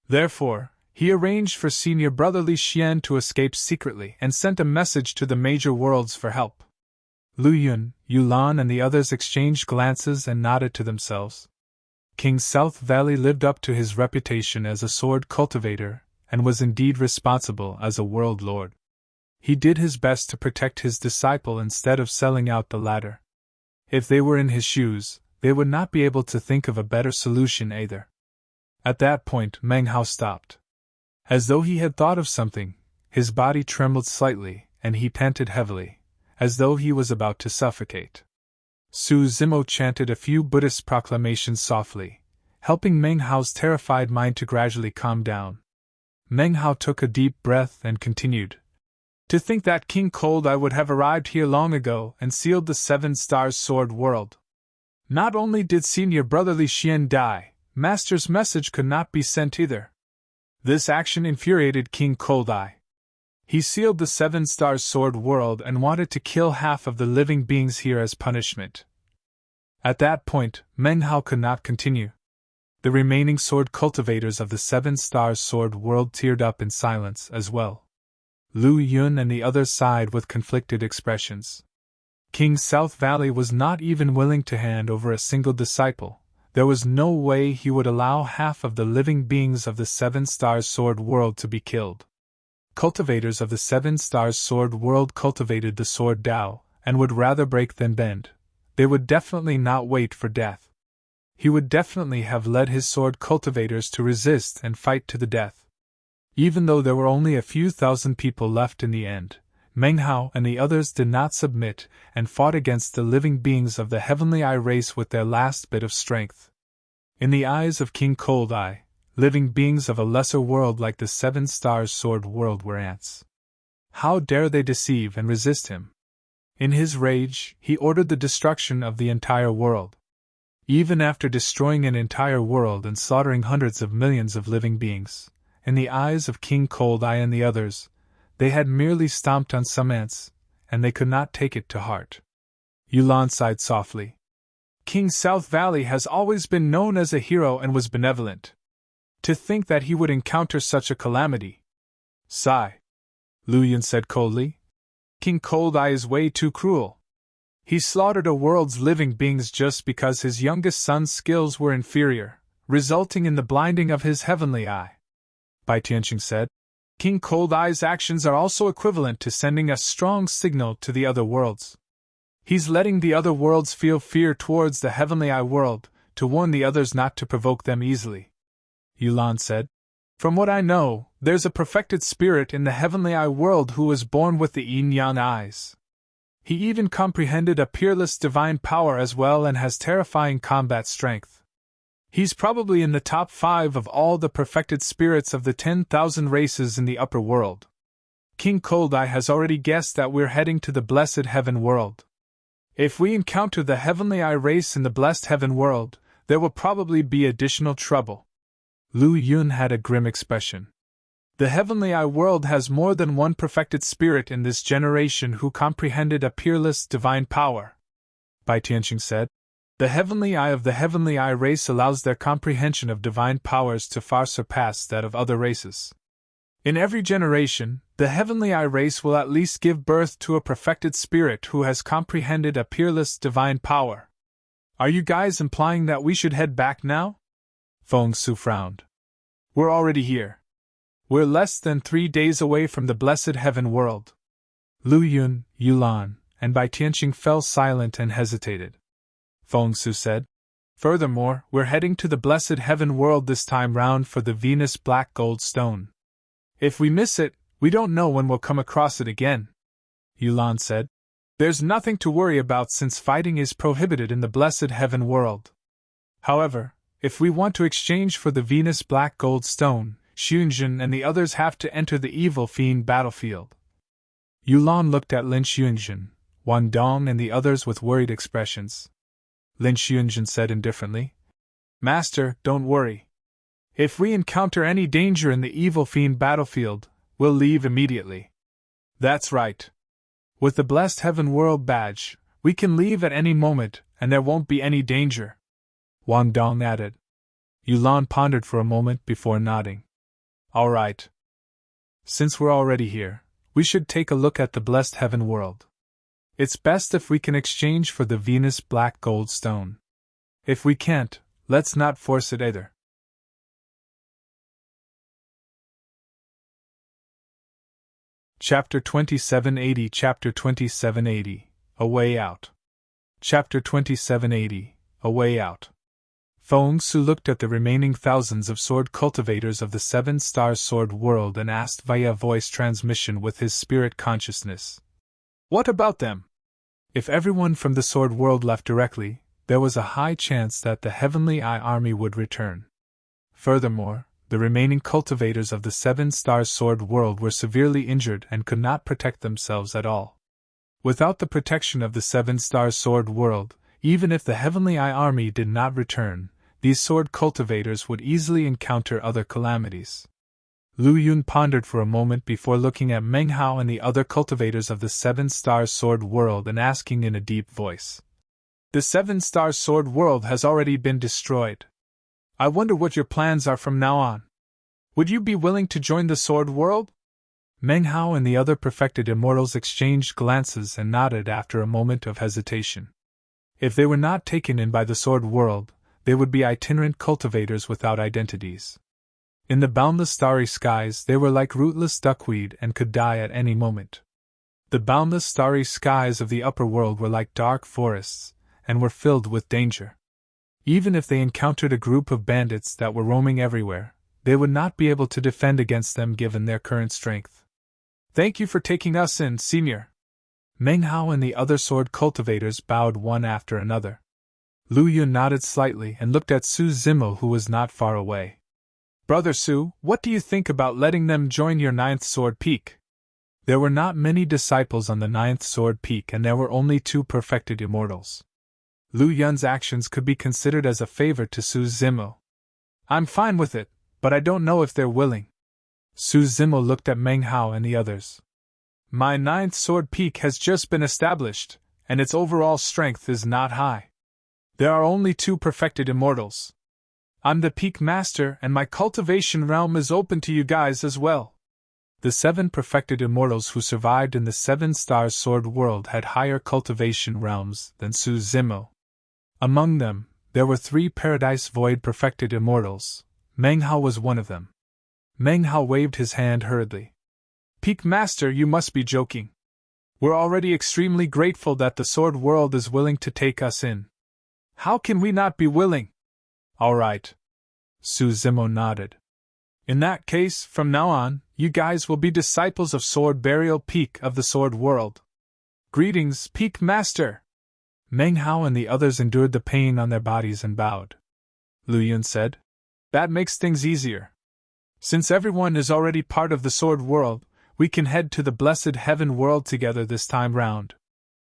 Therefore, he arranged for Senior Brother Li Xian to escape secretly and sent a message to the major worlds for help." Lu Yun, Yulan and the others exchanged glances and nodded to themselves. King South Valley lived up to his reputation as a sword cultivator, and was indeed responsible as a world lord. He did his best to protect his disciple instead of selling out the latter. If they were in his shoes, they would not be able to think of a better solution either. At that point, Meng Hao stopped. As though he had thought of something, his body trembled slightly, and he panted heavily, as though he was about to suffocate. Su Zimo chanted a few Buddhist proclamations softly, helping Meng Hao's terrified mind to gradually calm down. Meng Hao took a deep breath and continued, "To think that King Cold Eye would have arrived here long ago and sealed the 7 Stars Sword World. Not only did Senior Brother Li Xian die, Master's message could not be sent either. This action infuriated King Cold Eye. He sealed the 7 Stars Sword World and wanted to kill half of the living beings here as punishment." At that point, Meng Hao could not continue. The remaining sword cultivators of the 7 Stars Sword World teared up in silence as well. Lu Yun and the others sighed with conflicted expressions. King South Valley was not even willing to hand over a single disciple. There was no way he would allow half of the living beings of the 7 Stars Sword World to be killed. Cultivators of the 7 Stars Sword World cultivated the Sword Tao, and would rather break than bend. They would definitely not wait for death. He would definitely have led his sword cultivators to resist and fight to the death. Even though there were only a few thousand people left in the end, Meng Hao and the others did not submit and fought against the living beings of the Heavenly Eye race with their last bit of strength. In the eyes of King Cold Eye, living beings of a lesser world like the 7 Stars Sword World were ants. How dare they deceive and resist him? In his rage, he ordered the destruction of the entire world. Even after destroying an entire world and slaughtering hundreds of millions of living beings, in the eyes of King Cold Eye and the others, they had merely stomped on some ants, and they could not take it to heart. Yulan sighed softly. King South Valley has always been known as a hero and was benevolent. To think that he would encounter such a calamity. Sigh. Lu Yun said coldly. King Cold Eye is way too cruel. He slaughtered a world's living beings just because his youngest son's skills were inferior, resulting in the blinding of his heavenly eye. Bai Tianqing said. King Cold Eye's actions are also equivalent to sending a strong signal to the other worlds. He's letting the other worlds feel fear towards the heavenly eye world, to warn the others not to provoke them easily. Yulan said. From what I know, there's a perfected spirit in the heavenly eye world who was born with the yin-yang eyes. He even comprehended a peerless divine power as well and has terrifying combat strength. He's probably in the top 5 of all the perfected spirits of the 10,000 races in the upper world. King Cold Eye has already guessed that we're heading to the blessed heaven world. If we encounter the heavenly eye race in the blessed heaven world, there will probably be additional trouble. Lu Yun had a grim expression. The heavenly eye world has more than one perfected spirit in this generation who comprehended a peerless divine power. Bai Tianqing said. The heavenly eye of the heavenly eye race allows their comprehension of divine powers to far surpass that of other races. In every generation, the heavenly eye race will at least give birth to a perfected spirit who has comprehended a peerless divine power. Are you guys implying that we should head back now? Feng Su frowned. We're already here. We're less than 3 days away from the blessed heaven world. Lu Yun, Yulan, and Bai Tianqing fell silent and hesitated. Feng Su said. Furthermore, we're heading to the blessed heaven world this time round for the Venus Black Gold Stone. If we miss it, we don't know when we'll come across it again. Yulan said. There's nothing to worry about since fighting is prohibited in the blessed heaven world. However, if we want to exchange for the Venus Black Gold Stone, Xunjin and the others have to enter the evil fiend battlefield. Yulan looked at Lin Xunjin, Wan Dong and the others with worried expressions. Lin Xunjin said indifferently. Master, don't worry. If we encounter any danger in the evil fiend battlefield, we'll leave immediately. That's right. With the blessed heaven world badge, we can leave at any moment, and there won't be any danger. Wan Dong added. Yulan pondered for a moment before nodding. All right. Since we're already here, we should take a look at the blessed heaven world. It's best if we can exchange for the Venus Black Gold Stone. If we can't, let's not force it either. Chapter 2780 Chapter 2780 A Way Out. Chapter 2780 A Way Out. Feng Su looked at the remaining thousands of sword cultivators of the 7-star sword world and asked via voice transmission with his spirit consciousness. What about them? If everyone from the sword world left directly, there was a high chance that the Heavenly Eye army would return. Furthermore, the remaining cultivators of the 7-star sword world were severely injured and could not protect themselves at all. Without the protection of the 7-star sword world, even if the Heavenly Eye army did not return, these sword cultivators would easily encounter other calamities. Lu Yun pondered for a moment before looking at Meng Hao and the other cultivators of the 7-star sword world and asking in a deep voice. The 7-star sword world has already been destroyed. I wonder what your plans are from now on. Would you be willing to join the sword world? Meng Hao and the other perfected immortals exchanged glances and nodded after a moment of hesitation. If they were not taken in by the sword world, they would be itinerant cultivators without identities. In the boundless starry skies, they were like rootless duckweed and could die at any moment. The boundless starry skies of the upper world were like dark forests, and were filled with danger. Even if they encountered a group of bandits that were roaming everywhere, they would not be able to defend against them given their current strength. Thank you for taking us in, Senior. Meng Hao and the other sword cultivators bowed one after another. Lu Yun nodded slightly and looked at Su Zimo, who was not far away. Brother Su, what do you think about letting them join your 9th Sword Peak? There were not many disciples on the 9th Sword Peak and there were only 2 perfected immortals. Lu Yun's actions could be considered as a favor to Su Zimo. I'm fine with it, but I don't know if they're willing. Su Zimo looked at Meng Hao and the others. My 9th sword peak has just been established, and its overall strength is not high. There are only 2 perfected immortals. I'm the peak master, and my cultivation realm is open to you guys as well. The 7 perfected immortals who survived in the 7-star sword world had higher cultivation realms than Su Zimo. Among them, there were 3 Paradise Void perfected immortals. Meng Hao was one of them. Meng Hao waved his hand hurriedly. Peak Master, you must be joking. We're already extremely grateful that the sword world is willing to take us in. How can we not be willing? All right. Su Zimo nodded. In that case, from now on, you guys will be disciples of Sword Burial Peak of the Sword World. Greetings, Peak Master! Meng Hao and the others endured the pain on their bodies and bowed. Lu Yun said, That makes things easier. Since everyone is already part of the Sword World, we can head to the Blessed Heaven World together this time round.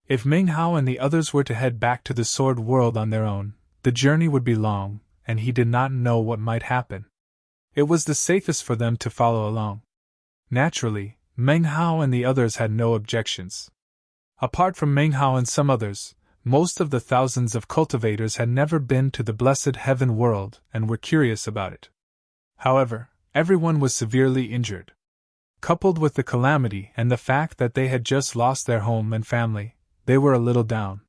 If Meng Hao and the others were to head back to the Sword World on their own, the journey would be long, and he did not know what might happen. It was the safest for them to follow along. Naturally, Meng Hao and the others had no objections. Apart from Meng Hao and some others, most of the thousands of cultivators had never been to the Blessed Heaven World and were curious about it. However, everyone was severely injured. Coupled with the calamity and the fact that they had just lost their home and family, they were a little down.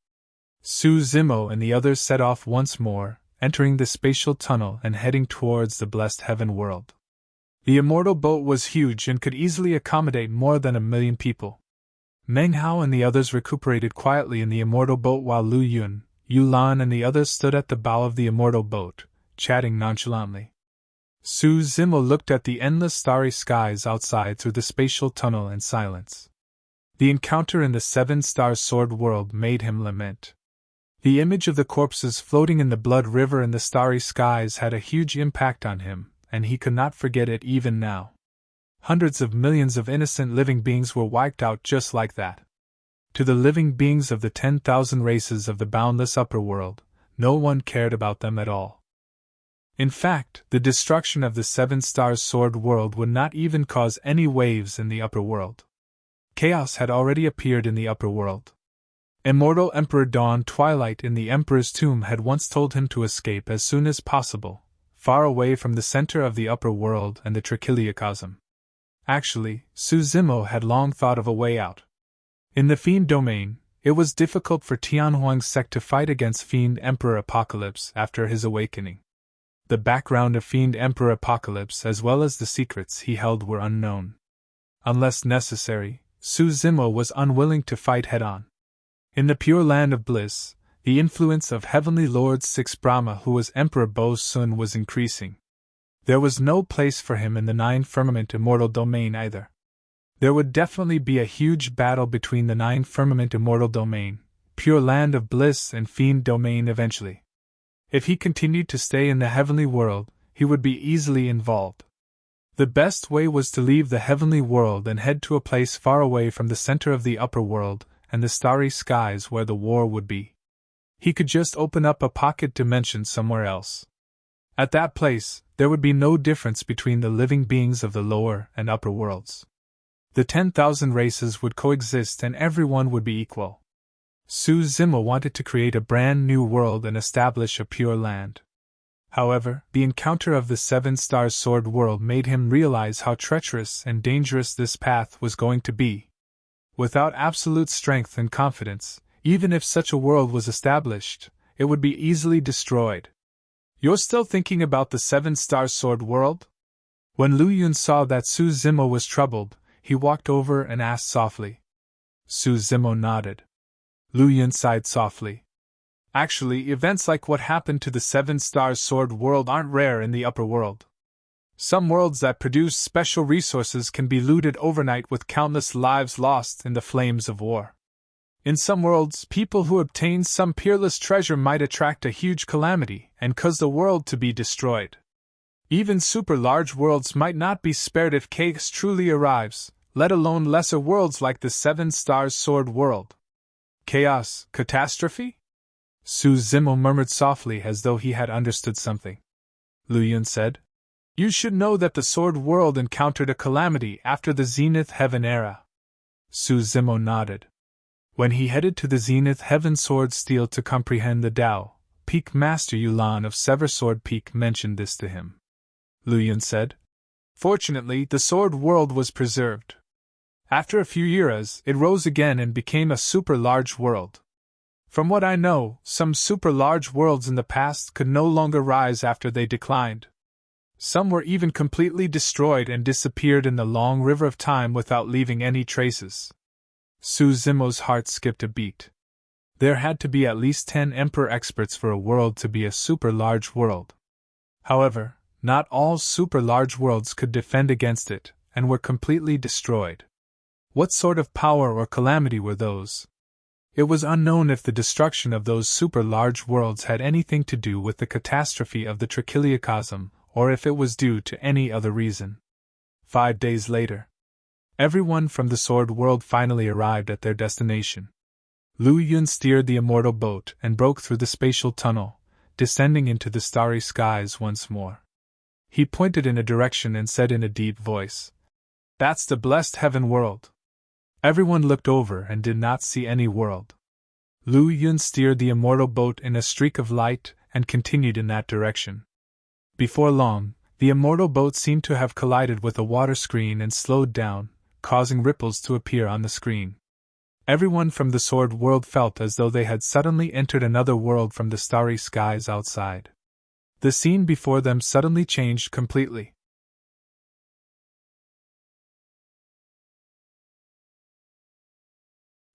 Su Zimo and the others set off once more, entering the spatial tunnel and heading towards the Blessed Heaven World. The immortal boat was huge and could easily accommodate more than 1 million people. Meng Hao and the others recuperated quietly in the immortal boat while Lu Yun, Yu Lan and the others stood at the bow of the immortal boat, chatting nonchalantly. Su Zimo looked at the endless starry skies outside through the spatial tunnel in silence. The encounter in the 7-star sword world made him lament. The image of the corpses floating in the blood river and the starry skies had a huge impact on him, and he could not forget it even now. Hundreds of millions of innocent living beings were wiped out just like that. To the living beings of the 10,000 races of the boundless upper world, no one cared about them at all. In fact, the destruction of the 7-star sword world would not even cause any waves in the upper world. Chaos had already appeared in the upper world. Immortal Emperor Dawn Twilight in the Emperor's tomb had once told him to escape as soon as possible, far away from the center of the upper world and the Trichiliocosm. Actually, Su Zimo had long thought of a way out. In the Fiend domain, it was difficult for Tianhuang's sect to fight against Fiend Emperor Apocalypse after his awakening. The background of Fiend Emperor Apocalypse as well as the secrets he held were unknown. Unless necessary, Su Zimo was unwilling to fight head-on. In the Pure Land of Bliss, the influence of Heavenly Lord 6 Brahma, who was Emperor Bo Sun, was increasing. There was no place for him in the 9 Firmament Immortal Domain either. There would definitely be a huge battle between the 9 Firmament Immortal Domain, Pure Land of Bliss and Fiend Domain eventually. If he continued to stay in the heavenly world, he would be easily involved. The best way was to leave the heavenly world and head to a place far away from the center of the upper world and the starry skies where the war would be. He could just open up a pocket dimension somewhere else. At that place, there would be no difference between the living beings of the lower and upper worlds. The 10,000 races would coexist and everyone would be equal. Su Zimo wanted to create a brand new world and establish a pure land. However, the encounter of the 7-star sword world made him realize how treacherous and dangerous this path was going to be. Without absolute strength and confidence, even if such a world was established, it would be easily destroyed. You're still thinking about the 7-star sword world? When Lu Yun saw that Su Zimo was troubled, he walked over and asked softly. Su Zimo nodded. Lu Yun sighed softly. Actually, events like what happened to the 7-star sword world aren't rare in the upper world. Some worlds that produce special resources can be looted overnight with countless lives lost in the flames of war. In some worlds, people who obtain some peerless treasure might attract a huge calamity and cause the world to be destroyed. Even super large worlds might not be spared if chaos truly arrives, let alone lesser worlds like the 7-star sword world. Chaos, catastrophe? Su Zimo murmured softly as though he had understood something. Lu Yun said, "You should know that the Sword World encountered a calamity after the Zenith Heaven era." Su Zimo nodded. When he headed to the Zenith Heaven Sword Stele to comprehend the Tao, Peak Master Yulan of Sever Sword Peak mentioned this to him. Lu Yun said, "Fortunately, the Sword World was preserved. After a few eras, it rose again and became a super-large world. From what I know, some super-large worlds in the past could no longer rise after they declined. Some were even completely destroyed and disappeared in the long river of time without leaving any traces." Su Zimo's heart skipped a beat. There had to be at least 10 Emperor experts for a world to be a super-large world. However, not all super-large worlds could defend against it, and were completely destroyed. What sort of power or calamity were those? It was unknown if the destruction of those super-large worlds had anything to do with the catastrophe of the Trichiliocosm, or if it was due to any other reason. 5 days later, everyone from the Sword World finally arrived at their destination. Lu Yun steered the immortal boat and broke through the spatial tunnel, descending into the starry skies once more. He pointed in a direction and said in a deep voice, "That's the blessed heaven world." Everyone looked over and did not see any world. Lu Yun steered the immortal boat in a streak of light and continued in that direction. Before long, the immortal boat seemed to have collided with a water screen and slowed down, causing ripples to appear on the screen. Everyone from the Sword World felt as though they had suddenly entered another world from the starry skies outside. The scene before them suddenly changed completely.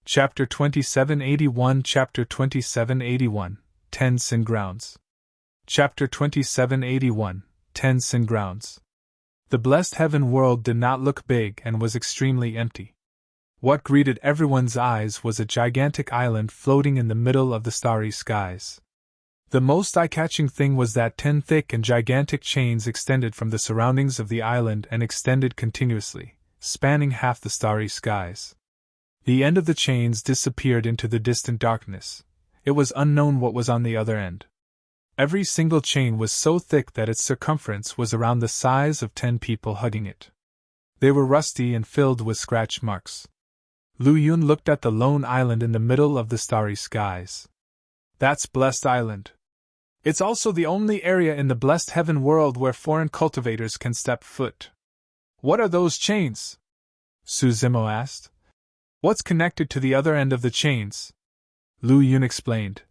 Chapter 2781 Chapter 2781, 10 Sin Grounds. Chapter 2781, 10 Sin Grounds. The blessed heaven world did not look big and was extremely empty. What greeted everyone's eyes was a gigantic island floating in the middle of the starry skies. The most eye-catching thing was that 10 thick and gigantic chains extended from the surroundings of the island and extended continuously, spanning half the starry skies. The end of the chains disappeared into the distant darkness. It was unknown what was on the other end. Every single chain was so thick that its circumference was around the size of 10 people hugging it. They were rusty and filled with scratch marks. Lu Yun looked at the lone island in the middle of the starry skies. "That's Blessed Island. It's also the only area in the blessed heaven world where foreign cultivators can step foot." "What are those chains?" Su Zimo asked. "What's connected to the other end of the chains?" Lu Yun explained.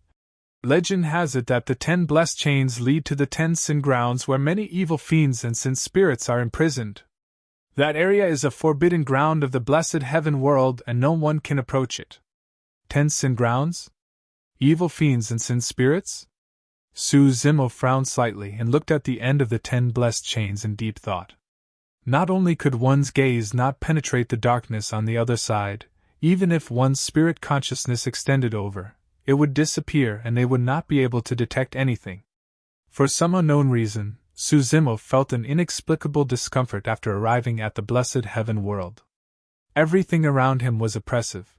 "Legend has it that the 10 blessed chains lead to the 10 sin grounds where many evil fiends and sin spirits are imprisoned. That area is a forbidden ground of the blessed heaven world and no one can approach it." 10 sin grounds? Evil fiends and sin spirits? Su Zimo frowned slightly and looked at the end of the 10 blessed chains in deep thought. Not only could one's gaze not penetrate the darkness on the other side, even if one's spirit consciousness extended over, it would disappear and they would not be able to detect anything. For some unknown reason, Su Zimo felt an inexplicable discomfort after arriving at the blessed heaven world. Everything around him was oppressive.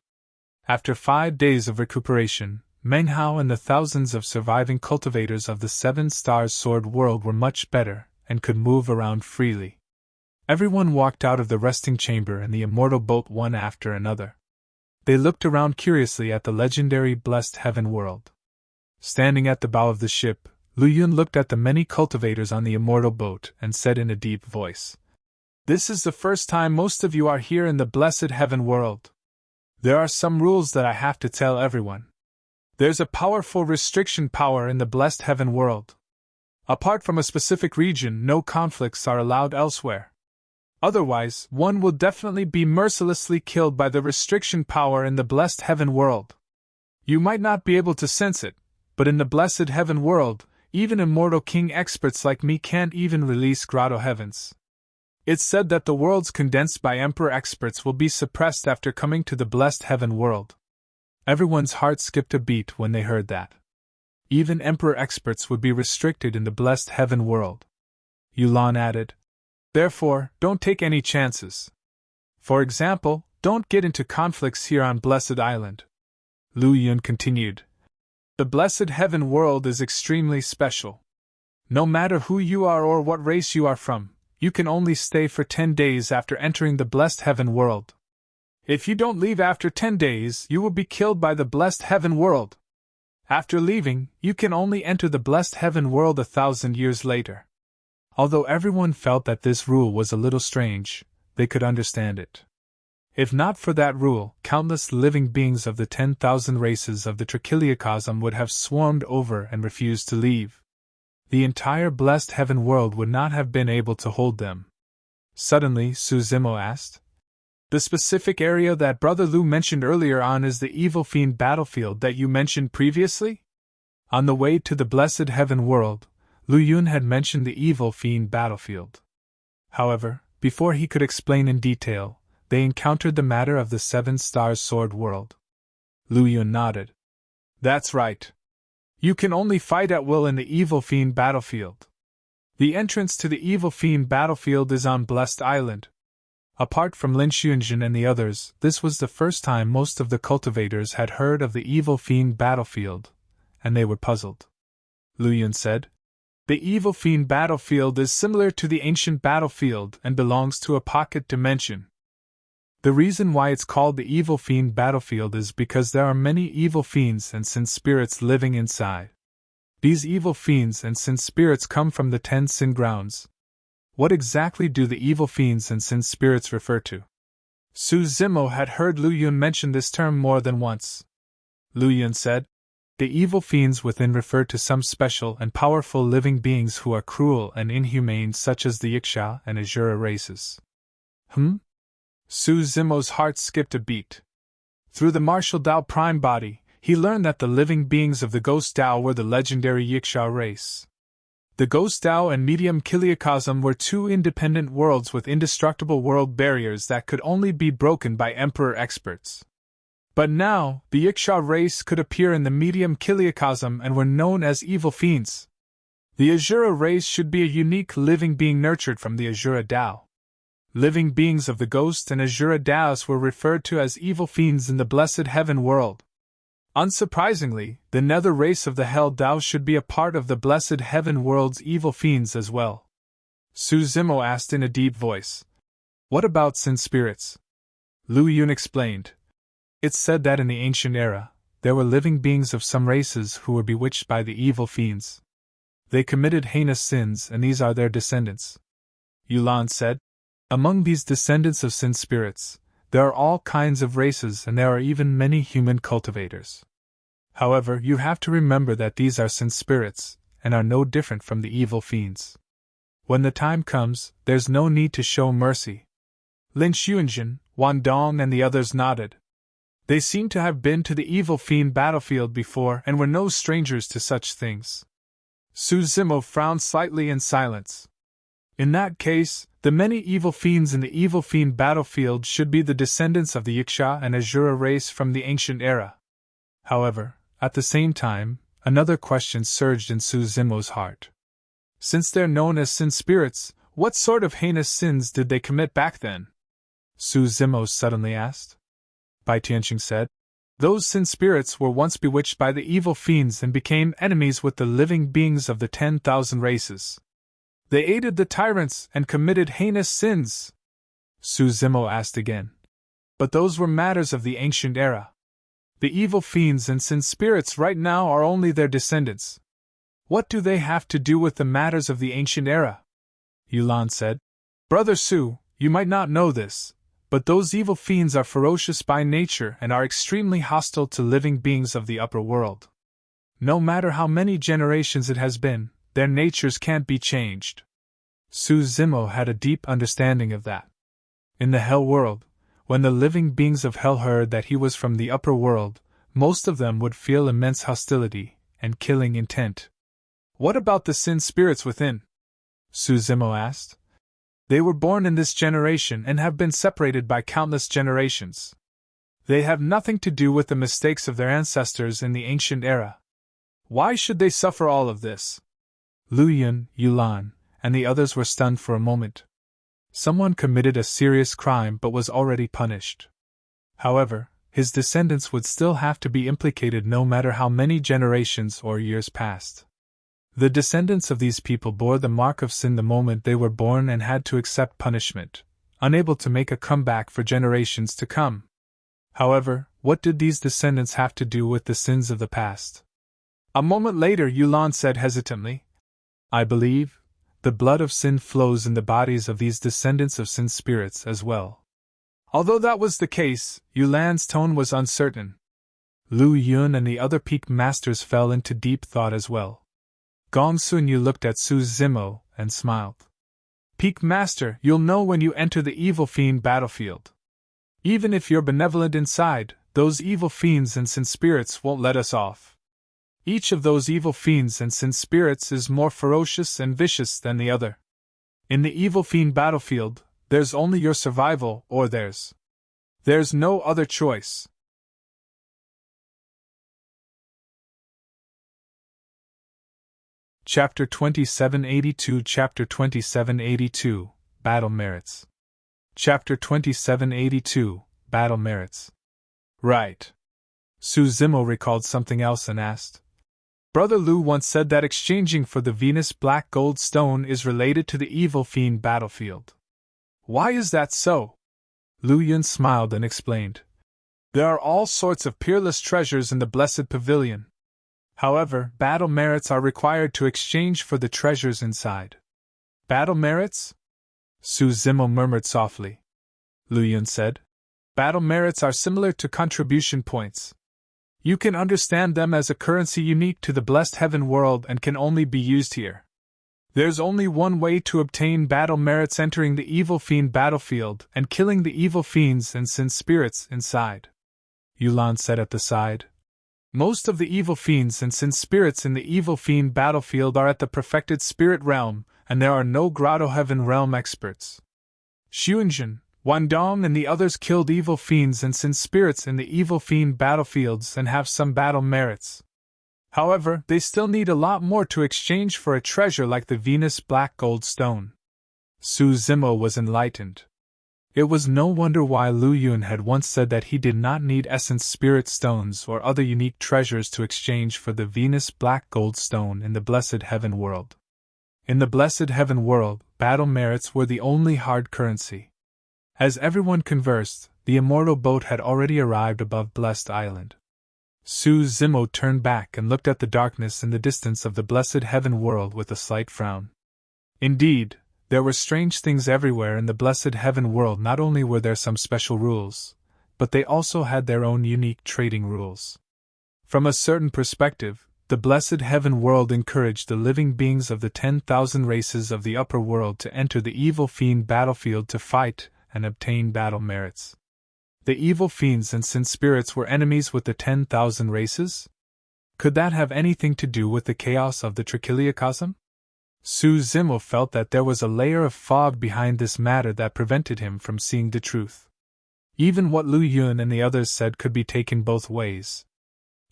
After 5 days of recuperation, Meng Hao and the thousands of surviving cultivators of the 7 Stars Sword world were much better and could move around freely. Everyone walked out of the resting chamber in the immortal boat one after another. They looked around curiously at the legendary blessed heaven world. Standing at the bow of the ship, Lu Yun looked at the many cultivators on the immortal boat and said in a deep voice, "This is the first time most of you are here in the blessed heaven world. There are some rules that I have to tell everyone. There's a powerful restriction power in the blessed heaven world. Apart from a specific region, no conflicts are allowed elsewhere. Otherwise, one will definitely be mercilessly killed by the restriction power in the blessed heaven world. You might not be able to sense it, but in the blessed heaven world, even immortal king experts like me can't even release grotto heavens. It's said that the worlds condensed by emperor experts will be suppressed after coming to the blessed heaven world." Everyone's heart skipped a beat when they heard that. Even emperor experts would be restricted in the blessed heaven world. Yulan added, "Therefore, don't take any chances. For example, don't get into conflicts here on Blessed Island." Lu Yun continued, The blessed heaven world is extremely special. No matter who you are or what race you are from, you can only stay for 10 days after entering the blessed heaven world. If you don't leave after 10 days, you will be killed by the blessed heaven world. After leaving, you can only enter the blessed heaven world 1,000 years later. Although everyone felt that this rule was a little strange, they could understand it. If not for that rule, countless living beings of the 10,000 races of the Trichiliocosm would have swarmed over and refused to leave. The entire blessed heaven world would not have been able to hold them. Suddenly, Suzimo asked, "The specific area that Brother Lu mentioned earlier on is the evil fiend battlefield that you mentioned previously?" On the way to the blessed heaven world, Lu Yun had mentioned the evil fiend battlefield. However, before he could explain in detail, they encountered the matter of the 7 stars sword world. Lu Yun nodded. "That's right. You can only fight at will in the evil fiend battlefield. The entrance to the evil fiend battlefield is on Blessed Island." Apart from Lin Xuanjun and the others, this was the first time most of the cultivators had heard of the evil fiend battlefield, and they were puzzled. Lu Yun said, "The evil fiend battlefield is similar to the ancient battlefield and belongs to a pocket dimension. The reason why it's called the evil fiend battlefield is because there are many evil fiends and sin spirits living inside. These evil fiends and sin spirits come from the 10 sin grounds. What exactly do the evil fiends and sin spirits refer to?" Suzimo had heard Lu Yun mention this term more than once. Lu Yun said, "The evil fiends within refer to some special and powerful living beings who are cruel and inhumane, such as the Yiksha and Azura races." Suzimo's heart skipped a beat. Through the martial Dao Prime body, he learned that the living beings of the Ghost Dao were the legendary Yiksha race. The Ghost Dao and Medium Kiliocosm were 2 independent worlds with indestructible world barriers that could only be broken by Emperor experts. But now, the Yiksha race could appear in the Medium Kiliocosm and were known as evil fiends. The Azura race should be a unique living being nurtured from the Azura Dao. Living beings of the Ghost and Azura Daos were referred to as evil fiends in the Blessed Heaven world. Unsurprisingly, the Nether race of the Hell Dao should be a part of the Blessed Heaven world's evil fiends as well. Suzimo asked in a deep voice, "What about sin spirits?" Lu Yun explained, "It's said that in the ancient era, there were living beings of some races who were bewitched by the evil fiends. They committed heinous sins and these are their descendants." Yulan said, "Among these descendants of sin spirits, there are all kinds of races and there are even many human cultivators. However, you have to remember that these are sin spirits, and are no different from the evil fiends. When the time comes, there's no need to show mercy." Lin Xuanjun, Wan Dong and the others nodded. They seemed to have been to the evil fiend battlefield before and were no strangers to such things. Suzimo frowned slightly in silence. "In that case, the many evil fiends in the evil fiend battlefield should be the descendants of the Yiksha and Azura race from the ancient era." However, at the same time, another question surged in Suzimo's heart. Since they're known as sin spirits, what sort of heinous sins did they commit back then? Suzimo suddenly asked. Bai Tianqing said, "Those sin spirits were once bewitched by the evil fiends and became enemies with the living beings of the 10,000 races. They aided the tyrants and committed heinous sins." Suzimo asked again. "But those were matters of the ancient era. The evil fiends and sin spirits right now are only their descendants. What do they have to do with the matters of the ancient era?" Yulan said, "Brother Su, you might not know this, but those evil fiends are ferocious by nature and are extremely hostile to living beings of the upper world. No matter how many generations it has been, their natures can't be changed." Suzimo had a deep understanding of that. In the Hell world, when the living beings of Hell heard that he was from the upper world, most of them would feel immense hostility and killing intent. "What about the sin spirits within?" Suzimo asked. "They were born in this generation and have been separated by countless generations. They have nothing to do with the mistakes of their ancestors in the ancient era. Why should they suffer all of this?" Lu Yun, Yulan, and the others were stunned for a moment. Someone committed a serious crime but was already punished. However, his descendants would still have to be implicated no matter how many generations or years passed. The descendants of these people bore the mark of sin the moment they were born and had to accept punishment, unable to make a comeback for generations to come. However, what did these descendants have to do with the sins of the past? A moment later, Yulan said hesitantly, "I believe the blood of sin flows in the bodies of these descendants of sin spirits as well." Although that was the case, Yulan's tone was uncertain. Lu Yun and the other peak masters fell into deep thought as well. Gong Sunyu looked at Su Zimo and smiled. "Peak Master, you'll know when you enter the evil fiend battlefield. Even if you're benevolent inside, those evil fiends and sin spirits won't let us off. Each of those evil fiends and sin spirits is more ferocious and vicious than the other. In the evil fiend battlefield, there's only your survival or theirs. There's no other choice." Chapter 2782 Chapter 2782 Battle Merits. Chapter 2782 Battle Merits. Right. Su Zimo recalled something else and asked, "Brother Lu once said that exchanging for the Venus black gold stone is related to the evil fiend battlefield. Why is that so?" Lu Yun smiled and explained, "There are all sorts of peerless treasures in the Blessed Pavilion. However, battle merits are required to exchange for the treasures inside." "Battle merits?" Su Zimo murmured softly. Lu Yun said, "Battle merits are similar to contribution points. You can understand them as a currency unique to the blessed heaven world and can only be used here. There's only one way to obtain battle merits: entering the evil fiend battlefield and killing the evil fiends and sin spirits inside," Yulan said at the side. "Most of the evil fiends and sin spirits in the evil fiend battlefield are at the perfected spirit realm, and there are no grotto heaven realm experts. Xuanzhen, Wandong and the others killed evil fiends and sin spirits in the evil fiend battlefields and have some battle merits. However, they still need a lot more to exchange for a treasure like the Venus black gold stone." Su Zimo was enlightened. It was no wonder why Lu Yun had once said that he did not need essence spirit stones or other unique treasures to exchange for the Venus black gold stone in the blessed heaven world. In the blessed heaven world, battle merits were the only hard currency. As everyone conversed, the immortal boat had already arrived above Blessed Island. Su Zimo turned back and looked at the darkness in the distance of the blessed heaven world with a slight frown. Indeed, there were strange things everywhere in the blessed heaven world. Not only were there some special rules, but they also had their own unique trading rules. From a certain perspective, the blessed heaven world encouraged the living beings of the 10,000 races of the upper world to enter the evil fiend battlefield to fight and obtain battle merits. The evil fiends and sin spirits were enemies with the 10,000 races? Could that have anything to do with the chaos of the Trichiliocosm? Su Zimo felt that there was a layer of fog behind this matter that prevented him from seeing the truth. Even what Lu Yun and the others said could be taken both ways.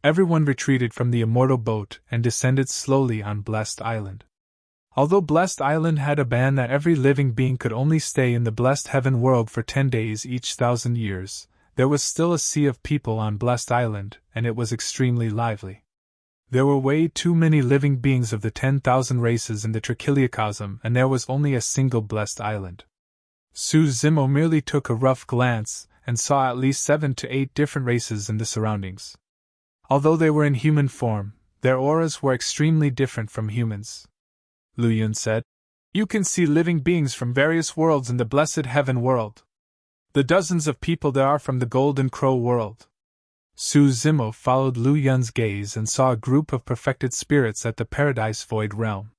Everyone retreated from the immortal boat and descended slowly on Blessed Island. Although Blessed Island had a ban that every living being could only stay in the blessed heaven world for 10 days each 1,000 years, there was still a sea of people on Blessed Island, and it was extremely lively. There were way too many living beings of the 10,000 races in the Trichiliocosm, and there was only a single blessed island. Su Zimo merely took a rough glance and saw at least 7 to 8 different races in the surroundings. Although they were in human form, their auras were extremely different from humans. Lu Yun said, "You can see living beings from various worlds in the blessed heaven world. The dozens of people there are from the Golden Crow world." Su Zimo followed Lu Yun's gaze and saw a group of perfected spirits at the Paradise Void realm.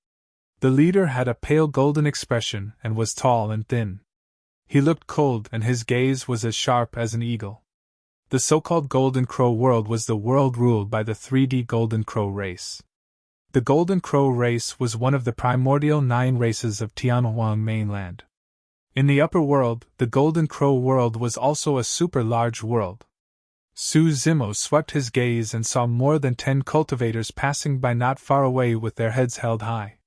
The leader had a pale golden expression and was tall and thin. He looked cold and his gaze was as sharp as an eagle. The so-called Golden Crow world was the world ruled by the 3D Golden Crow race. The Golden Crow race was one of the primordial 9 races of Tianhuang mainland. In the upper world, the Golden Crow world was also a super large world. Su Zimo swept his gaze and saw more than 10 cultivators passing by not far away with their heads held high.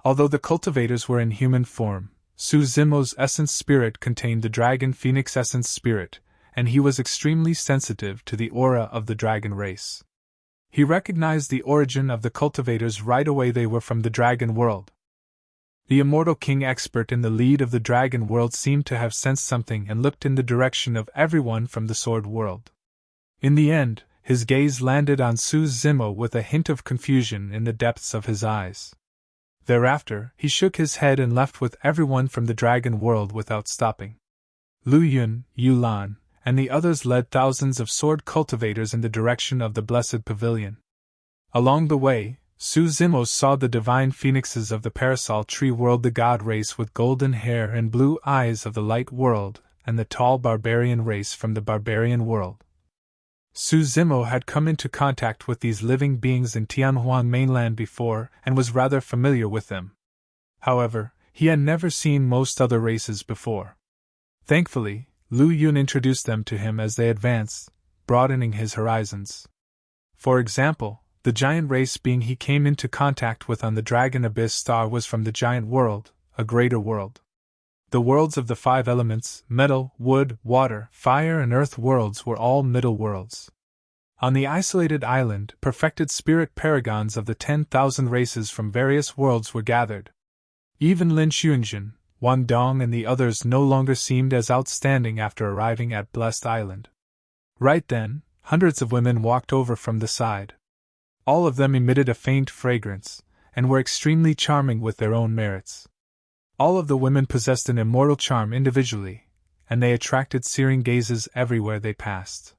Although the cultivators were in human form, Su Zimo's essence spirit contained the dragon phoenix essence spirit, and he was extremely sensitive to the aura of the dragon race. He recognized the origin of the cultivators right away. They were from the dragon world. The immortal king, expert in the lead of the dragon world, seemed to have sensed something and looked in the direction of everyone from the sword world. In the end, his gaze landed on Su Zimo with a hint of confusion in the depths of his eyes. Thereafter, he shook his head and left with everyone from the dragon world without stopping. Lu Yun, Yu Lan, and the others led thousands of sword cultivators in the direction of the Blessed Pavilion. Along the way, Su Zimo saw the divine phoenixes of the Parasol Tree world, the god race with golden hair and blue eyes of the Light world, and the tall barbarian race from the Barbarian world. Su Zimo had come into contact with these living beings in Tianhuan mainland before and was rather familiar with them. However, he had never seen most other races before. Thankfully, Lu Yun introduced them to him as they advanced, broadening his horizons. For example, the giant race being he came into contact with on the Dragon Abyss Star was from the giant world, a greater world. The worlds of the 5 elements, metal, wood, water, fire, and earth worlds were all middle worlds. On the isolated island, perfected spirit paragons of the 10,000 races from various worlds were gathered. Even Lin Xuanjun, Wan Dong, and the others no longer seemed as outstanding after arriving at Blessed Island. Right then, hundreds of women walked over from the side. All of them emitted a faint fragrance, and were extremely charming with their own merits. All of the women possessed an immortal charm individually, and they attracted searing gazes everywhere they passed.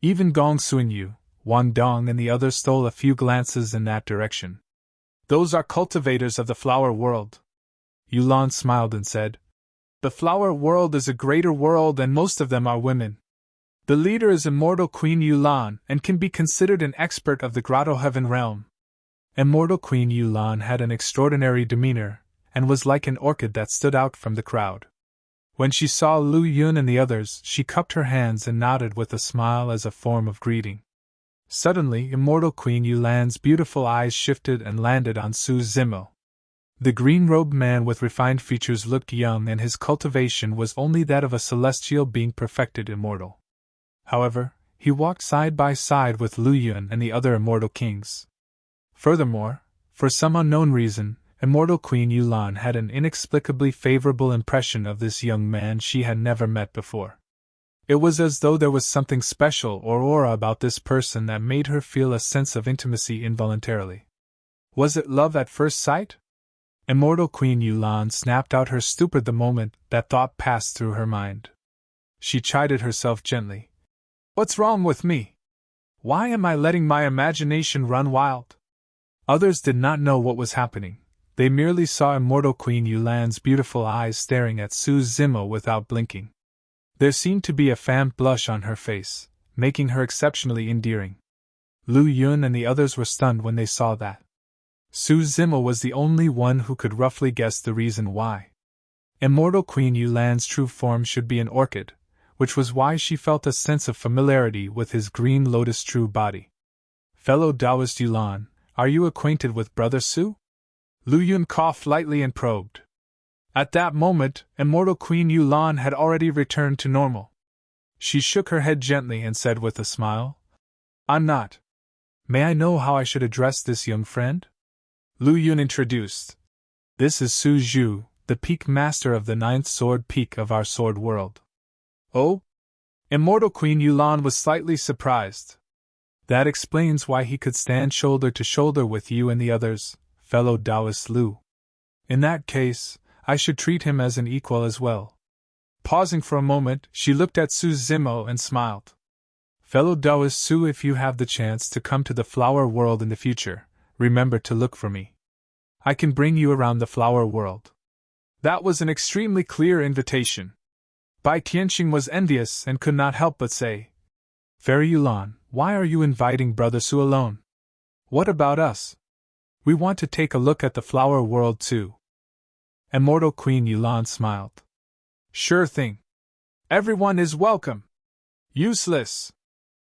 Even Gong Suinyu, Wan Dong, and the others stole a few glances in that direction. "Those are cultivators of the flower world." Yulan smiled and said, "The flower world is a greater world and most of them are women. The leader is Immortal Queen Yulan and can be considered an expert of the Grotto Heaven realm." Immortal Queen Yulan had an extraordinary demeanor, and was like an orchid that stood out from the crowd. When she saw Lu Yun and the others, she cupped her hands and nodded with a smile as a form of greeting. Suddenly, Immortal Queen Yulan's beautiful eyes shifted and landed on Su Zimo. The green-robed man with refined features looked young, and his cultivation was only that of a celestial being perfected immortal. However, he walked side by side with Lu Yun and the other immortal kings. Furthermore, for some unknown reason, Immortal Queen Yulan had an inexplicably favorable impression of this young man she had never met before. It was as though there was something special or aura about this person that made her feel a sense of intimacy involuntarily. Was it love at first sight? Immortal Queen Yulan snapped out her stupor the moment that thought passed through her mind. She chided herself gently. "What's wrong with me? Why am I letting my imagination run wild?" Others did not know what was happening. They merely saw Immortal Queen Yulan's beautiful eyes staring at Su Zimo without blinking. There seemed to be a faint blush on her face, making her exceptionally endearing. Lu Yun and the others were stunned when they saw that. Su Zimo was the only one who could roughly guess the reason why. Immortal Queen Yulan's true form should be an orchid, which was why she felt a sense of familiarity with his green lotus true body. "Fellow Taoist Yulan, are you acquainted with Brother Su?" Lu Yun coughed lightly and probed. At that moment, Immortal Queen Yulan had already returned to normal. She shook her head gently and said with a smile, "I'm not. May I know how I should address this young friend?" Lu Yun introduced. "This is Su Zhu, the peak master of the 9th sword peak of our sword world." "Oh?" Immortal Queen Yulan was slightly surprised. "That explains why he could stand shoulder to shoulder with you and the others, fellow Taoist Lu. In that case, I should treat him as an equal as well." Pausing for a moment, she looked at Su Zimo and smiled. "Fellow Taoist Su, if you have the chance to come to the flower world in the future, remember to look for me. I can bring you around the flower world." That was an extremely clear invitation. Bai Tianxing was envious and could not help but say, "Fairy Yulan, why are you inviting Brother Su alone? What about us? We want to take a look at the flower world too." Immortal Queen Yulan smiled. "Sure thing. Everyone is welcome." "Useless."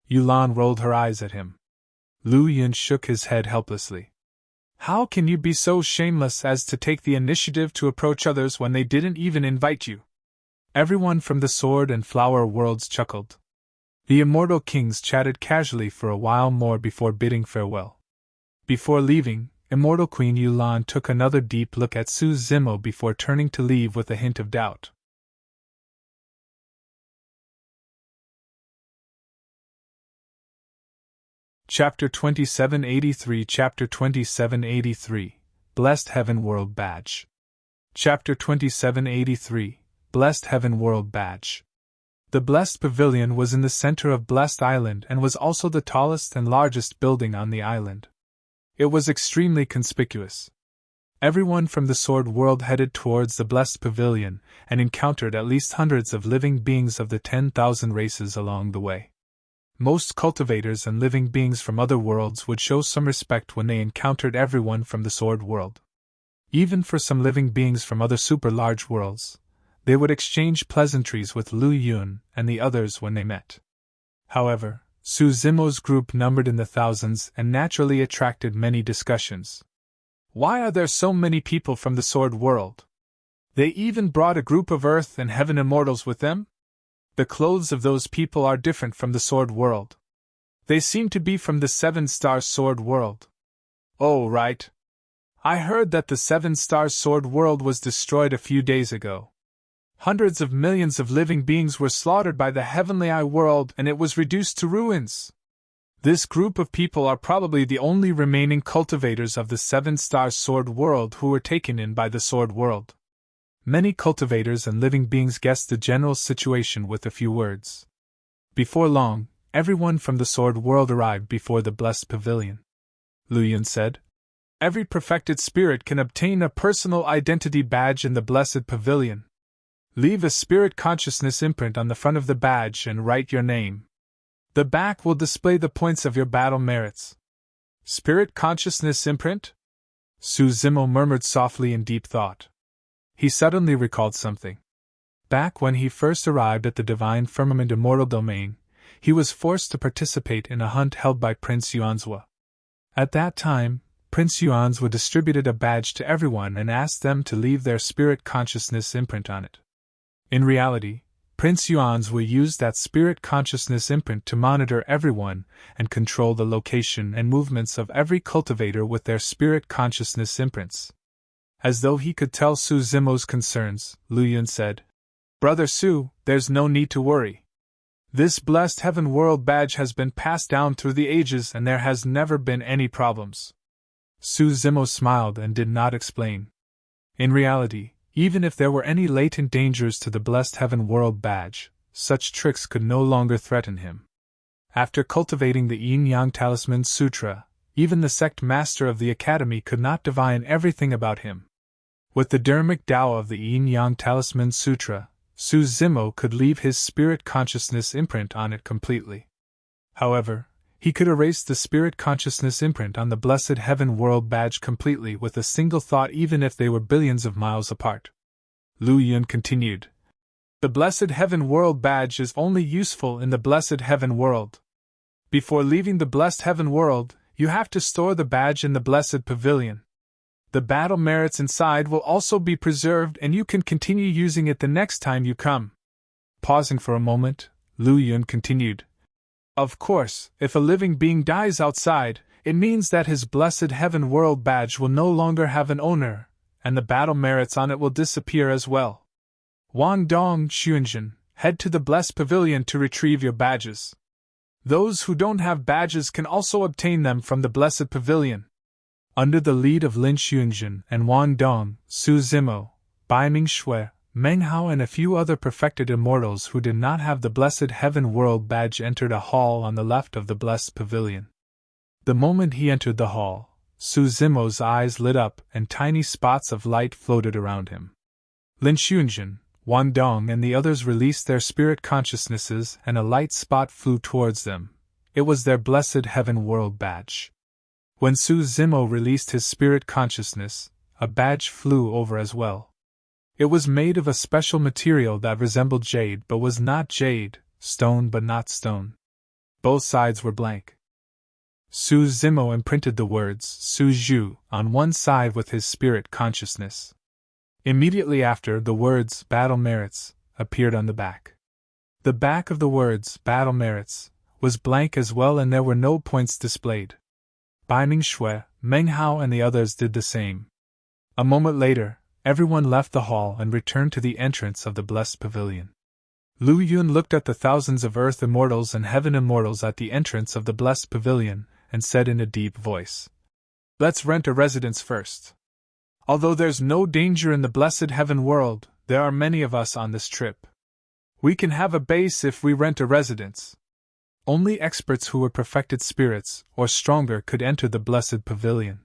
Yulan rolled her eyes at him. Lu Yun shook his head helplessly. "How can you be so shameless as to take the initiative to approach others when they didn't even invite you?" Everyone from the Sword and Flower worlds chuckled. The immortal kings chatted casually for a while more before bidding farewell. Before leaving, Immortal Queen Yulan took another deep look at Su Zimo before turning to leave with a hint of doubt. Chapter 2783 Chapter 2783 Blessed Heaven World Badge. Chapter 2783 Blessed Heaven World Badge. The Blessed Pavilion was in the center of Blessed Island and was also the tallest and largest building on the island. It was extremely conspicuous. Everyone from the Sword World headed towards the Blessed Pavilion and encountered at least hundreds of living beings of the 10,000 races along the way. Most cultivators and living beings from other worlds would show some respect when they encountered everyone from the Sword World. Even for some living beings from other super-large worlds, they would exchange pleasantries with Lu Yun and the others when they met. However, Su Zimo's group numbered in the thousands and naturally attracted many discussions. Why are there so many people from the Sword World? They even brought a group of Earth and Heaven immortals with them? The clothes of those people are different from the Sword World. They seem to be from the Seven-Star Sword World. Oh, right. I heard that the Seven-Star Sword World was destroyed a few days ago. Hundreds of millions of living beings were slaughtered by the Heavenly Eye world and it was reduced to ruins. This group of people are probably the only remaining cultivators of the Seven-Star Sword World who were taken in by the Sword World. Many cultivators and living beings guessed the general situation with a few words. Before long, everyone from the Sword World arrived before the Blessed Pavilion. Lu Yun said, "Every perfected spirit can obtain a personal identity badge in the Blessed Pavilion. Leave a spirit consciousness imprint on the front of the badge and write your name. The back will display the points of your battle merits." Spirit consciousness imprint? Su Zimo murmured softly in deep thought. He suddenly recalled something. Back when he first arrived at the Divine Firmament Immortal Domain, he was forced to participate in a hunt held by Prince Yuanzhua. At that time, Prince Yuanzhua distributed a badge to everyone and asked them to leave their spirit consciousness imprint on it. In reality, Prince Yuanzhua used that spirit consciousness imprint to monitor everyone and control the location and movements of every cultivator with their spirit consciousness imprints. As though he could tell Su Zimo's concerns, Lu Yun said, "Brother Su, there's no need to worry. This Blessed Heaven World badge has been passed down through the ages and there has never been any problems." Su Zimo smiled and did not explain. In reality, even if there were any latent dangers to the Blessed Heaven World badge, such tricks could no longer threaten him. After cultivating the Yin-Yang Talisman Sutra, even the sect master of the academy could not divine everything about him. With the Dharmic Tao of the Yin-Yang Talisman Sutra, Su Zimo could leave his spirit consciousness imprint on it completely. However, he could erase the spirit consciousness imprint on the Blessed Heaven World badge completely with a single thought even if they were billions of miles apart. Lu Yun continued, "The Blessed Heaven World badge is only useful in the Blessed Heaven World. Before leaving the Blessed Heaven World, you have to store the badge in the Blessed Pavilion. The battle merits inside will also be preserved and you can continue using it the next time you come." Pausing for a moment, Lu Yun continued, "Of course, if a living being dies outside, it means that his Blessed Heaven World badge will no longer have an owner, and the battle merits on it will disappear as well. Wang Dong Xuanjin, head to the Blessed Pavilion to retrieve your badges. Those who don't have badges can also obtain them from the Blessed Pavilion." Under the lead of Lin Xuanjin and Wang Dong, Su Zimo, Bai Mingshui, Meng Hao and a few other perfected immortals who did not have the Blessed Heaven World badge entered a hall on the left of the Blessed Pavilion. The moment he entered the hall, Su Zimo's eyes lit up and tiny spots of light floated around him. Lin Xuanjin, Wang Dong and the others released their spirit consciousnesses and a light spot flew towards them. It was their Blessed Heaven World badge. When Su Zimo released his spirit consciousness, a badge flew over as well. It was made of a special material that resembled jade but was not jade, stone but not stone. Both sides were blank. Su Zimo imprinted the words Su Zhu on one side with his spirit consciousness. Immediately after the words battle merits, appeared on the back. The back of the words, Battle Merits, was blank as well, and there were no points displayed. Bai Mingshui, Meng Hao, and the others did the same. A moment later, everyone left the hall and returned to the entrance of the Blessed Pavilion. Lu Yun looked at the thousands of Earth Immortals and Heaven Immortals at the entrance of the Blessed Pavilion, and said in a deep voice, "Let's rent a residence first. Although there's no danger in the Blessed Heaven world, there are many of us on this trip. We can have a base if we rent a residence." Only experts who were perfected spirits, or stronger, could enter the Blessed Pavilion.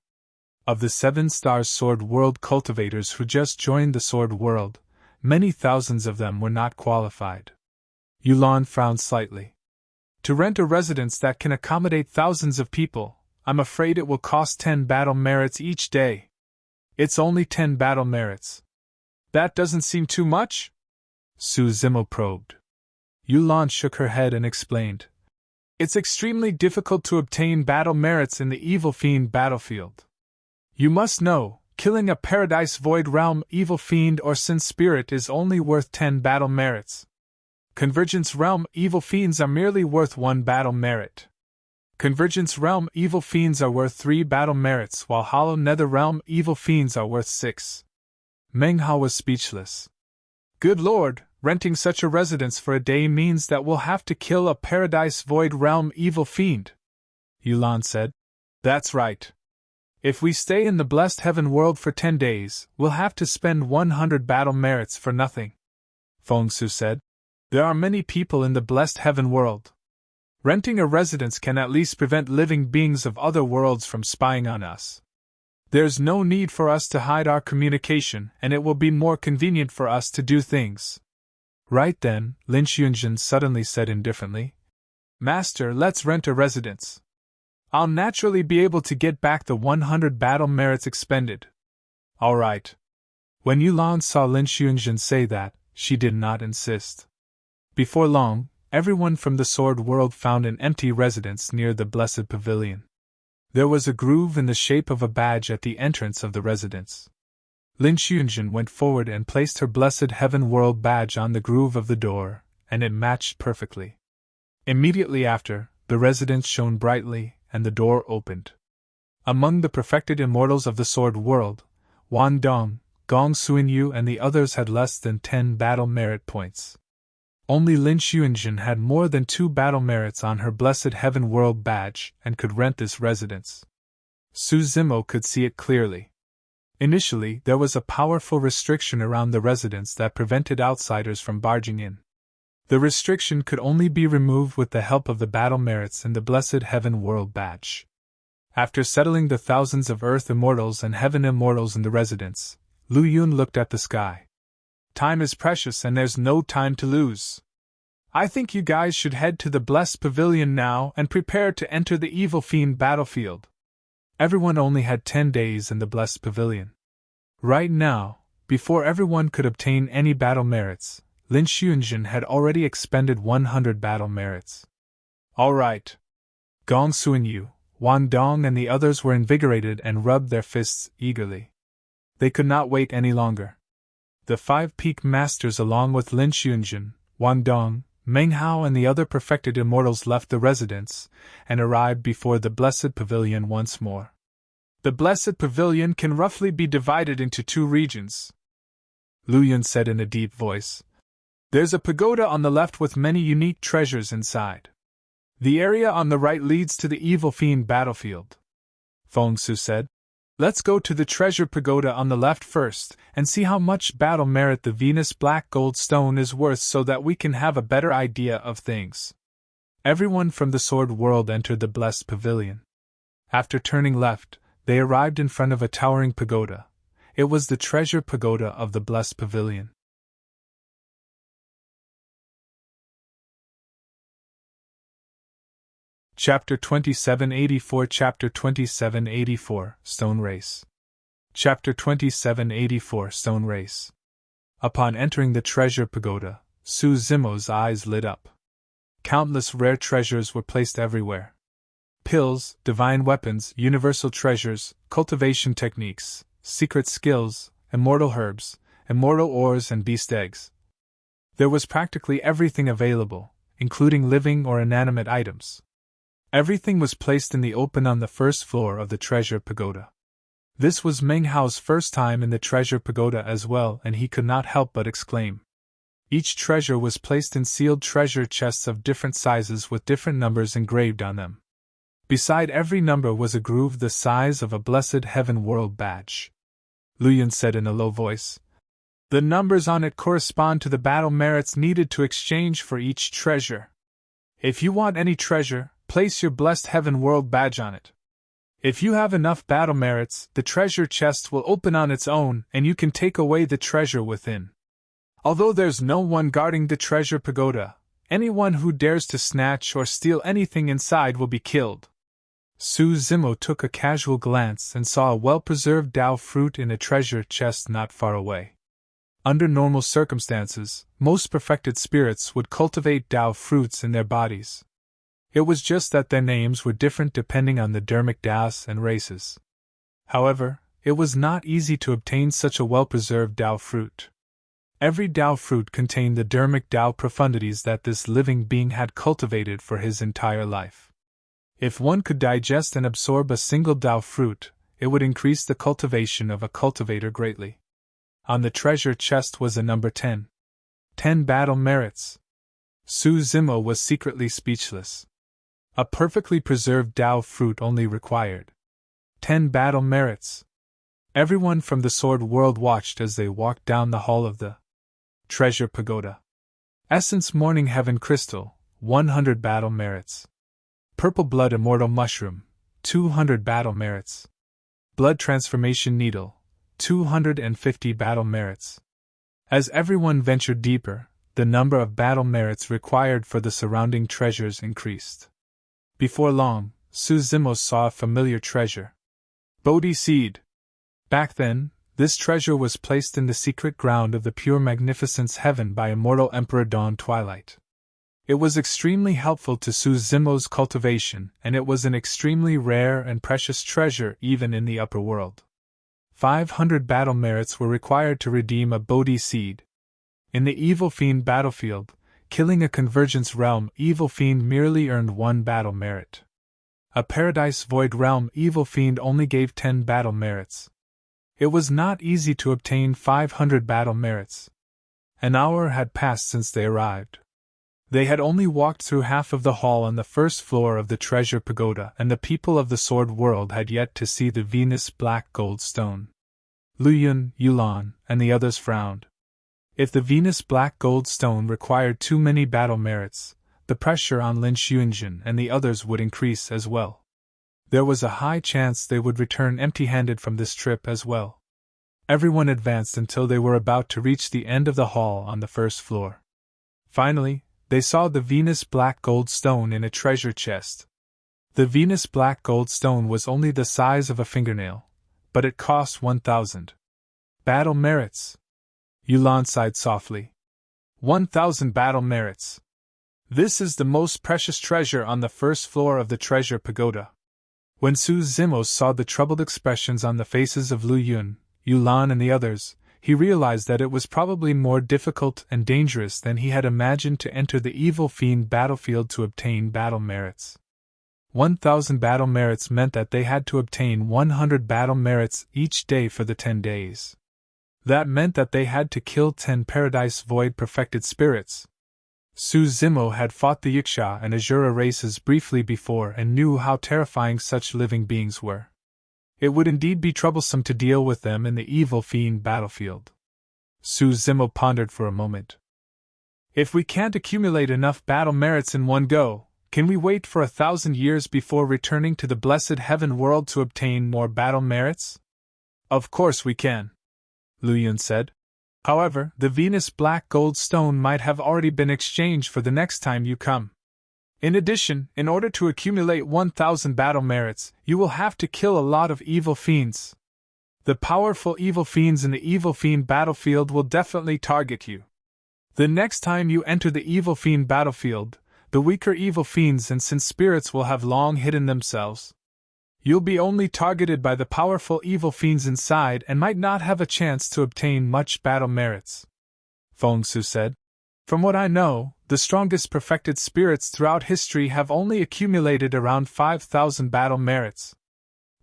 Of the 7 Stars Sword World cultivators who just joined the Sword World, many thousands of them were not qualified. Yulan frowned slightly. "To rent a residence that can accommodate thousands of people, I'm afraid it will cost 10 battle merits each day." "It's only 10 battle merits. That doesn't seem too much?" Su Zimo probed. Yulan shook her head and explained, "It's extremely difficult to obtain battle merits in the Evil Fiend battlefield. You must know, killing a Paradise Void Realm Evil Fiend or Sin Spirit is only worth 10 battle merits. Convergence Realm Evil Fiends are merely worth 1 battle merit. Convergence Realm Evil Fiends are worth 3 battle merits, while Hollow Nether Realm Evil Fiends are worth 6. Meng Hao was speechless. "Good lord, renting such a residence for a day means that we'll have to kill a Paradise Void Realm Evil Fiend," Yulan said. "That's right. If we stay in the Blessed Heaven world for 10 days, we'll have to spend 100 battle merits for nothing," Feng Su said. "There are many people in the Blessed Heaven world. Renting a residence can at least prevent living beings of other worlds from spying on us. There's no need for us to hide our communication, and it will be more convenient for us to do things." Right then, Lin Xuanzhen suddenly said indifferently, "Master, let's rent a residence. I'll naturally be able to get back the 100 battle merits expended." "All right." When Yulan saw Lin Xuanzhen say that, she did not insist. Before long, everyone from the Sword World found an empty residence near the Blessed Pavilion. There was a groove in the shape of a badge at the entrance of the residence. Lin Xuanzhen went forward and placed her Blessed Heaven World badge on the groove of the door, and it matched perfectly. Immediately after, the residence shone brightly, and the door opened. Among the perfected immortals of the Sword World, Wan Dong, Gong Suinyu, and the others had less than 10 battle merit points. Only Lin Xuanzhen had more than 2 battle merits on her Blessed Heaven World badge and could rent this residence. Su Zimo could see it clearly. Initially, there was a powerful restriction around the residence that prevented outsiders from barging in. The restriction could only be removed with the help of the battle merits and the Blessed Heaven World badge. After settling the thousands of Earth Immortals and Heaven Immortals in the residence, Lu Yun looked at the sky. "Time is precious and there's no time to lose. I think you guys should head to the Blessed Pavilion now and prepare to enter the Evil Fiend battlefield." Everyone only had 10 days in the Blessed Pavilion. Right now, before everyone could obtain any battle merits, Lin Xuanzhen had already expended 100 battle merits. "All right." Gong Suinyu, Wan Dong, and the others were invigorated and rubbed their fists eagerly. They could not wait any longer. The 5 peak masters, along with Lin Xuanzhen, Wan Dong, Meng Hao, and the other perfected immortals, left the residence and arrived before the Blessed Pavilion once more. "The Blessed Pavilion can roughly be divided into 2 regions," Lu Yun said in a deep voice. "There's a pagoda on the left with many unique treasures inside. The area on the right leads to the Evil Fiend battlefield," Feng Su said. "Let's go to the treasure pagoda on the left first, and see how much battle merit the Venus Black Gold Stone is worth so that we can have a better idea of things." Everyone from the Sword World entered the Blessed Pavilion. After turning left, they arrived in front of a towering pagoda. It was the treasure pagoda of the Blessed Pavilion. Chapter 2784 Chapter 2784 Stone Race. Chapter 2784 Stone Race. Upon entering the treasure pagoda, Su Zimo's eyes lit up. Countless rare treasures were placed everywhere. Pills, divine weapons, universal treasures, cultivation techniques, secret skills, immortal herbs, immortal ores, and beast eggs. There was practically everything available, including living or inanimate items. Everything was placed in the open on the first floor of the treasure pagoda. This was Meng Hao's first time in the treasure pagoda as well, and he could not help but exclaim. Each treasure was placed in sealed treasure chests of different sizes with different numbers engraved on them. Beside every number was a groove the size of a blessed heaven world badge. Lu Yun said in a low voice, "The numbers on it correspond to the battle merits needed to exchange for each treasure. If you want any treasure, place your blessed heaven world badge on it. If you have enough battle merits, the treasure chest will open on its own and you can take away the treasure within. Although there's no one guarding the treasure pagoda, anyone who dares to snatch or steal anything inside will be killed." Su Zimo took a casual glance and saw a well-preserved Dao fruit in a treasure chest not far away. Under normal circumstances, most perfected spirits would cultivate Dao fruits in their bodies. It was just that their names were different depending on the dermic Daos and races. However, it was not easy to obtain such a well-preserved Dao fruit. Every Dao fruit contained the dermic Dao profundities that this living being had cultivated for his entire life. If one could digest and absorb a single Dao fruit, it would increase the cultivation of a cultivator greatly. On the treasure chest was a number 10. 10 battle merits. Su Zimo was secretly speechless. A perfectly preserved Dao fruit only required 10 battle merits. Everyone from the Sword World watched as they walked down the hall of the treasure pagoda. Essence Morning Heaven Crystal, 100 battle merits. Purple Blood Immortal Mushroom, 200 battle merits. Blood Transformation Needle, 250 battle merits. As everyone ventured deeper, the number of battle merits required for the surrounding treasures increased. Before long, Su Zimo saw a familiar treasure. Bodhi Seed. Back then, this treasure was placed in the secret ground of the Pure Magnificence Heaven by Immortal Emperor Dawn Twilight. It was extremely helpful to Su Zimo's cultivation, and it was an extremely rare and precious treasure even in the upper world. 500 battle merits were required to redeem a Bodhi Seed. In the Evil Fiend battlefield, killing a Convergence Realm Evil Fiend merely earned 1 battle merit. A Paradise Void Realm Evil Fiend only gave 10 battle merits. It was not easy to obtain 500 battle merits. An hour had passed since they arrived. They had only walked through half of the hall on the first floor of the treasure pagoda, and the people of the Sword World had yet to see the Venus Black Gold Stone. Lu Yun, Yulan, and the others frowned. If the Venus Black Gold Stone required too many battle merits, the pressure on Lin Xuanjun and the others would increase as well. There was a high chance they would return empty-handed from this trip as well. Everyone advanced until they were about to reach the end of the hall on the first floor. Finally, they saw the Venus Black Gold Stone in a treasure chest. The Venus Black Gold Stone was only the size of a fingernail, but it cost 1,000 battle merits. Yulan sighed softly. 1,000 battle merits. This is the most precious treasure on the first floor of the treasure pagoda. When Su Zimo saw the troubled expressions on the faces of Lu Yun, Yulan and the others, he realized that it was probably more difficult and dangerous than he had imagined to enter the Evil Fiend battlefield to obtain battle merits. 1,000 battle merits meant that they had to obtain 100 battle merits each day for the 10 days. That meant that they had to kill 10 Paradise Void perfected spirits. Su Zimo had fought the Yiksha and Azura races briefly before and knew how terrifying such living beings were. It would indeed be troublesome to deal with them in the Evil Fiend battlefield. Su Zimo pondered for a moment. If we can't accumulate enough battle merits in one go, can we wait for 1,000 years before returning to the blessed heaven world to obtain more battle merits? Of course we can, Lu Yun said. However, the Venus Black Gold Stone might have already been exchanged for the next time you come. In addition, in order to accumulate 1,000 battle merits, you will have to kill a lot of evil fiends. The powerful evil fiends in the Evil Fiend battlefield will definitely target you. The next time you enter the Evil Fiend battlefield, the weaker evil fiends and sin spirits will have long hidden themselves. You'll be only targeted by the powerful evil fiends inside and might not have a chance to obtain much battle merits, Feng Su said. From what I know, the strongest perfected spirits throughout history have only accumulated around 5,000 battle merits.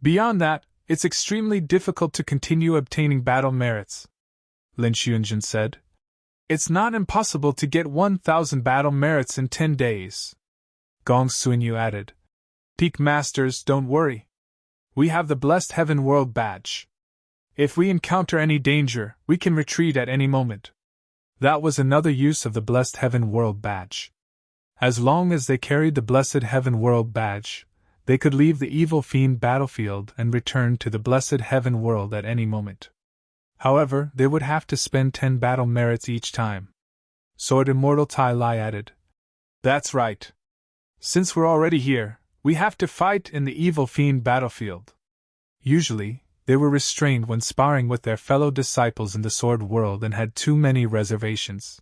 Beyond that, it's extremely difficult to continue obtaining battle merits. Lin Xiunjin said. It's not impossible to get 1,000 battle merits in 10 days. Gong Suinyu added. Peak Masters, don't worry. We have the Blessed Heaven World Badge. If we encounter any danger, we can retreat at any moment. That was another use of the Blessed Heaven World Badge. As long as they carried the Blessed Heaven World Badge, they could leave the evil fiend battlefield and return to the Blessed Heaven World at any moment. However, they would have to spend 10 battle merits each time. Sword Immortal Tai Lai added. That's right. Since we're already here, we have to fight in the evil fiend battlefield. Usually, they were restrained when sparring with their fellow disciples in the Sword World and had too many reservations.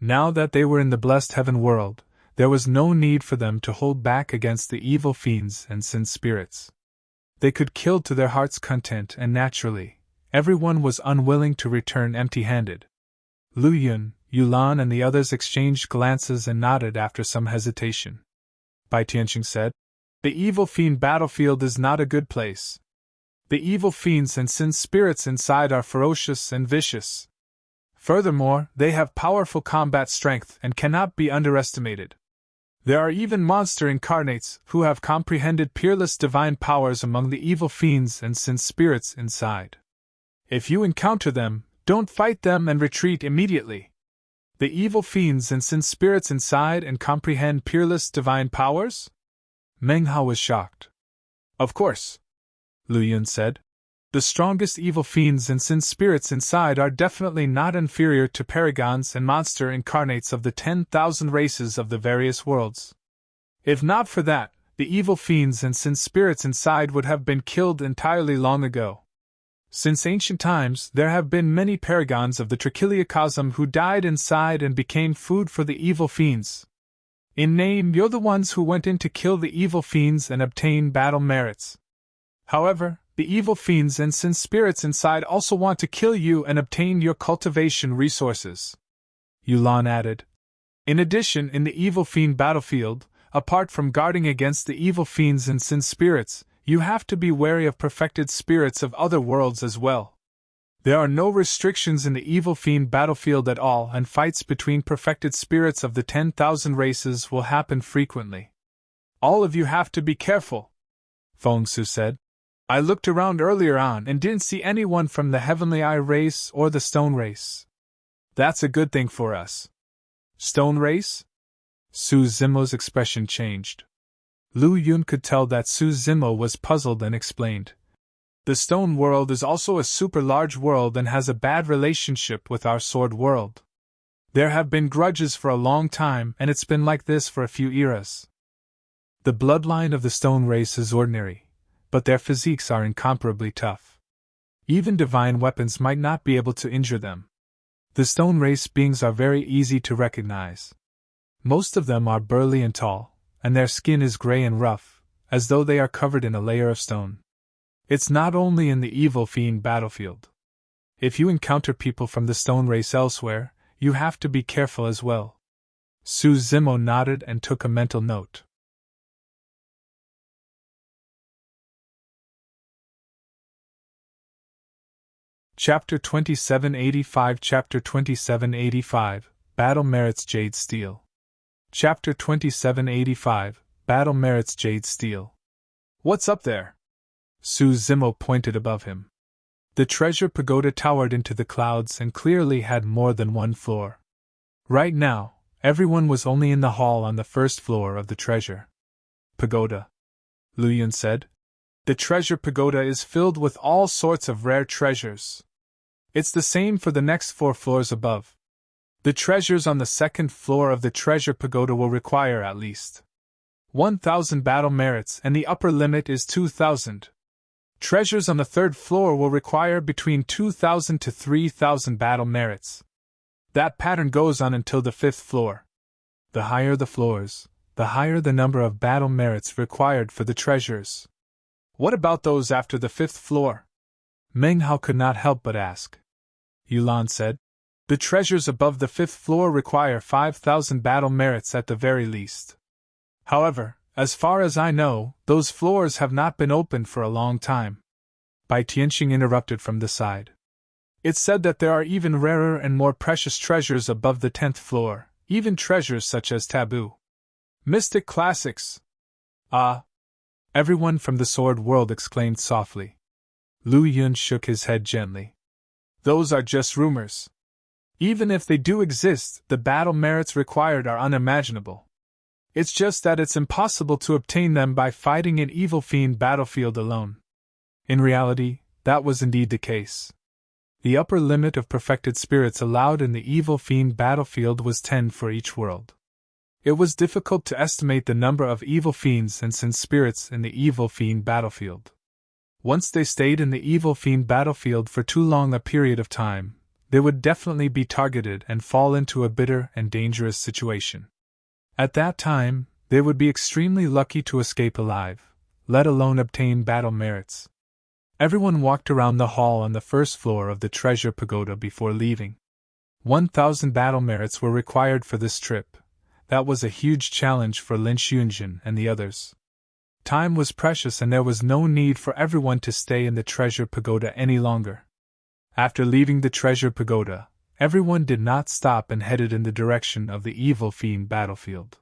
Now that they were in the Blessed Heaven World, there was no need for them to hold back against the evil fiends and sin spirits. They could kill to their heart's content, and naturally, everyone was unwilling to return empty-handed. Lu Yun, Yulan and the others exchanged glances and nodded after some hesitation. Bai Tianxing said, The evil fiend battlefield is not a good place. The evil fiends and sin spirits inside are ferocious and vicious. Furthermore, they have powerful combat strength and cannot be underestimated. There are even monster incarnates who have comprehended peerless divine powers among the evil fiends and sin spirits inside. If you encounter them, don't fight them and retreat immediately. The evil fiends and sin spirits inside and comprehend peerless divine powers? Meng Hao was shocked. Of course, Lu Yun said. The strongest evil fiends and sin spirits inside are definitely not inferior to paragons and monster incarnates of the 10,000 races of the various worlds. If not for that, the evil fiends and sin spirits inside would have been killed entirely long ago. Since ancient times, there have been many paragons of the Trichiliocosm who died inside and became food for the evil fiends. In name, you're the ones who went in to kill the evil fiends and obtain battle merits. However, the evil fiends and sin spirits inside also want to kill you and obtain your cultivation resources. Yulan added. In addition, in the evil fiend battlefield, apart from guarding against the evil fiends and sin spirits, you have to be wary of perfected spirits of other worlds as well. There are no restrictions in the evil fiend battlefield at all, and fights between perfected spirits of the 10,000 races will happen frequently. All of you have to be careful, Feng Su said. I looked around earlier on and didn't see anyone from the Heavenly Eye race or the Stone race. That's a good thing for us. Stone race? Su Zimo's expression changed. Lu Yun could tell that Su Zimo was puzzled and explained. The Stone world is also a super large world and has a bad relationship with our Sword world. There have been grudges for a long time, and it's been like this for a few eras. The bloodline of the Stone race is ordinary, but their physiques are incomparably tough. Even divine weapons might not be able to injure them. The Stone race beings are very easy to recognize. Most of them are burly and tall, and their skin is gray and rough, as though they are covered in a layer of stone. It's not only in the evil fiend battlefield. If you encounter people from the Stone race elsewhere, you have to be careful as well. Su Zimo nodded and took a mental note. Chapter 2785 Chapter 2785 Battle Merits Jade Stele. Chapter 2785 Battle Merits Jade Stele. What's up there? Su Zimo pointed above him. The treasure pagoda towered into the clouds and clearly had more than one floor. Right now, everyone was only in the hall on the first floor of the treasure pagoda. Lu Yun said. The treasure pagoda is filled with all sorts of rare treasures. It's the same for the next 4 floors above. The treasures on the second floor of the treasure pagoda will require at least 1,000 battle merits, and the upper limit is 2,000. Treasures on the third floor will require between 2,000 to 3,000 battle merits. That pattern goes on until the 5th floor. The higher the floors, the higher the number of battle merits required for the treasures. What about those after the 5th floor? Meng Hao could not help but ask. Yulan said. The treasures above the 5th floor require 5,000 battle merits at the very least. However, as far as I know, those floors have not been opened for a long time. Bai Tianqing interrupted from the side. It's said that there are even rarer and more precious treasures above the 10th floor, even treasures such as taboo mystic classics. Ah! Everyone from the sword world exclaimed softly. Lu Yun shook his head gently. Those are just rumors. Even if they do exist, the battle merits required are unimaginable. It's just that it's impossible to obtain them by fighting an evil fiend battlefield alone. In reality, that was indeed the case. The upper limit of perfected spirits allowed in the evil fiend battlefield was 10 for each world. It was difficult to estimate the number of evil fiends and sin spirits in the evil fiend battlefield. Once they stayed in the evil fiend battlefield for too long a period of time, they would definitely be targeted and fall into a bitter and dangerous situation. At that time, they would be extremely lucky to escape alive, let alone obtain battle merits. Everyone walked around the hall on the first floor of the treasure pagoda before leaving. 1,000 battle merits were required for this trip. That was a huge challenge for Lin Xunjin and the others. Time was precious and there was no need for everyone to stay in the treasure pagoda any longer. After leaving the treasure pagoda, everyone did not stop and headed in the direction of the evil fiend battlefield.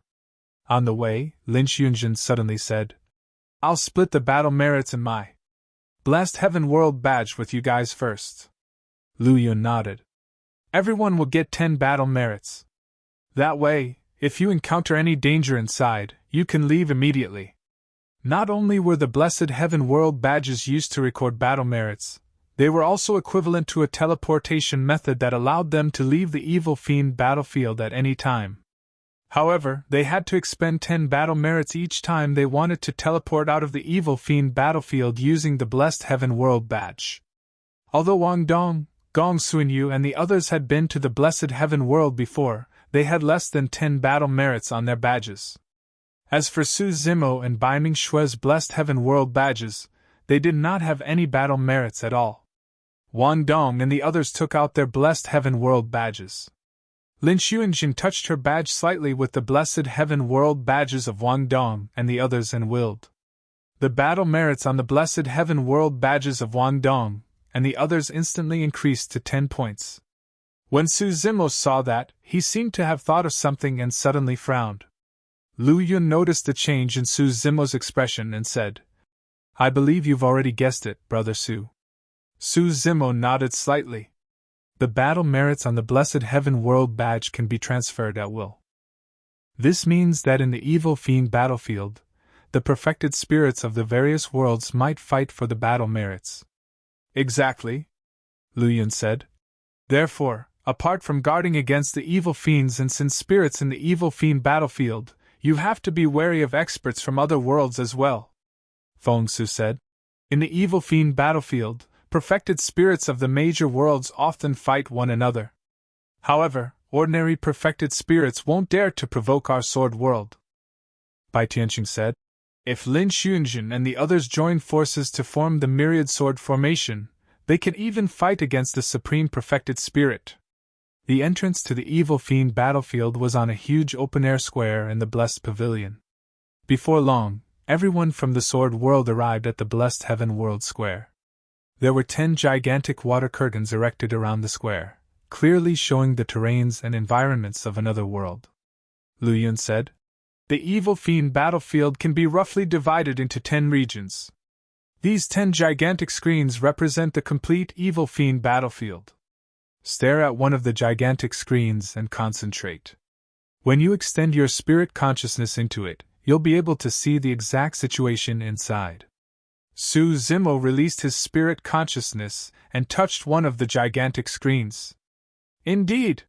On the way, Lin Xunjin suddenly said, I'll split the battle merits in my Blessed Heaven World badge with you guys first. Lu Yun nodded. Everyone will get 10 battle merits. That way, if you encounter any danger inside, you can leave immediately. Not only were the Blessed Heaven World badges used to record battle merits, they were also equivalent to a teleportation method that allowed them to leave the evil fiend battlefield at any time. However, they had to expend 10 battle merits each time they wanted to teleport out of the evil fiend battlefield using the Blessed Heaven World badge. Although Wang Dong, Gong Xunyu and the others had been to the Blessed Heaven World before, they had less than 10 battle merits on their badges. As for Su Zimo and Bai Mingshue's Blessed Heaven World badges, they did not have any battle merits at all. Wang Dong and the others took out their Blessed Heaven World badges. Lin Xuanjin touched her badge slightly with the Blessed Heaven World badges of Wang Dong and the others and willed. The battle merits on the Blessed Heaven World badges of Wang Dong and the others instantly increased to 10 points. When Su Zimo saw that, he seemed to have thought of something and suddenly frowned. Lu Yun noticed the change in Su Zimo's expression and said, I believe you've already guessed it, Brother Su. Su Zimo nodded slightly. The battle merits on the Blessed Heaven World badge can be transferred at will. This means that in the evil fiend battlefield, the perfected spirits of the various worlds might fight for the battle merits. Exactly, Lu Yun said. Therefore, apart from guarding against the evil fiends and sin spirits in the evil fiend battlefield, you have to be wary of experts from other worlds as well, Feng Su said. In the evil fiend battlefield, perfected spirits of the major worlds often fight one another. However, ordinary perfected spirits won't dare to provoke our sword world. Bai Tianqing said. If Lin Xuanjin and the others join forces to form the Myriad Sword formation, they can even fight against the Supreme Perfected Spirit. The entrance to the evil fiend battlefield was on a huge open-air square in the Blessed Pavilion. Before long, everyone from the Sword World arrived at the Blessed Heaven World Square. There were 10 gigantic water curtains erected around the square, clearly showing the terrains and environments of another world. Lu Yun said, The evil fiend battlefield can be roughly divided into 10 regions. These 10 gigantic screens represent the complete evil fiend battlefield. Stare at one of the gigantic screens and concentrate. When you extend your spirit consciousness into it, you'll be able to see the exact situation inside. Su Zimo released his spirit consciousness and touched one of the gigantic screens. Indeed!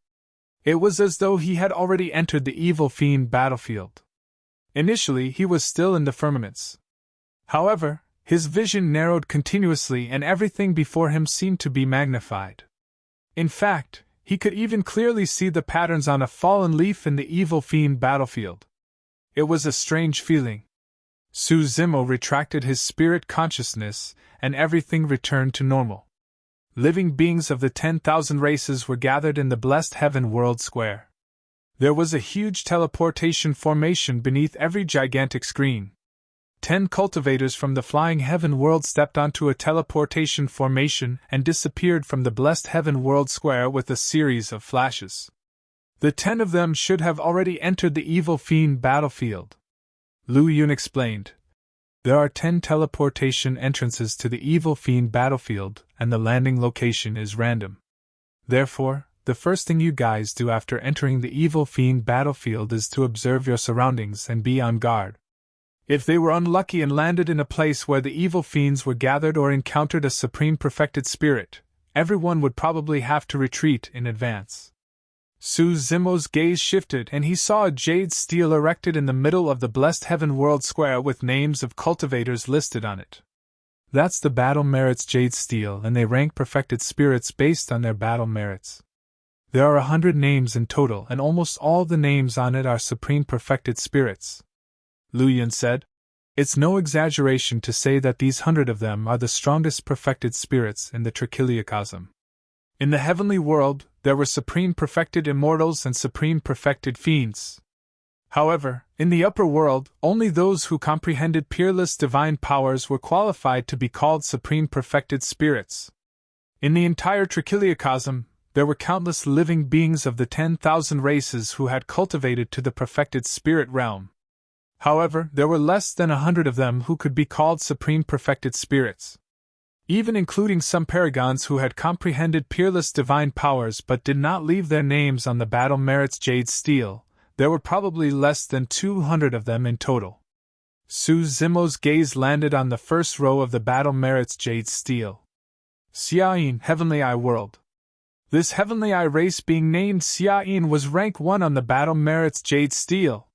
It was as though he had already entered the evil fiend battlefield. Initially, he was still in the firmaments. However, his vision narrowed continuously and everything before him seemed to be magnified. In fact, he could even clearly see the patterns on a fallen leaf in the evil fiend battlefield. It was a strange feeling. Su Zimo retracted his spirit consciousness, and everything returned to normal. living beings of the 10,000 races were gathered in the blessed heaven world square. There was a huge teleportation formation beneath every gigantic screen. 10 cultivators from the flying heaven world stepped onto a teleportation formation and disappeared from the blessed heaven world square with a series of flashes. The 10 of them should have already entered the evil fiend battlefield. Lu Yun explained. There are 10 teleportation entrances to the evil fiend battlefield, and the landing location is random. Therefore, the first thing you guys do after entering the evil fiend battlefield is to observe your surroundings and be on guard. If they were unlucky and landed in a place where the evil fiends were gathered or encountered a supreme perfected spirit, everyone would probably have to retreat in advance. Su Zimo's gaze shifted and he saw a jade stele erected in the middle of the blessed heaven world square with names of cultivators listed on it. That's the battle merits jade stele, and they rank perfected spirits based on their battle merits. There are 100 names in total, and almost all the names on it are supreme perfected spirits. Lu Yun said. It's no exaggeration to say that these 100 of them are the strongest perfected spirits in the Trichiliocosm. In the heavenly world, there were supreme perfected immortals and supreme perfected fiends. However, in the upper world, only those who comprehended peerless divine powers were qualified to be called supreme perfected spirits. In the entire Trichiliocosm, there were countless living beings of the 10,000 races who had cultivated to the perfected spirit realm. However, there were less than 100 of them who could be called supreme perfected spirits. Even including some paragons who had comprehended peerless divine powers but did not leave their names on the battle merits jade stele, there were probably less than 200 of them in total. Su Zimo's gaze landed on the first row of the battle merits jade stele. Xiaoyin, Heavenly Eye World. This Heavenly Eye race being named Xiaoyin was rank 1 on the battle merits jade stele.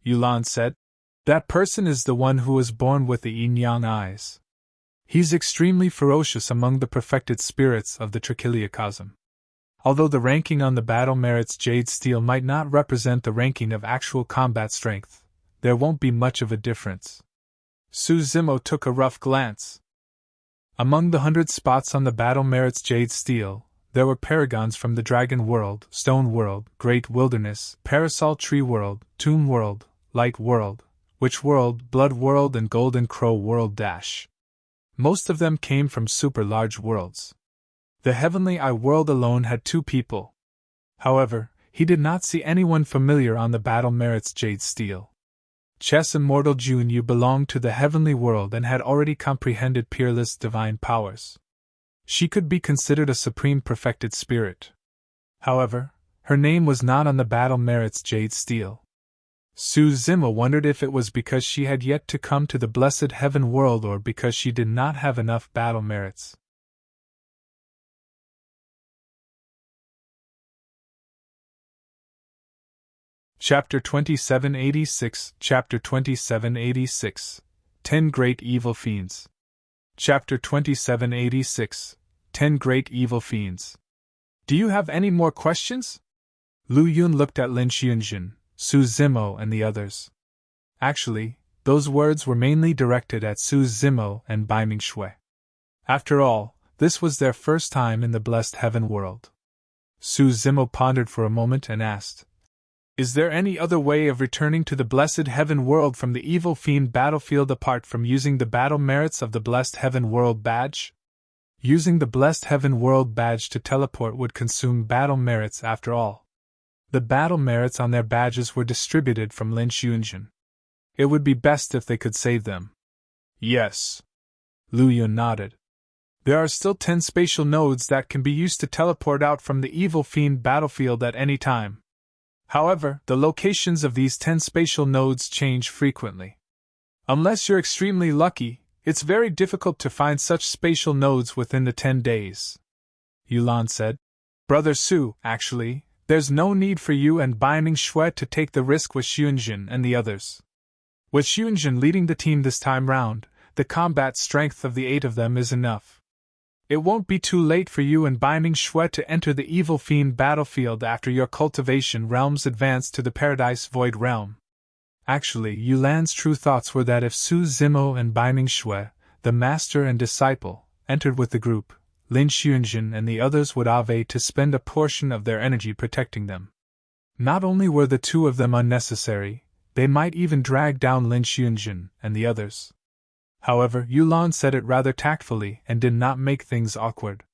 Yulan said. That person is the one who was born with the yin-yang eyes. He's extremely ferocious among the perfected spirits of the Trichiliocosm. Although the ranking on the battle merits jade stele might not represent the ranking of actual combat strength, there won't be much of a difference. Su Zimo took a rough glance. Among the 100 spots on the battle merits jade stele, there were paragons from the Dragon World, Stone World, Great Wilderness, Parasol Tree World, Tomb World, Light World, Witch World, Blood World, and Golden Crow World dash. Most of them came from super large worlds. The Heavenly Eye World alone had 2 people. However, he did not see anyone familiar on the battle merits jade stele. Chess Immortal Jun Yu belonged to the Heavenly World and had already comprehended peerless divine powers. She could be considered a supreme perfected spirit. However, her name was not on the battle merits jade stele. Su Zimo wondered if it was because she had yet to come to the blessed heaven world or because she did not have enough battle merits. Chapter 2786, Chapter 2786, 10 Great Evil Fiends. Chapter 2786, 10 Great Evil Fiends. Do you have any more questions? Lu Yun looked at Lin Xianjun, Su Zimo, and the others. Actually, those words were mainly directed at Su Zimo and Baiming Shui. After all, this was their first time in the blessed heaven world. Su Zimo pondered for a moment and asked, Is there any other way of returning to the blessed heaven world from the evil fiend battlefield apart from using the battle merits of the blessed heaven world badge? Using the blessed heaven world badge to teleport would consume battle merits after all. The battle merits on their badges were distributed from Lin Xianjun. It would be best if they could save them. Yes. Lu Yun nodded. There are still 10 spatial nodes that can be used to teleport out from the evil fiend battlefield at any time. However, the locations of these 10 spatial nodes change frequently. Unless you're extremely lucky, it's very difficult to find such spatial nodes within the 10 days. Yulan said. Brother Su, actually, there's no need for you and Baiming Shui to take the risk with Xianjun and the others. With Xianjun leading the team this time round, the combat strength of the 8 of them is enough. It won't be too late for you and Baiming Shui to enter the evil fiend battlefield after your cultivation realms advance to the Paradise Void realm. Actually, Yulan's true thoughts were that if Su Zimo and Baiming Shui, the master and disciple, entered with the group, Lin Xuanjun and the others would have to spend a portion of their energy protecting them. Not only were the two of them unnecessary, they might even drag down Lin Xuanjun and the others. However, Yulan said it rather tactfully and did not make things awkward.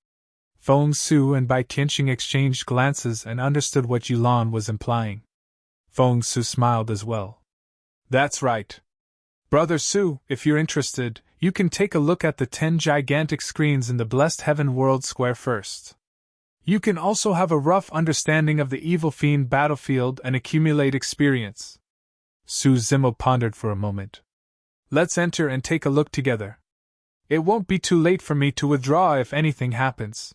Feng Su and Bai Tianqing exchanged glances and understood what Yulan was implying. Feng Su smiled as well. That's right. Brother Su, if you're interested, you can take a look at the 10 gigantic screens in the Blessed Heaven World Square first. You can also have a rough understanding of the Evil Fiend battlefield and accumulate experience. Su Zimo pondered for a moment. Let's enter and take a look together. It won't be too late for me to withdraw if anything happens.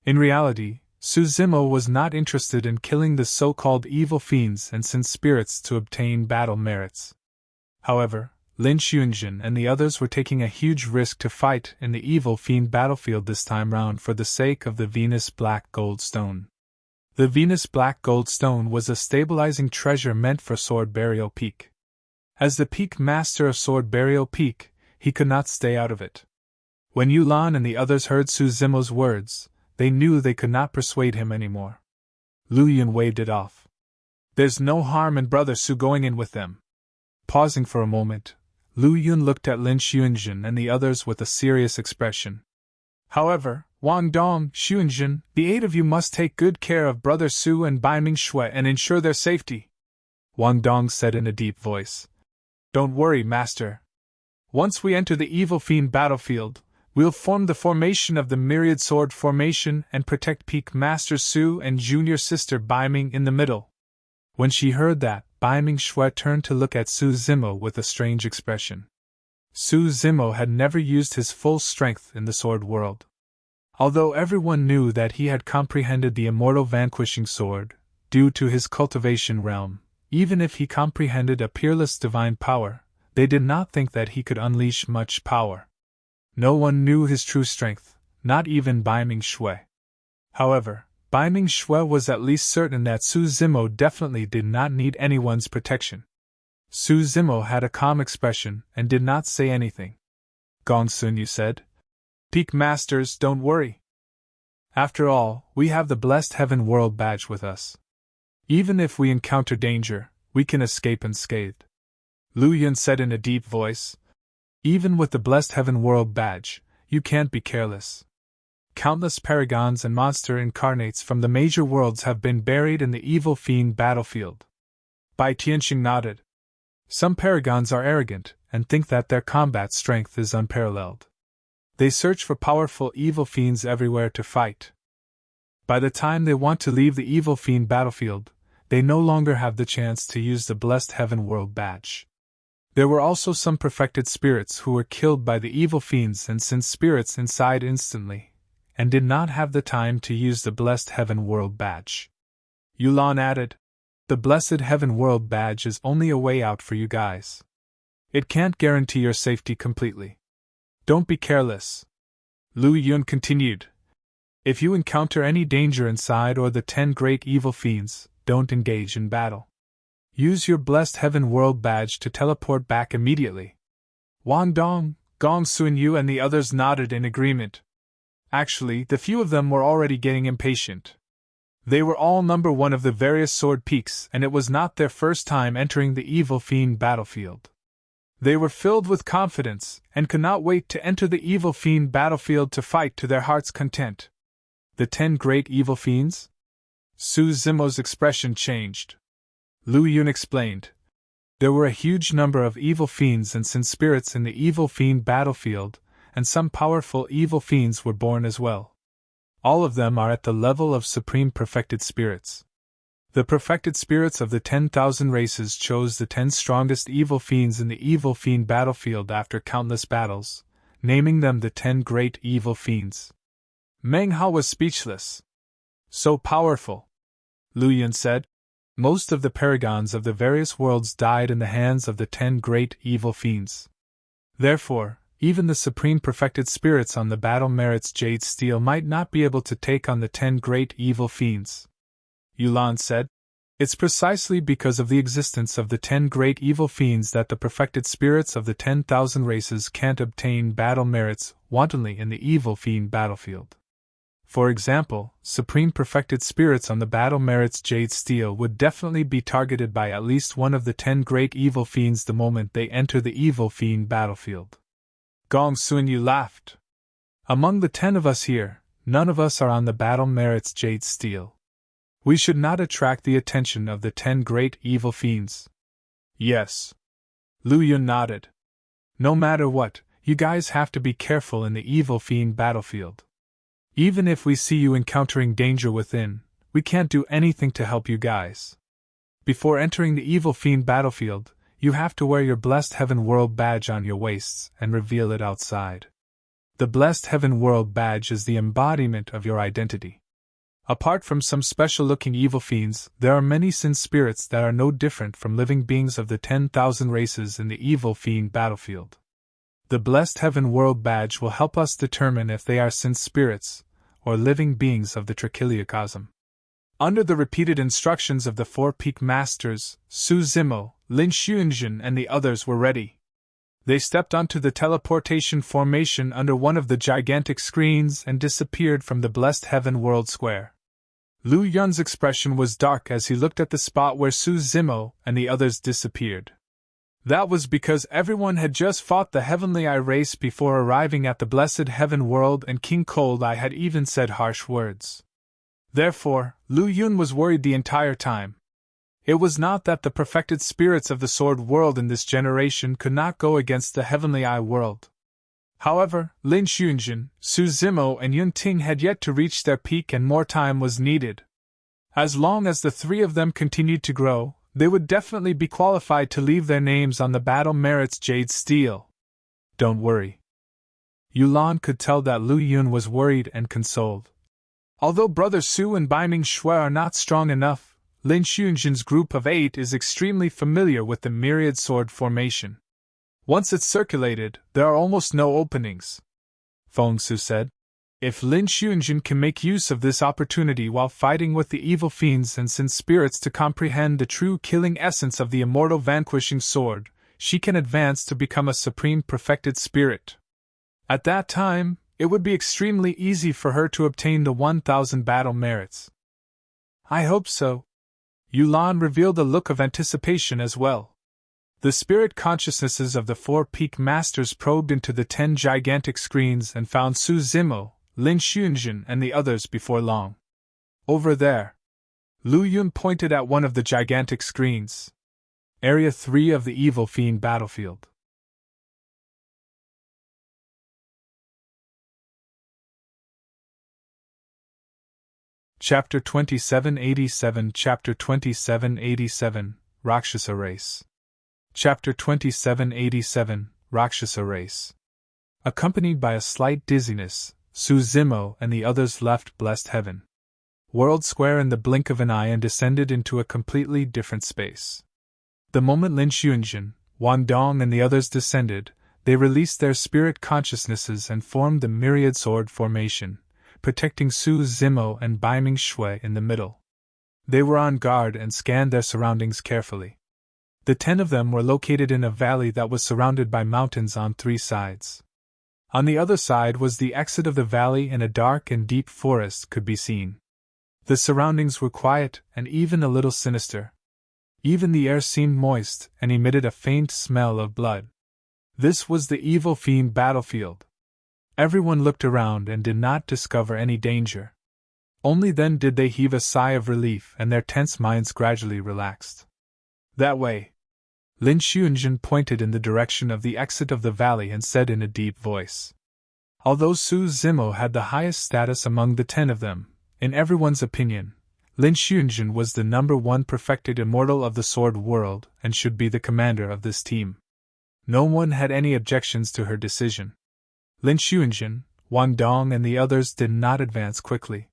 In reality, Su Zimo was not interested in killing the so-called evil fiends and sent spirits to obtain battle merits. However, Lin Xuanjun and the others were taking a huge risk to fight in the evil fiend battlefield this time round for the sake of the Venus Black Gold Stone. The Venus Black Gold Stone was a stabilizing treasure meant for Sword Burial Peak. As the peak master of Sword Burial Peak, he could not stay out of it. When Yulan and the others heard Su Zimo's words, they knew they could not persuade him anymore. Lu Yun waved it off. There's no harm in Brother Su going in with them. Pausing for a moment, Lu Yun looked at Lin Xuanjun and the others with a serious expression. However, Wang Dong, Xuanjun, the 8 of you must take good care of Brother Su and Bai Ming Shui and ensure their safety. Wang Dong said in a deep voice. Don't worry, Master. Once we enter the Evil Fiend battlefield, we'll form the formation of the Myriad Sword Formation and protect Peak Master Su and junior sister Bai Ming in the middle. When she heard that, Bai Ming Shui turned to look at Su Zimo with a strange expression. Su Zimo had never used his full strength in the sword world. Although everyone knew that he had comprehended the immortal vanquishing sword, due to his cultivation realm, even if he comprehended a peerless divine power, they did not think that he could unleash much power. No one knew his true strength, not even Bai Ming Shui. However, Bai Ming Shui was at least certain that Su Zimo definitely did not need anyone's protection. Su Zimo had a calm expression and did not say anything. Gong Sun Yu said, Peak Masters, don't worry. After all, we have the Blessed Heaven World Badge with us. Even if we encounter danger, we can escape unscathed. Lu Yun said in a deep voice, Even with the Blessed Heaven World Badge, you can't be careless. Countless paragons and monster incarnates from the major worlds have been buried in the evil fiend battlefield. Bai Tianqing nodded. Some paragons are arrogant and think that their combat strength is unparalleled. They search for powerful evil fiends everywhere to fight. By the time they want to leave the evil fiend battlefield, they no longer have the chance to use the Blessed Heaven World Badge. There were also some perfected spirits who were killed by the evil fiends and sent spirits inside instantly, and did not have the time to use the Blessed Heaven World Badge. Yulan added, The Blessed Heaven World Badge is only a way out for you guys. It can't guarantee your safety completely. Don't be careless. Lu Yun continued, If you encounter any danger inside or the 10 great evil fiends, don't engage in battle. Use your Blessed Heaven World Badge to teleport back immediately. Wang Dong, Gong Sun Yu and the others nodded in agreement. Actually, the few of them were already getting impatient. They were all number 1 of the various sword peaks, and it was not their first time entering the evil fiend battlefield. They were filled with confidence, and could not wait to enter the evil fiend battlefield to fight to their heart's content. The 10 great evil fiends? Su Zimo's expression changed. Lu Yun explained. There were a huge number of evil fiends and sin spirits in the evil fiend battlefield, and some powerful evil fiends were born as well. All of them are at the level of supreme perfected spirits. The perfected spirits of the 10,000 races chose the 10 strongest evil fiends in the evil fiend battlefield after countless battles, naming them the 10 great evil fiends. Meng Hao was speechless. So powerful, Lu Yun said. Most of the paragons of the various worlds died in the hands of the 10 great evil fiends. Therefore, even the supreme perfected spirits on the battle merits Jade Stele might not be able to take on the 10 great evil fiends. Yulan said, It's precisely because of the existence of the 10 great evil fiends that the perfected spirits of the 10,000 races can't obtain battle merits wantonly in the evil fiend battlefield. For example, supreme perfected spirits on the battle merits Jade Stele would definitely be targeted by at least one of the 10 great evil fiends the moment they enter the evil fiend battlefield. Gong Suinyu laughed. Among the 10 of us here, none of us are on the battle merits Jade Stele. We should not attract the attention of the 10 great evil fiends. Yes. Lu Yun nodded. No matter what, you guys have to be careful in the evil fiend battlefield. Even if we see you encountering danger within, we can't do anything to help you guys. Before entering the evil fiend battlefield, you have to wear your Blessed Heaven World badge on your waists and reveal it outside. The Blessed Heaven World badge is the embodiment of your identity. Apart from some special-looking evil fiends, there are many sin spirits that are no different from living beings of the 10,000 races in the evil fiend battlefield. The Blessed Heaven World badge will help us determine if they are sin spirits or living beings of the Trichiliocosm. Under the repeated instructions of the 4 peak masters, Su Zimo, Lin Xuanjun and the others were ready. They stepped onto the teleportation formation under one of the gigantic screens and disappeared from the Blessed Heaven World Square. Lu Yun's expression was dark as he looked at the spot where Su Zimo and the others disappeared. That was because everyone had just fought the Heavenly Eye race before arriving at the Blessed Heaven World, and King Cold Eye had even said harsh words. Therefore, Lu Yun was worried the entire time. It was not that the perfected spirits of the Sword World in this generation could not go against the Heavenly Eye World. However, Lin Xuanjun, Su Zimo and Yun Ting had yet to reach their peak and more time was needed. As long as the 3 of them continued to grow, they would definitely be qualified to leave their names on the battle merits Jade Stele. Don't worry. Yulan could tell that Lu Yun was worried and consoled. Although Brother Su and Baiming Shui are not strong enough, Lin Xuanjun's group of 8 is extremely familiar with the Myriad sword formation. Once it's circulated, there are almost no openings. Feng Su said. If Lin Xuanjun can make use of this opportunity while fighting with the evil fiends and sin spirits to comprehend the true killing essence of the immortal vanquishing sword, she can advance to become a supreme perfected spirit. At that time, it would be extremely easy for her to obtain the 1,000 battle merits. I hope so. Yulan revealed a look of anticipation as well. The spirit consciousnesses of the 4 peak masters probed into the 10 gigantic screens and found Su Zimo, Lin Xuanjun and the others before long. Over there. Lu Yun pointed at one of the gigantic screens. Area 3 of the Evil Fiend battlefield. Chapter 2787 Chapter 2787 Rakshasa Race. Chapter 2787 Rakshasa Race. Accompanied by a slight dizziness, Su Zimo and the others left Blessed Heaven World Square in the blink of an eye and descended into a completely different space. The moment Lin Xuanjun, Wan Dong and the others descended, they released their spirit consciousnesses and formed the Myriad sword formation, protecting Su Zimo and Baiming Shui in the middle. They were on guard and scanned their surroundings carefully. The 10 of them were located in a valley that was surrounded by mountains on 3 sides. On the other side was the exit of the valley, and a dark and deep forest could be seen. The surroundings were quiet and even a little sinister. Even the air seemed moist and emitted a faint smell of blood. This was the evil fiend battlefield. Everyone looked around and did not discover any danger. Only then did they heave a sigh of relief and their tense minds gradually relaxed. That way. Lin Xuanjun pointed in the direction of the exit of the valley and said in a deep voice. Although Su Zimo had the highest status among the 10 of them, in everyone's opinion, Lin Xuanjun was the number 1 perfected immortal of the Sword World and should be the commander of this team. No one had any objections to her decision. Lin Xuanjun, Wan Dong and the others did not advance quickly.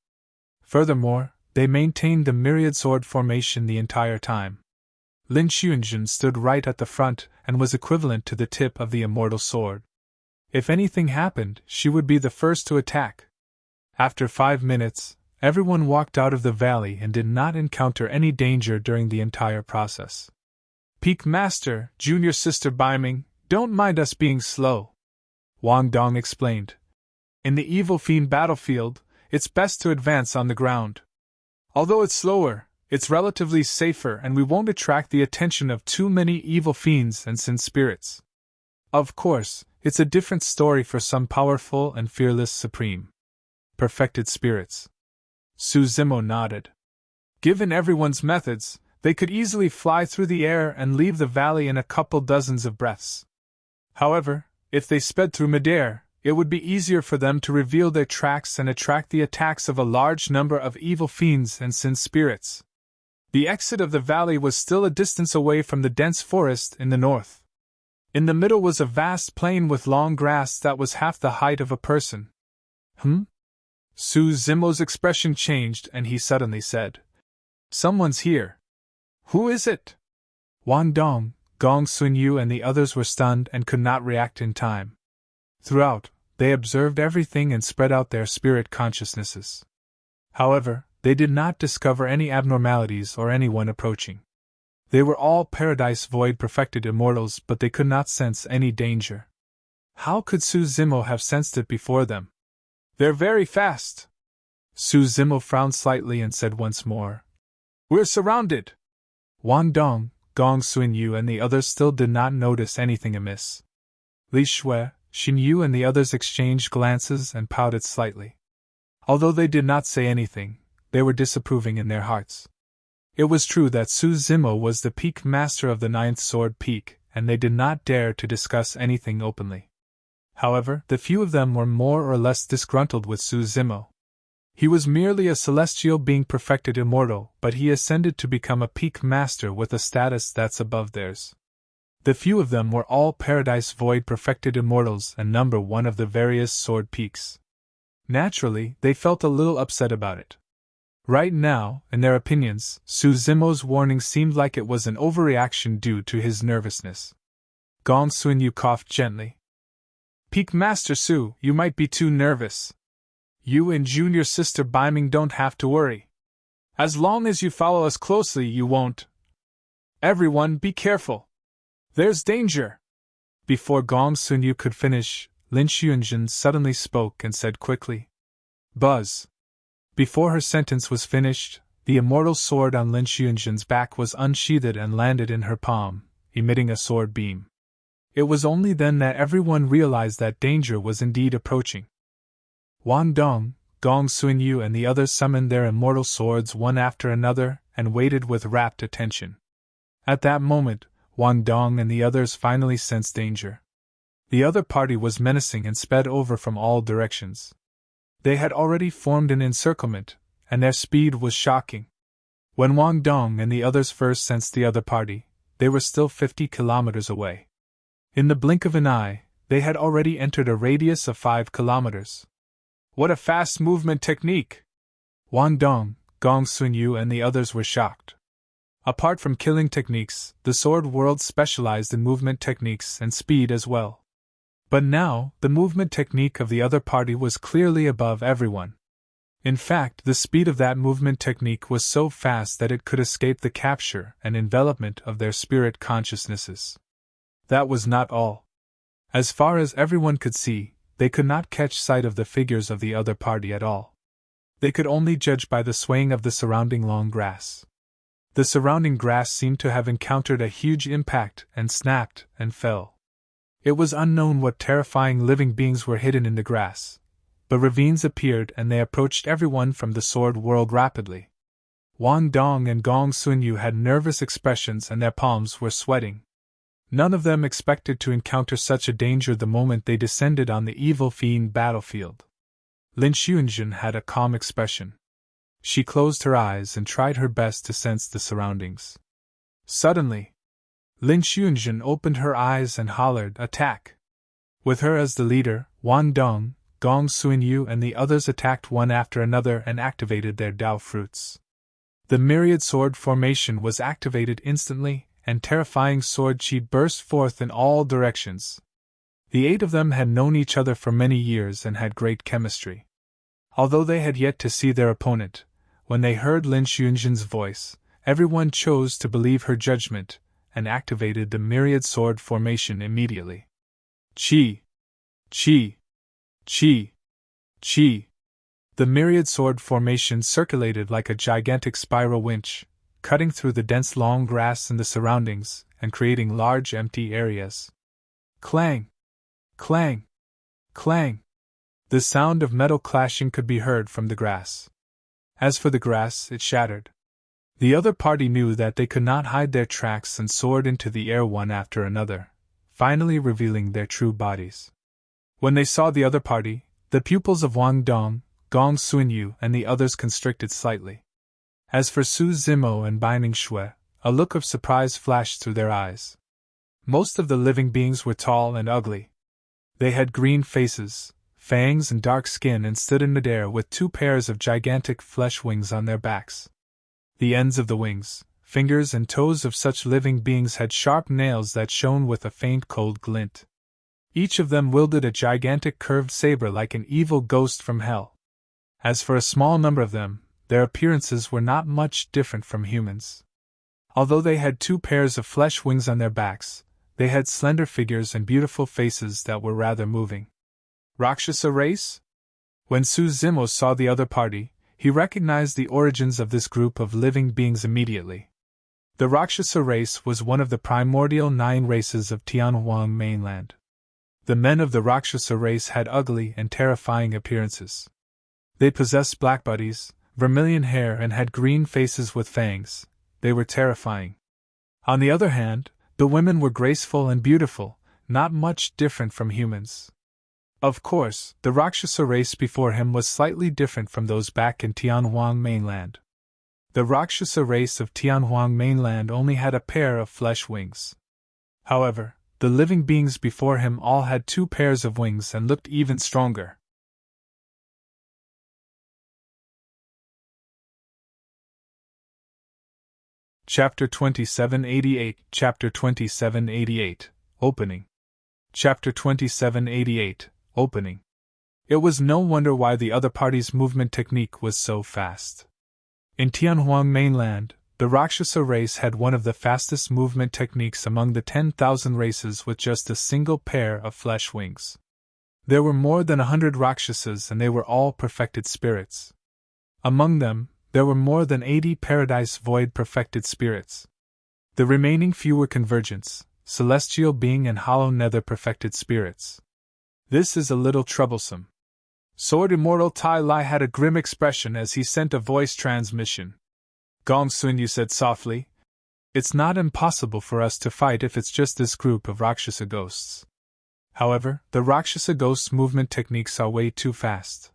Furthermore, they maintained the Myriad sword formation the entire time. Lin Xuanjun stood right at the front and was equivalent to the tip of the immortal sword. If anything happened, she would be the first to attack. After 5 minutes, everyone walked out of the valley and did not encounter any danger during the entire process. Peak Master, Junior Sister Baiming, don't mind us being slow, Wang Dong explained. In the Evil Fiend battlefield, It's best to advance on the ground. Although it's slower, it's relatively safer and we won't attract the attention of too many evil fiends and sin spirits. Of course, it's a different story for some powerful and fearless supreme perfected spirits. Suzumo nodded. Given everyone's methods, they could easily fly through the air and leave the valley in a couple dozens of breaths. However, if they sped through midair, it would be easier for them to reveal their tracks and attract the attacks of a large number of evil fiends and sin spirits. The exit of the valley was still a distance away from the dense forest in the north. In the middle was a vast plain with long grass that was half the height of a person. Suzumo's expression changed and he suddenly said, "Someone's here." "Who is it?" Wan Dong, Gong Sunyu and the others were stunned and could not react in time. Throughout, they observed everything and spread out their spirit consciousnesses. However, they did not discover any abnormalities or anyone approaching. They were all Paradise Void perfected immortals, but they could not sense any danger. How could Suzumo have sensed it before them? "They're very fast." Suzumo frowned slightly and said once more, "We're surrounded." Wan Dong, Gong Sunyu and the others still did not notice anything amiss. Li Shui, Xin Yu and the others exchanged glances and pouted slightly. Although they did not say anything, they were disapproving in their hearts. It was true that Suzumo was the peak master of the ninth sword peak, and they did not dare to discuss anything openly. However, the few of them were more or less disgruntled with Suzumo. He was merely a celestial being perfected immortal, but he ascended to become a peak master with a status that's above theirs. The few of them were all Paradise Void perfected immortals and number one of the various sword peaks. Naturally, they felt a little upset about it. Right now, in their opinions, Suzumo's warning seemed like it was an overreaction due to his nervousness. Gong Sunyu coughed gently. "Peak Master Su, you might be too nervous. You and junior sister Baiming don't have to worry. As long as you follow us closely, you won't. Everyone, be careful. There's danger." Before Gong Sunyu could finish, Lin Xiunjin suddenly spoke and said quickly, "Buzz." Before her sentence was finished, the immortal sword on Lin Xiunjin's back was unsheathed and landed in her palm, emitting a sword beam. It was only then that everyone realized that danger was indeed approaching. Wan Dong, Gong Sunyu and the others summoned their immortal swords one after another and waited with rapt attention. At that moment, Wan Dong and the others finally sensed danger. The other party was menacing and sped over from all directions. They had already formed an encirclement, and their speed was shocking. When Wan Dong and the others first sensed the other party, they were still 50 kilometers away. In the blink of an eye, they had already entered a radius of 5 kilometers. What a fast movement technique! Wan Dong, Gong Sunyu and the others were shocked. Apart from killing techniques, the sword world specialized in movement techniques and speed as well. But now, the movement technique of the other party was clearly above everyone. In fact, the speed of that movement technique was so fast that it could escape the capture and envelopment of their spirit consciousnesses. That was not all. As far as everyone could see, they could not catch sight of the figures of the other party at all. They could only judge by the swaying of the surrounding long grass. The surrounding grass seemed to have encountered a huge impact and snapped and fell. It was unknown what terrifying living beings were hidden in the grass, but ravines appeared and they approached everyone from the sword world rapidly. Wan Dong and Gong Sunyu had nervous expressions and their palms were sweating. None of them expected to encounter such a danger the moment they descended on the evil fiend battlefield. Lin Xiunjin had a calm expression. She closed her eyes and tried her best to sense the surroundings. Suddenly, Lin Xiunjin opened her eyes and hollered, "Attack!" With her as the leader, Wan Dong, Gong Sunyu and the others attacked one after another and activated their Dao fruits. The Myriad sword formation was activated instantly, and terrifying sword chi burst forth in all directions. The 8 of them had known each other for many years and had great chemistry. Although they had yet to see their opponent, when they heard Lin Xiunjin's voice, everyone chose to believe her judgment, and activated the Myriad sword formation immediately. Chi! Chi! Chi! Chi! The myriad sword formation circulated like a gigantic spiral winch, cutting through the dense long grass in the surroundings and creating large empty areas. Clang! Clang! Clang! The sound of metal clashing could be heard from the grass. As for the grass, it shattered. The other party knew that they could not hide their tracks and soared into the air one after another, finally revealing their true bodies. When they saw the other party, the pupils of Wang Dong, Gong Xunyu, and the others constricted slightly. As for Su Zimo and Baining Shui, a look of surprise flashed through their eyes. Most of the living beings were tall and ugly. They had green faces, fangs, and dark skin, and stood in midair with 2 pairs of gigantic flesh wings on their backs. The ends of the wings, fingers, and toes of such living beings had sharp nails that shone with a faint cold glint. Each of them wielded a gigantic curved saber like an evil ghost from hell. As for a small number of them, their appearances were not much different from humans. Although they had 2 pairs of flesh wings on their backs, they had slender figures and beautiful faces that were rather moving. Rakshasa race? When Su Zimo saw the other party, he recognized the origins of this group of living beings immediately. The Rakshasa race was one of the primordial 9 races of Tianhuang mainland. The men of the Rakshasa race had ugly and terrifying appearances. They possessed black bodies, vermilion hair, and had green faces with fangs. They were terrifying. On the other hand, the women were graceful and beautiful, not much different from humans. Of course, the Rakshasa race before him was slightly different from those back in Tianhuang mainland. The Rakshasa race of Tianhuang mainland only had a pair of flesh wings. However, the living beings before him all had 2 pairs of wings and looked even stronger. Chapter 2788, Chapter 2788, Opening. Chapter 2788, Opening. It was no wonder why the other party's movement technique was so fast. In Tianhuang mainland, the Rakshasa race had one of the fastest movement techniques among the 10,000 races with just a single pair of flesh wings. There were more than 100 Rakshasas, and they were all perfected spirits. Among them, there were more than 80 Paradise Void perfected spirits. The remaining few were Convergence, Celestial Being, and Hollow Nether perfected spirits. This is a little troublesome. Sword Immortal Tai Lai had a grim expression as he sent a voice transmission. Gong Xunyu said softly, "It's not impossible for us to fight if it's just this group of Rakshasa ghosts. However, the Rakshasa ghosts' movement techniques are way too fast.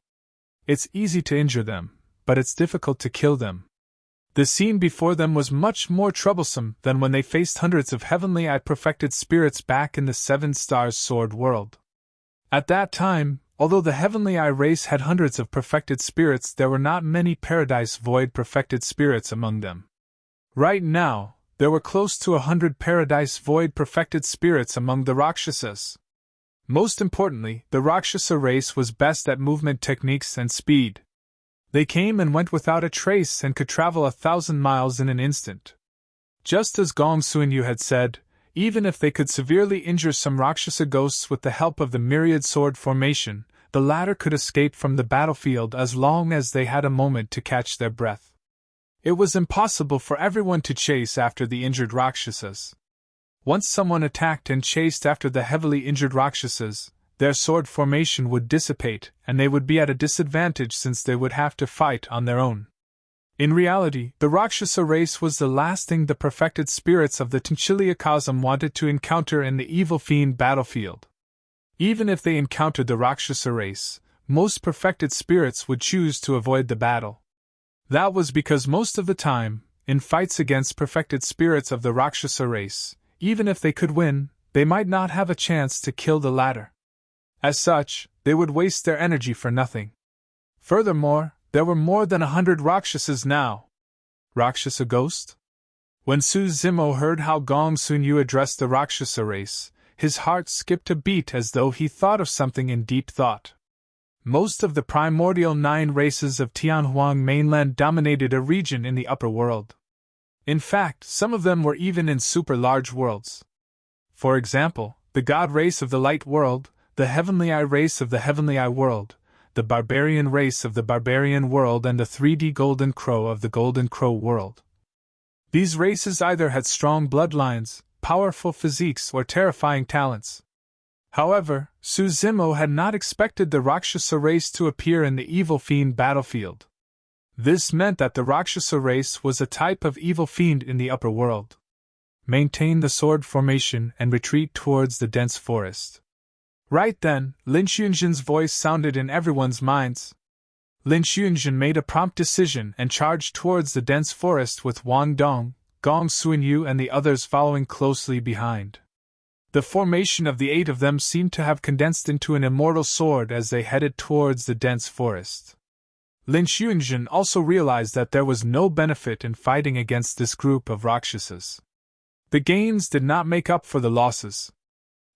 It's easy to injure them, but it's difficult to kill them. The scene before them was much more troublesome than when they faced hundreds of heavenly perfected spirits back in the 7 Stars Sword world. At that time, although the heavenly race had hundreds of perfected spirits, there were not many Paradise Void perfected spirits among them. Right now, there were close to 100 Paradise Void perfected spirits among the Rakshasas. Most importantly, the Rakshasa race was best at movement techniques and speed. They came and went without a trace and could travel 1,000 miles in an instant. Just as Gong Xunyu had said, even if they could severely injure some Rakshasa ghosts with the help of the Myriad sword formation, the latter could escape from the battlefield as long as they had a moment to catch their breath. It was impossible for everyone to chase after the injured Rakshasas. Once someone attacked and chased after the heavily injured Rakshasas, their sword formation would dissipate, and they would be at a disadvantage since they would have to fight on their own. In reality, the Rakshasa race was the last thing the perfected spirits of the Tinchiliakasm wanted to encounter in the evil fiend battlefield. Even if they encountered the Rakshasa race, most perfected spirits would choose to avoid the battle. That was because most of the time, in fights against perfected spirits of the Rakshasa race, even if they could win, they might not have a chance to kill the latter. As such, they would waste their energy for nothing. Furthermore, there were more than 100 Rakshasas now. Rakshasa ghost? When Su Zimo heard how Gong Xunyu addressed the Rakshasa race, his heart skipped a beat as though he thought of something in deep thought. Most of the primordial 9 races of Tianhuang mainland dominated a region in the upper world. In fact, some of them were even in super large worlds. For example, the god race of the light world, the heavenly race of the heavenly world, the barbarian race of the barbarian world and the 3D golden crow of the golden crow world. These races either had strong bloodlines, powerful physiques, or terrifying talents. However, Suzumo had not expected the Rakshasa race to appear in the evil fiend battlefield. This meant that the Rakshasa race was a type of evil fiend in the upper world. Maintain the sword formation and retreat towards the dense forest. Right then, Lin Xuanzhen's voice sounded in everyone's minds. Lin Xuanzhen made a prompt decision and charged towards the dense forest with Wang Dong, Gong Suinyu and the others following closely behind. The formation of the 8 of them seemed to have condensed into an immortal sword as they headed towards the dense forest. Lin Xuanzhen also realized that there was no benefit in fighting against this group of Rakshasas. The gains did not make up for the losses.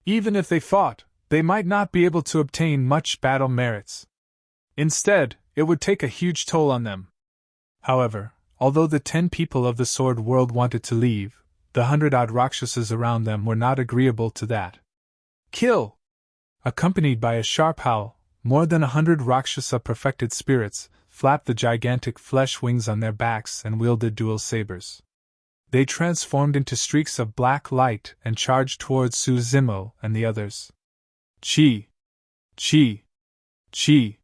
Even if they fought, they might not be able to obtain much battle merits. Instead, it would take a huge toll on them. However, although the 10 people of the Sword World wanted to leave, the 100-odd Rakshasas around them were not agreeable to that. Kill! Accompanied by a sharp howl, more than 100 Rakshasa perfected spirits flapped the gigantic flesh wings on their backs and wielded dual sabers. They transformed into streaks of black light and charged towards Suzumo and the others. Chi! Chi! Chi!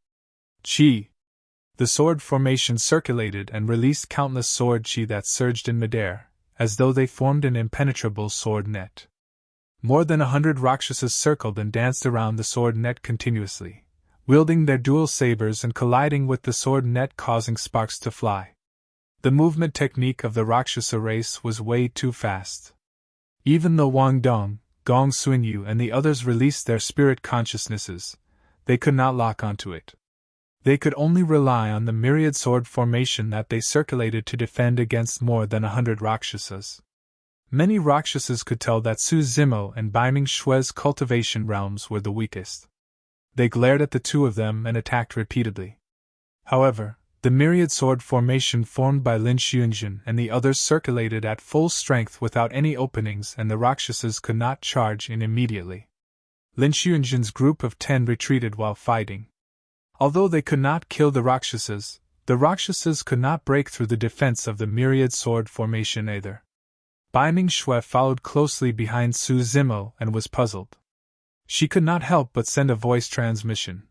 Chi! The sword formation circulated and released countless sword chi that surged in midair, as though they formed an impenetrable sword net. More than 100 Rakshasas circled and danced around the sword net continuously, wielding their dual sabers and colliding with the sword net, causing sparks to fly. The movement technique of the Rakshasa race was way too fast. Even though Wang Dong, Gong Suinyu and the others released their spirit consciousnesses, they could not lock onto it. They could only rely on the myriad sword formation that they circulated to defend against more than 100 Rakshasas. Many Rakshasas could tell that Suzumo and Baiming Shue's cultivation realms were the weakest. They glared at the 2 of them and attacked repeatedly. However, the myriad sword formation formed by Lin Xuanzhen and the others circulated at full strength without any openings, and the Rakshasas could not charge in immediately. Lin Xuanzhen's group of 10 retreated while fighting. Although they could not kill the Rakshasas could not break through the defense of the myriad sword formation either. Baiming Shui followed closely behind Suzumo and was puzzled. She could not help but send a voice transmission.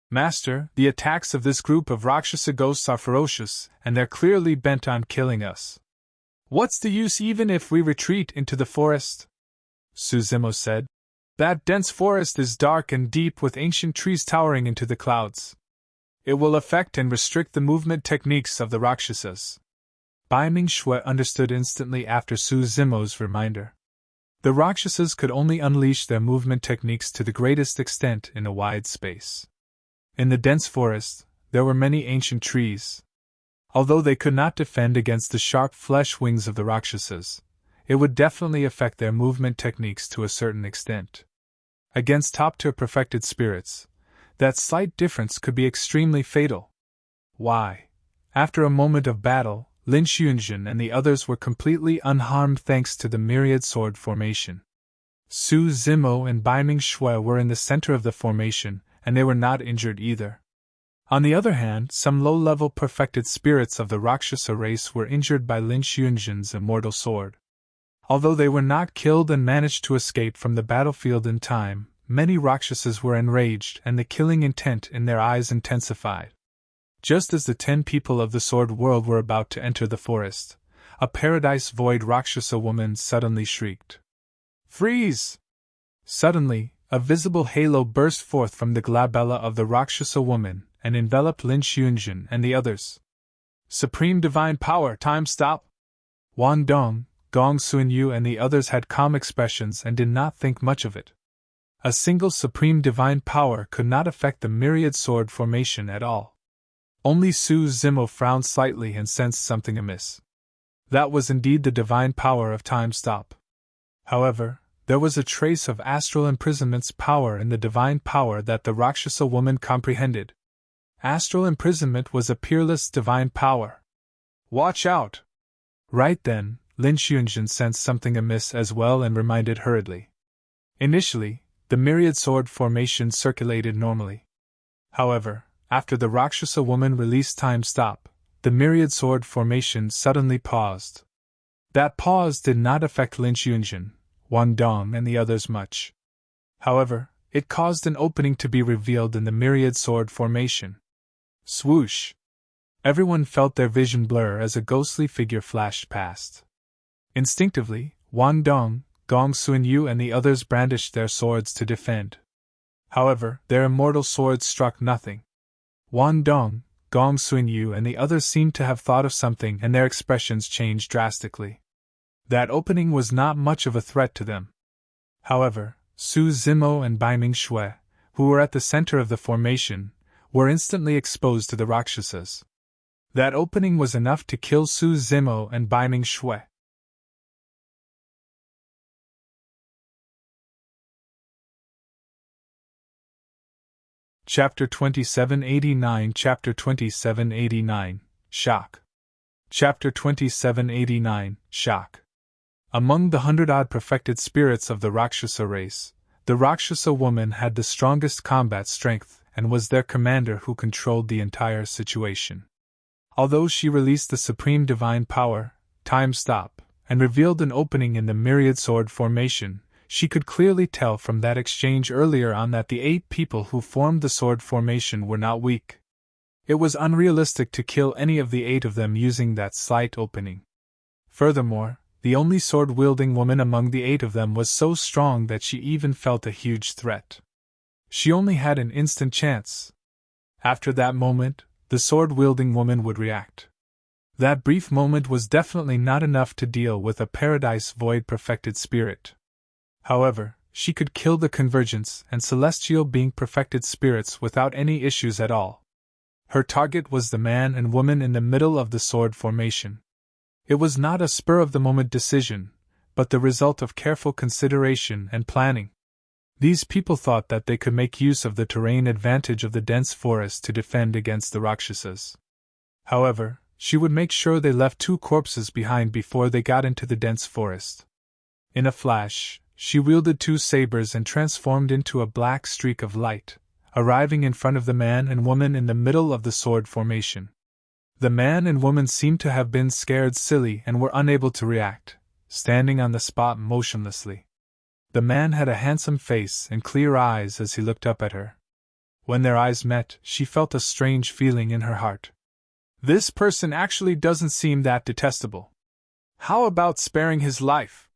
Master, the attacks of this group of Rakshasa ghosts are ferocious, and they're clearly bent on killing us. What's the use even if we retreat into the forest? Suzumo said. That dense forest is dark and deep with ancient trees towering into the clouds. It will affect and restrict the movement techniques of the Rakshasas. Baiming Shui understood instantly after Suzumo's reminder. The Rakshasas could only unleash their movement techniques to the greatest extent in a wide space. In the dense forest, there were many ancient trees. Although they could not defend against the sharp flesh wings of the Rakshasas, it would definitely affect their movement techniques to a certain extent. Against top-tier perfected spirits, that slight difference could be extremely fatal. Why? After a moment of battle, Lin Xuanzhen and the others were completely unharmed thanks to the myriad sword formation. Suzumo and Baiming Shui were in the center of the formation, and they were not injured either. On the other hand, some low-level perfected spirits of the Rakshasa race were injured by Lin Xuanzhen's immortal sword. Although they were not killed and managed to escape from the battlefield in time, many Rakshasas were enraged and the killing intent in their eyes intensified. Just as the 10 people of the Sword World were about to enter the forest, a Paradise Void Rakshasa woman suddenly shrieked. Freeze! Suddenly, a visible halo burst forth from the glabella of the Rakshasa woman and enveloped Lin Xuanzhen and the others. Supreme Divine Power, time stop! Wang Dong, Gong Suinyu and the others had calm expressions and did not think much of it. A single supreme divine power could not affect the myriad sword formation at all. Only Suzumo frowned slightly and sensed something amiss. That was indeed the divine power of time stop. However, there was a trace of astral imprisonment's power in the divine power that the Rakshasa woman comprehended. Astral imprisonment was a peerless divine power. Watch out! Right then, Lin Xuanzhen sensed something amiss as well and reminded hurriedly. Initially, the myriad sword formation circulated normally. However, After the Rakshasa woman released time stop, the myriad sword formation suddenly paused. That pause did not affect Lin Yunjin, Wang Dong, and the others much. However, it caused an opening to be revealed in the myriad sword formation. Swoosh! Everyone felt their vision blur as a ghostly figure flashed past. Instinctively, Wang Dong, Gong Xunyu, and the others brandished their swords to defend. However, their immortal swords struck nothing. Wang Dong, Gong Xunyu, and the others seemed to have thought of something, and their expressions changed drastically. That opening was not much of a threat to them. However, Su Zimo and Baiming Shui, who were at the center of the formation, were instantly exposed to the Rakshasas. That opening was enough to kill Su Zimo and Baiming Shui. Chapter 2789 Chapter 2789 Shock. Chapter 2789 Shock. Among the 100-odd perfected spirits of the Rakshasa race, the Rakshasa woman had the strongest combat strength and was their commander who controlled the entire situation. Although she released the supreme divine power, time stop, and revealed an opening in the myriad sword formation, she could clearly tell from that exchange earlier on that the 8 people who formed the sword formation were not weak. It was unrealistic to kill any of the 8 of them using that slight opening. Furthermore, the only sword-wielding woman among the 8 of them was so strong that she even felt a huge threat. She only had an instant chance. After that moment, the sword-wielding woman would react. That brief moment was definitely not enough to deal with a Paradise Void perfected spirit. However, she could kill the Convergence and Celestial Being perfected spirits without any issues at all. Her target was the man and woman in the middle of the sword formation. It was not a spur-of-the-moment decision, but the result of careful consideration and planning. These people thought that they could make use of the terrain advantage of the dense forest to defend against the Rakshasas. However, she would make sure they left 2 corpses behind before they got into the dense forest. In a flash, she wielded 2 sabers and transformed into a black streak of light, arriving in front of the man and woman in the middle of the sword formation. The man and woman seemed to have been scared silly and were unable to react, standing on the spot motionlessly. The man had a handsome face and clear eyes as he looked up at her. When their eyes met, she felt a strange feeling in her heart. This person actually doesn't seem that detestable. How about sparing his life?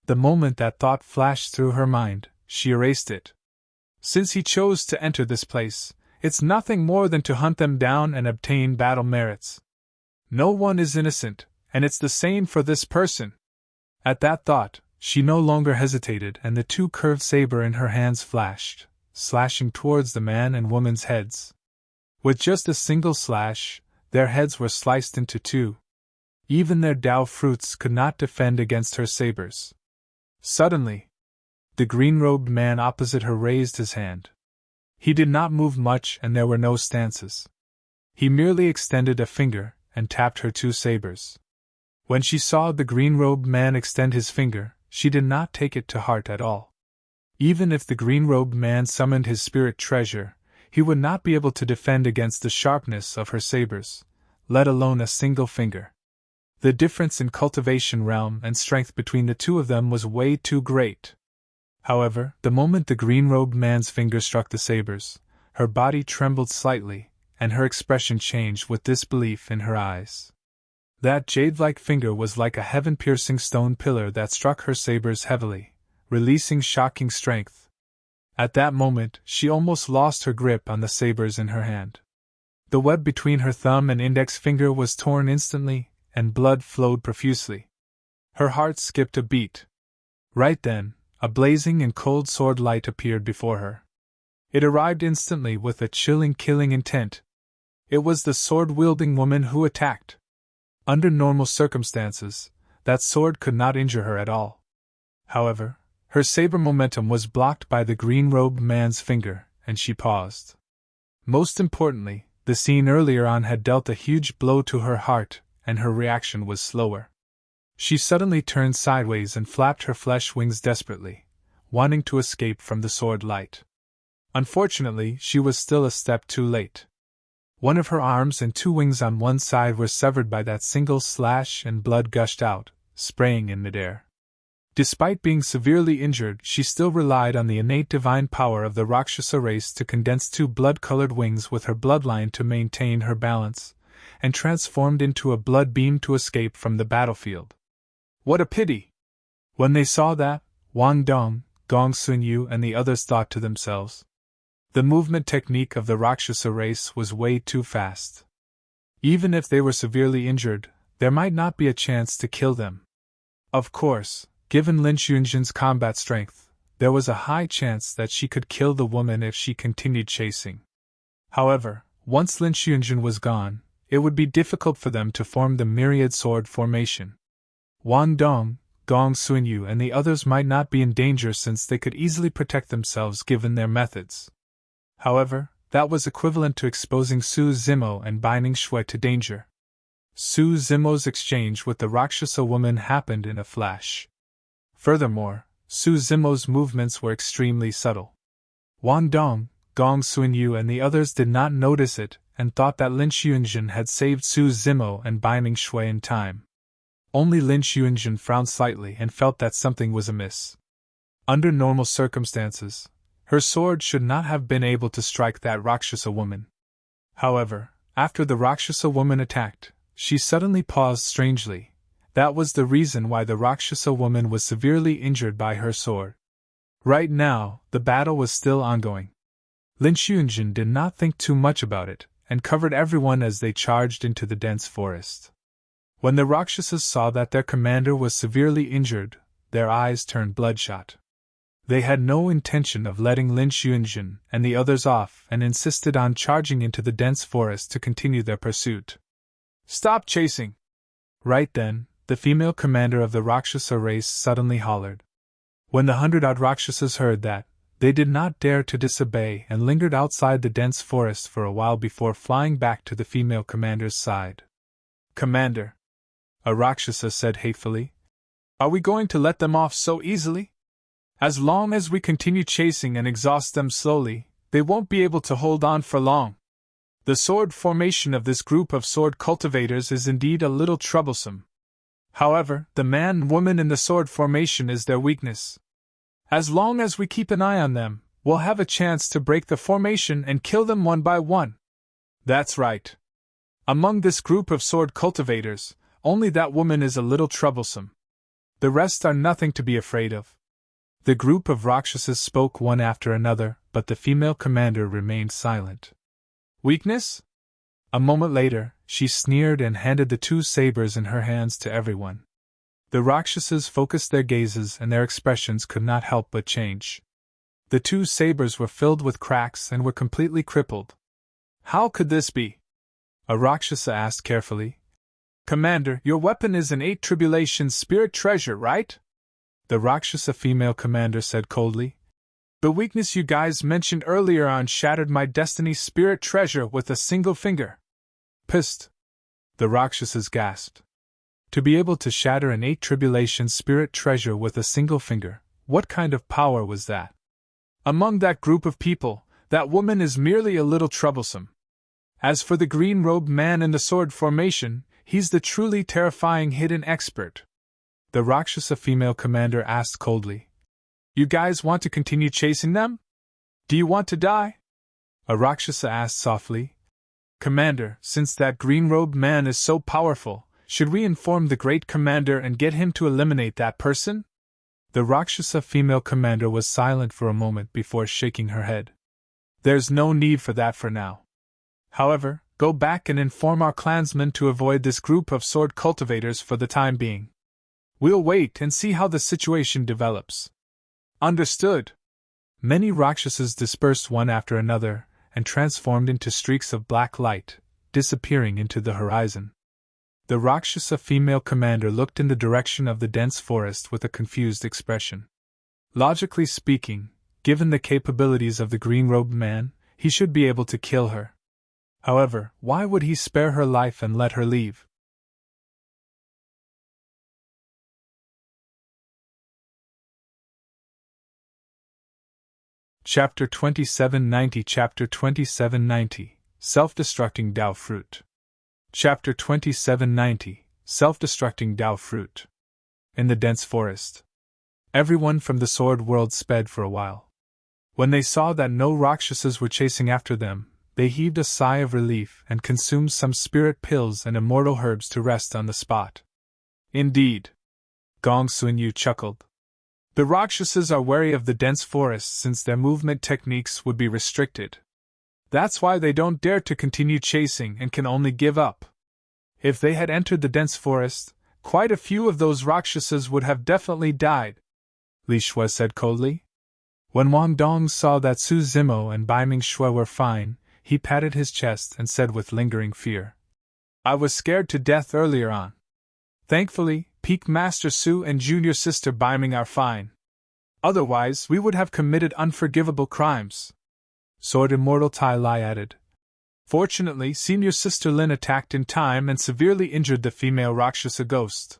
The moment that thought flashed through her mind, she erased it. Since he chose to enter this place, it's nothing more than to hunt them down and obtain battle merits. No one is innocent, and it's the same for this person. At that thought, she no longer hesitated, and the 2 curved saber in her hands flashed, slashing towards the man and woman's heads. With just a single slash, their heads were sliced into 2. Even their Tao fruits could not defend against her sabers. Suddenly, the green-robed man opposite her raised his hand. He did not move much, and there were no stances. He merely extended a finger and tapped her 2 sabers. When she saw the green-robed man extend his finger, she did not take it to heart at all. Even if the green-robed man summoned his spirit treasure, he would not be able to defend against the sharpness of her sabers, let alone a single finger. The difference in cultivation realm and strength between the 2 of them was way too great. However, the moment the green-robed man's finger struck the sabers, her body trembled slightly, and her expression changed with disbelief in her eyes. That jade-like finger was like a heaven-piercing stone pillar that struck her sabers heavily, releasing shocking strength. At that moment, she almost lost her grip on the sabers in her hand. The web between her thumb and index finger was torn instantly, and blood flowed profusely. Her heart skipped a beat. Right then, a blazing and cold sword light appeared before her. It arrived instantly with a chilling killing intent. It was the sword-wielding woman who attacked. Under normal circumstances, that sword could not injure her at all. However, her saber momentum was blocked by the green-robed man's finger, and she paused. Most importantly, the scene earlier on had dealt a huge blow to her heart, and her reaction was slower. She suddenly turned sideways and flapped her flesh wings desperately, wanting to escape from the sword light. Unfortunately, she was still a step too late. One of her arms and 2 wings on one side were severed by that single slash, and blood gushed out, spraying in midair. Despite being severely injured, she still relied on the innate divine power of the Rakshasa race to condense 2 blood-colored wings with her bloodline to maintain her balance, and transformed into a blood beam to escape from the battlefield. What a pity! When they saw that, Wang Dong, Gong Sun-yu and the others thought to themselves, the movement technique of the Rakshasa race was way too fast. Even if they were severely injured, there might not be a chance to kill them. Of course, given Lin Xuanjin's combat strength, there was a high chance that she could kill the woman if she continued chasing. However, once Lin Xuanjin was gone, it would be difficult for them to form the Myriad sword formation. Wang Dong, Gong Sun-yu and the others might not be in danger since they could easily protect themselves given their methods. However, that was equivalent to exposing Su Zimo and Bai Ningshui to danger. Su Zimo's exchange with the Rakshasa woman happened in a flash. Furthermore, Su Zimo's movements were extremely subtle. Wang Dong, Gong Sun-yu and the others did not notice it and thought that Lin Xuanjin had saved Su Zimo and Bai Ningshui in time. Only Lin Xuanjin frowned slightly and felt that something was amiss. Under normal circumstances, her sword should not have been able to strike that Rakshasa woman. However, after the Rakshasa woman attacked, she suddenly paused strangely. That was the reason why the Rakshasa woman was severely injured by her sword. Right now, the battle was still ongoing. Lin Xuanjin did not think too much about it, and covered everyone as they charged into the dense forest. When the Rakshasas saw that their commander was severely injured, their eyes turned bloodshot. They had no intention of letting Lin Xuanjin and the others off and insisted on charging into the dense forest to continue their pursuit. Stop chasing! Right then, the female commander of the Rakshasa race suddenly hollered. When the 100-odd Rakshasas heard that, they did not dare to disobey and lingered outside the dense forest for a while before flying back to the female commander's side. Commander, a Rakshasa said hatefully, are we going to let them off so easily? As long as we continue chasing and exhaust them slowly, they won't be able to hold on for long. The sword formation of this group of sword cultivators is indeed a little troublesome. However, the man-woman in the sword formation is their weakness. As long as we keep an eye on them, we'll have a chance to break the formation and kill them one by one. That's right. Among this group of sword cultivators, only that woman is a little troublesome. The rest are nothing to be afraid of. The group of Rakshasas spoke one after another, but the female commander remained silent. Weakness? A moment later, she sneered and handed the 2 sabers in her hands to everyone. The Rakshasas focused their gazes and their expressions could not help but change. The 2 sabers were filled with cracks and were completely crippled. How could this be? A Rakshasa asked carefully. Commander, your weapon is an 8 Tribulations spirit treasure, right? The Rakshasa female commander said coldly. The weakness you guys mentioned earlier on shattered my destiny spirit treasure with a single finger. Psst! The Rakshasas gasped. To be able to shatter an 8 Tribulations spirit treasure with a single finger, what kind of power was that? Among that group of people, that woman is merely a little troublesome. As for the green-robed man in the sword formation, he's the truly terrifying hidden expert. The Rakshasa female commander asked coldly. You guys want to continue chasing them? Do you want to die? A Rakshasa asked softly. Commander, since that green-robed man is so powerful, should we inform the great commander and get him to eliminate that person? The Rakshasa female commander was silent for a moment before shaking her head. There's no need for that for now. However, go back and inform our clansmen to avoid this group of sword cultivators for the time being. We'll wait and see how the situation develops. Understood. Many Rakshasas dispersed one after another and transformed into streaks of black light, disappearing into the horizon. The Rakshasa female commander looked in the direction of the dense forest with a confused expression. Logically speaking, given the capabilities of the green-robed man, he should be able to kill her. However, why would he spare her life and let her leave? Chapter 2790 Chapter 2790 Self-Destructing Tao Fruit. Chapter 2790, Self-Destructing Tao Fruit. In the dense forest. Everyone from the sword world sped for a while. When they saw that no Rakshasas were chasing after them, they heaved a sigh of relief and consumed some spirit pills and immortal herbs to rest on the spot. Indeed. Gong Sun-yu chuckled. The Rakshasas are wary of the dense forest since their movement techniques would be restricted. That's why they don't dare to continue chasing and can only give up. If they had entered the dense forest, quite a few of those Rakshasas would have definitely died, Li Shui said coldly. When Wang Dong saw that Su Zimo and Bai Ming Shui were fine, he patted his chest and said with lingering fear, I was scared to death earlier on. Thankfully, Peak Master Su and Junior Sister Bai Ming are fine. Otherwise, we would have committed unforgivable crimes. Sword Immortal Tai Lai added. Fortunately, Senior Sister Lin attacked in time and severely injured the female Rakshasa ghost.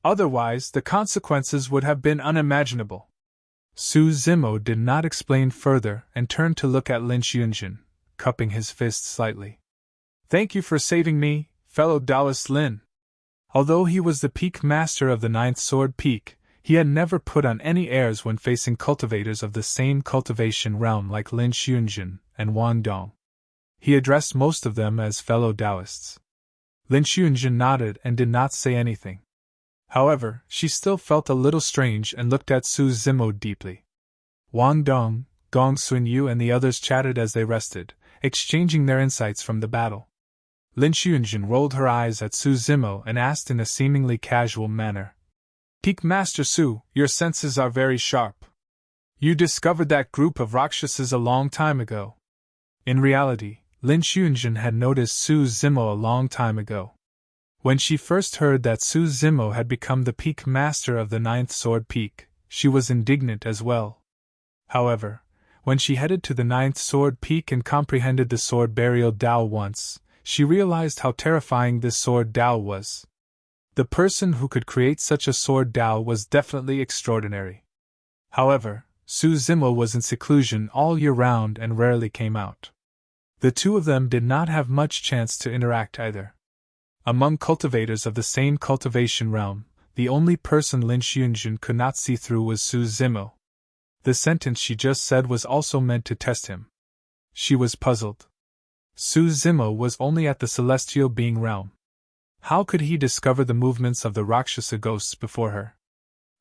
Otherwise, the consequences would have been unimaginable. Su Zimo did not explain further and turned to look at Lin Xiunjin, cupping his fist slightly. Thank you for saving me, fellow Taoist Lin. Although he was the peak master of the Ninth Sword Peak, he had never put on any airs when facing cultivators of the same cultivation realm like Lin Xiunjin and Wang Dong. He addressed most of them as fellow Taoists. Lin Xiunjin nodded and did not say anything. However, she still felt a little strange and looked at Su Zimo deeply. Wang Dong, Gong Sun-yu and the others chatted as they rested, exchanging their insights from the battle. Lin Xiunjin rolled her eyes at Su Zimo and asked in a seemingly casual manner, Peak Master Su, your senses are very sharp. You discovered that group of Rakshasas a long time ago. In reality, Lin Xiunjin had noticed Su Zimo a long time ago. When she first heard that Su Zimo had become the peak master of the Ninth Sword Peak, she was indignant as well. However, when she headed to the Ninth Sword Peak and comprehended the sword burial Tao once, she realized how terrifying this sword Tao was. The person who could create such a sword Tao was definitely extraordinary. However, Su Zimo was in seclusion all year round and rarely came out. The two of them did not have much chance to interact either. Among cultivators of the same cultivation realm, the only person Lin Xiunjin could not see through was Su Zimo. The sentence she just said was also meant to test him. She was puzzled. Su Zimo was only at the celestial being realm. How could he discover the movements of the Rakshasa ghosts before her?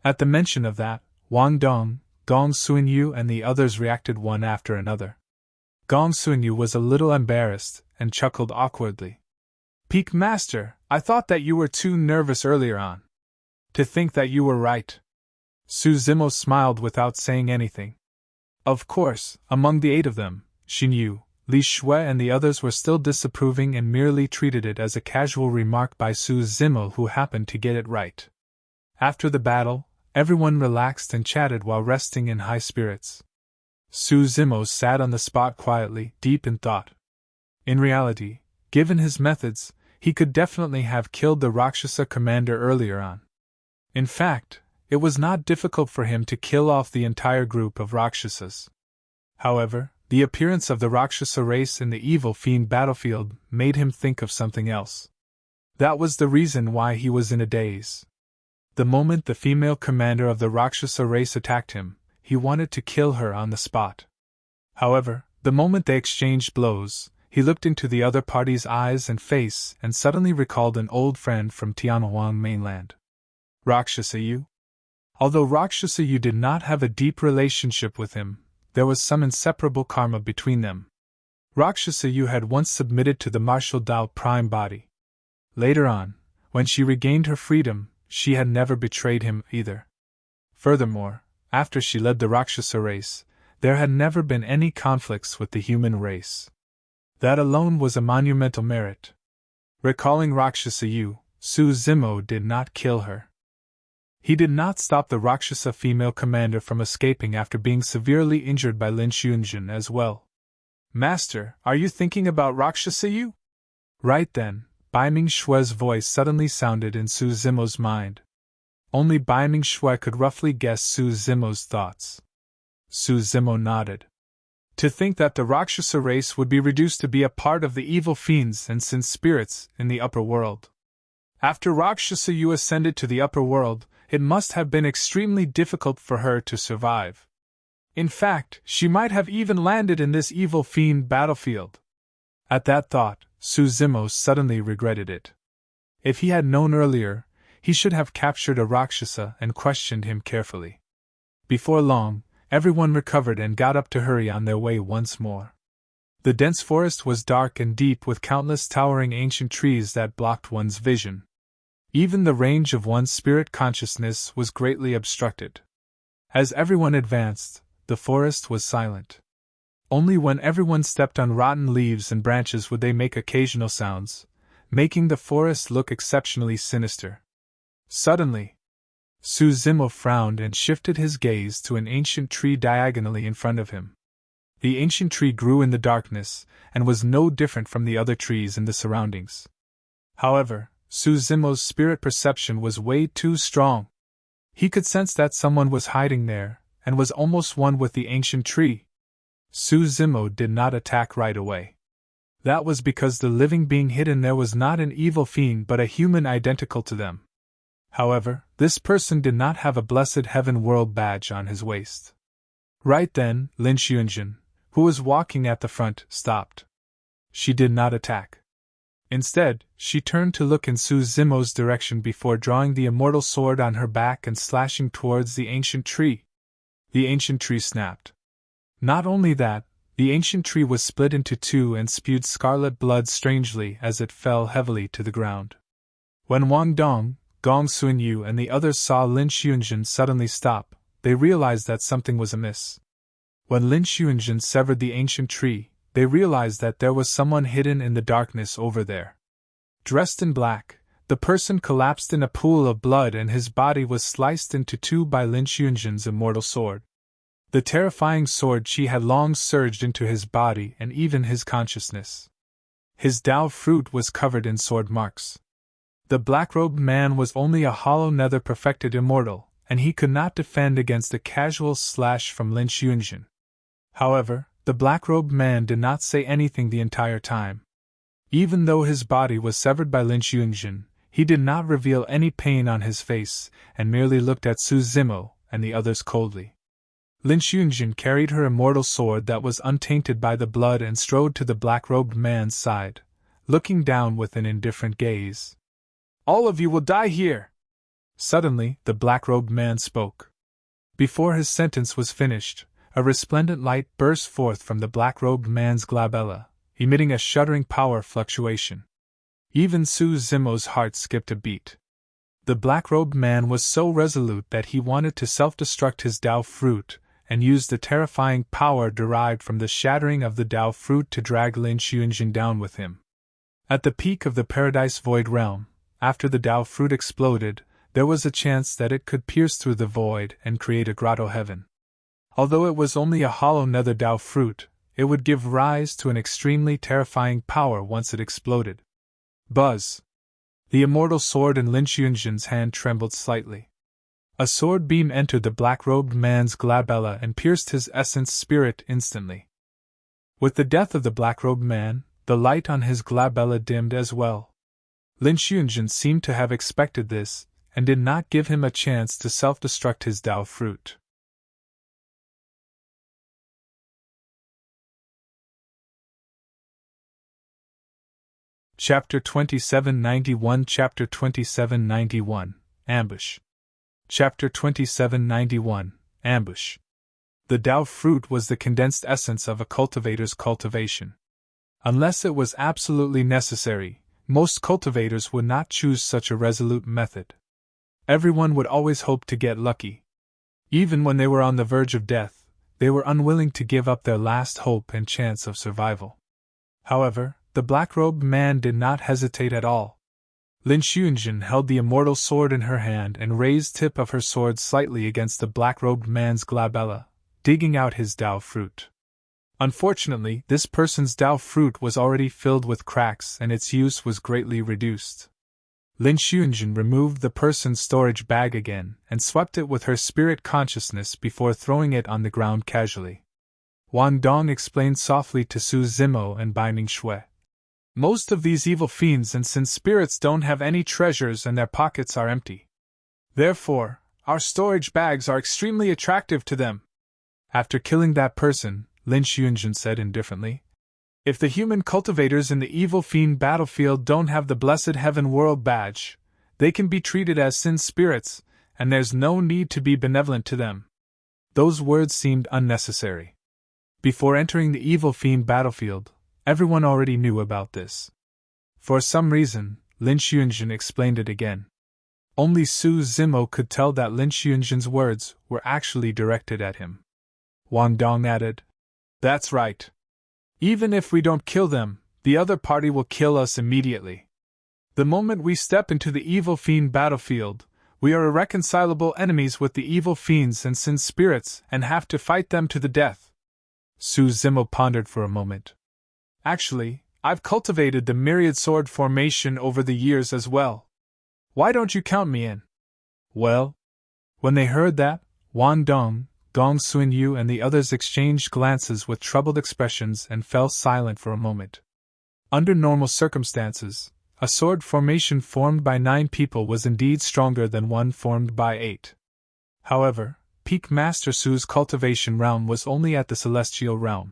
At the mention of that, Wang Dong, Gong Sun-yu and the others reacted one after another. Gong Sun-yu was a little embarrassed and chuckled awkwardly. Peak Master, I thought that you were too nervous earlier on. To think that you were right. Su Zimo smiled without saying anything. Of course, among the 8 of them, she knew, Li Shui and the others were still disapproving and merely treated it as a casual remark by Su Zimo who happened to get it right. After the battle, everyone relaxed and chatted while resting in high spirits. Su Zimo sat on the spot quietly, deep in thought. In reality, given his methods, he could definitely have killed the Rakshasa commander earlier on. In fact, it was not difficult for him to kill off the entire group of Rakshasas. However, the appearance of the Rakshasa race in the evil fiend battlefield made him think of something else. That was the reason why he was in a daze. The moment the female commander of the Rakshasa race attacked him, he wanted to kill her on the spot. However, the moment they exchanged blows, he looked into the other party's eyes and face and suddenly recalled an old friend from Tianhuang mainland. Rakshasa Yu? Although Rakshasa Yu did not have a deep relationship with him, there was some inseparable karma between them. Rakshasa Yu had once submitted to the martial Tao prime body. Later on, when she regained her freedom, she had never betrayed him either. Furthermore, after she led the Rakshasa race, there had never been any conflicts with the human race. That alone was a monumental merit. Recalling Rakshasa Yu, Su Zimo did not kill her. He did not stop the Rakshasa female commander from escaping after being severely injured by Lin Xiunjin as well. Master, are you thinking about Rakshasa Yu? Right then, Bai Ming Shui's voice suddenly sounded in Su Zimo's mind. Only Bai Ming Shui could roughly guess Su Zimo's thoughts. Su Zimo nodded. To think that the Rakshasa race would be reduced to be a part of the evil fiends and sin spirits in the upper world. After Rakshasa ascended to the upper world, it must have been extremely difficult for her to survive. In fact, she might have even landed in this evil fiend battlefield. At that thought, Suzumo suddenly regretted it. If he had known earlier, he should have captured a Rakshasa and questioned him carefully. Before long, everyone recovered and got up to hurry on their way once more. The dense forest was dark and deep with countless towering ancient trees that blocked one's vision. Even the range of one's spirit consciousness was greatly obstructed. As everyone advanced, the forest was silent. Only when everyone stepped on rotten leaves and branches would they make occasional sounds, making the forest look exceptionally sinister. Suddenly, Suzumo frowned and shifted his gaze to an ancient tree diagonally in front of him. The ancient tree grew in the darkness, and was no different from the other trees in the surroundings. However, Suzumo's spirit perception was way too strong. He could sense that someone was hiding there, and was almost one with the ancient tree. Suzumo did not attack right away. That was because the living being hidden there was not an evil fiend but a human identical to them. However, this person did not have a blessed heaven world badge on his waist. Right then, Lin Xuanjun, who was walking at the front, stopped. She did not attack. Instead, she turned to look in Suzumo's direction before drawing the immortal sword on her back and slashing towards the ancient tree. The ancient tree snapped. Not only that, the ancient tree was split into two and spewed scarlet blood strangely as it fell heavily to the ground. When Wang Dong, Gong Sunyu and the others saw Lin Xuanjun suddenly stop, they realized that something was amiss. When Lin Xuanjun severed the ancient tree, they realized that there was someone hidden in the darkness over there. Dressed in black, the person collapsed in a pool of blood and his body was sliced into two by Lin Xuanjun's immortal sword. The terrifying sword qi had long surged into his body and even his consciousness. His Tao fruit was covered in sword marks. The black-robed man was only a hollow nether perfected immortal, and he could not defend against a casual slash from Lin Xuanjun. However, the black-robed man did not say anything the entire time. Even though his body was severed by Lin Xuanjun, he did not reveal any pain on his face, and merely looked at Suzumo and the others coldly. Lin Xuanjun carried her immortal sword that was untainted by the blood and strode to the black-robed man's side, looking down with an indifferent gaze. "All of you will die here!" Suddenly, the black-robed man spoke. Before his sentence was finished, a resplendent light burst forth from the black-robed man's glabella, emitting a shuddering power fluctuation. Even Suzumo's heart skipped a beat. The black-robed man was so resolute that he wanted to self-destruct his Tao fruit, and used the terrifying power derived from the shattering of the Tao fruit to drag Lin Xuanjun down with him. At the peak of the Paradise Void realm, after the Tao fruit exploded, there was a chance that it could pierce through the void and create a grotto heaven. Although it was only a hollow nether Tao fruit, it would give rise to an extremely terrifying power once it exploded. Buzz! The immortal sword in Lin Xuanjun's hand trembled slightly. A sword beam entered the black-robed man's glabella and pierced his essence spirit instantly. With the death of the black-robed man, the light on his glabella dimmed as well. Lin Xuanjun seemed to have expected this, and did not give him a chance to self-destruct his Tao fruit. Chapter 2791 Chapter 2791 Ambush. Chapter 2791 Ambush. The Tao fruit was the condensed essence of a cultivator's cultivation. Unless it was absolutely necessary, most cultivators would not choose such a resolute method. Everyone would always hope to get lucky. Even when they were on the verge of death, they were unwilling to give up their last hope and chance of survival. However, the black-robed man did not hesitate at all. Lin Xuanjun held the immortal sword in her hand and raised tip of her sword slightly against the black-robed man's glabella, digging out his Tao fruit. Unfortunately, this person's Tao fruit was already filled with cracks and its use was greatly reduced. Lin Xuanjun removed the person's storage bag again and swept it with her spirit consciousness before throwing it on the ground casually. Wan Dong explained softly to Su Zimo and Binding Shui. Most of these evil fiends and sin spirits don't have any treasures and their pockets are empty. Therefore, our storage bags are extremely attractive to them. After killing that person, Lin Xiunjun said indifferently, if the human cultivators in the evil fiend battlefield don't have the blessed heaven world badge, they can be treated as sin spirits, and there's no need to be benevolent to them. Those words seemed unnecessary. Before entering the evil fiend battlefield, everyone already knew about this. For some reason, Lin Xiunjun explained it again. Only Su Zimo could tell that Lin Xiunjun's words were actually directed at him. Wan Dong added, that's right. Even if we don't kill them, the other party will kill us immediately. The moment we step into the evil fiend battlefield, we are irreconcilable enemies with the evil fiends and sin spirits and have to fight them to the death. Su Zimo pondered for a moment. Actually, I've cultivated the Myriad sword formation over the years as well. Why don't you count me in? Well, when they heard that, Wan Dong, Gong Suinyu and the others exchanged glances with troubled expressions and fell silent for a moment. Under normal circumstances, a sword formation formed by 9 people was indeed stronger than one formed by 8. However, Peak Master Su's cultivation realm was only at the celestial realm.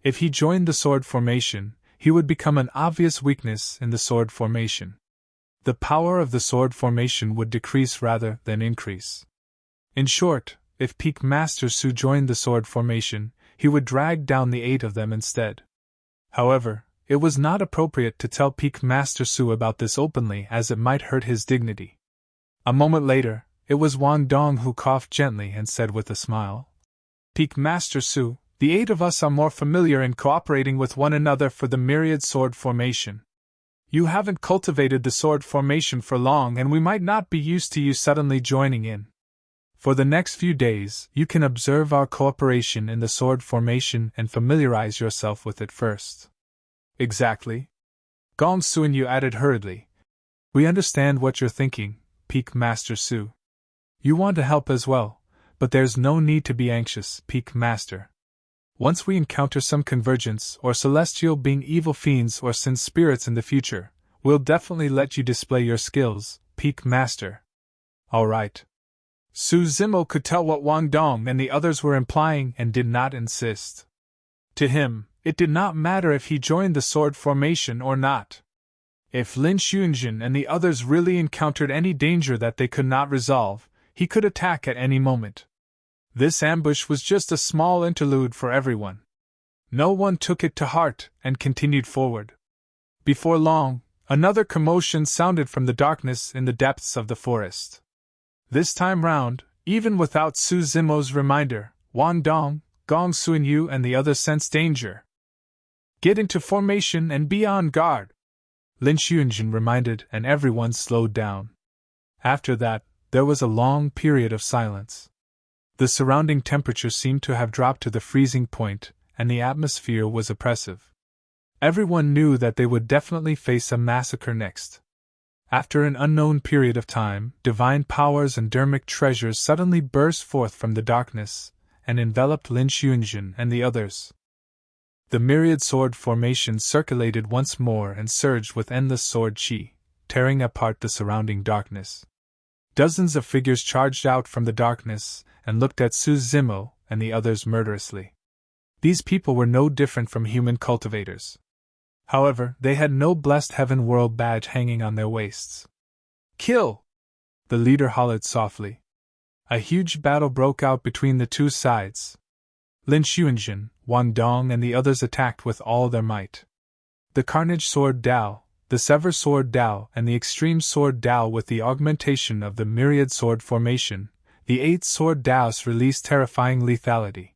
If he joined the sword formation, he would become an obvious weakness in the sword formation. The power of the sword formation would decrease rather than increase. In short, if Peak Master Su joined the sword formation, he would drag down the 8 of them instead. However, it was not appropriate to tell Peak Master Su about this openly as it might hurt his dignity. A moment later, it was Wan Dong who coughed gently and said with a smile, Peak Master Su, the 8 of us are more familiar in cooperating with one another for the Myriad sword formation. You haven't cultivated the sword formation for long and we might not be used to you suddenly joining in. For the next few days, you can observe our cooperation in the sword formation and familiarize yourself with it first. Exactly. Gong Suinyu added hurriedly. We understand what you're thinking, Peak Master Su. You want to help as well, but there's no need to be anxious, Peak Master. Once we encounter some convergence or celestial being evil fiends or sin spirits in the future, we'll definitely let you display your skills, Peak Master. All right. Su Zimo could tell what Wan Dong and the others were implying and did not insist. To him, it did not matter if he joined the sword formation or not. If Lin Xiunjun and the others really encountered any danger that they could not resolve, he could attack at any moment. This ambush was just a small interlude for everyone. No one took it to heart and continued forward. Before long, another commotion sounded from the darkness in the depths of the forest. This time round, even without Su Zimo's reminder, Wan Dong, Gong Suinyu and the others sensed danger. Get into formation and be on guard, Lin Xiunjun reminded, and everyone slowed down. After that, there was a long period of silence. The surrounding temperature seemed to have dropped to the freezing point, and the atmosphere was oppressive. Everyone knew that they would definitely face a massacre next. After an unknown period of time, divine powers and dharmic treasures suddenly burst forth from the darkness and enveloped Lin Xiunjun and the others. The myriad sword formation circulated once more and surged with endless sword chi, tearing apart the surrounding darkness. Dozens of figures charged out from the darkness and looked at Su Zimo and the others murderously. These people were no different from human cultivators. However, they had no blessed heaven world badge hanging on their waists. Kill! The leader hollered softly. A huge battle broke out between the two sides. Lin Xiunjun, Wan Dong and the others attacked with all their might. The Carnage Sword Dao, the Sever Sword Dao and the Extreme Sword Dao with the augmentation of the Myriad Sword formation, the 8 Sword Daos released terrifying lethality.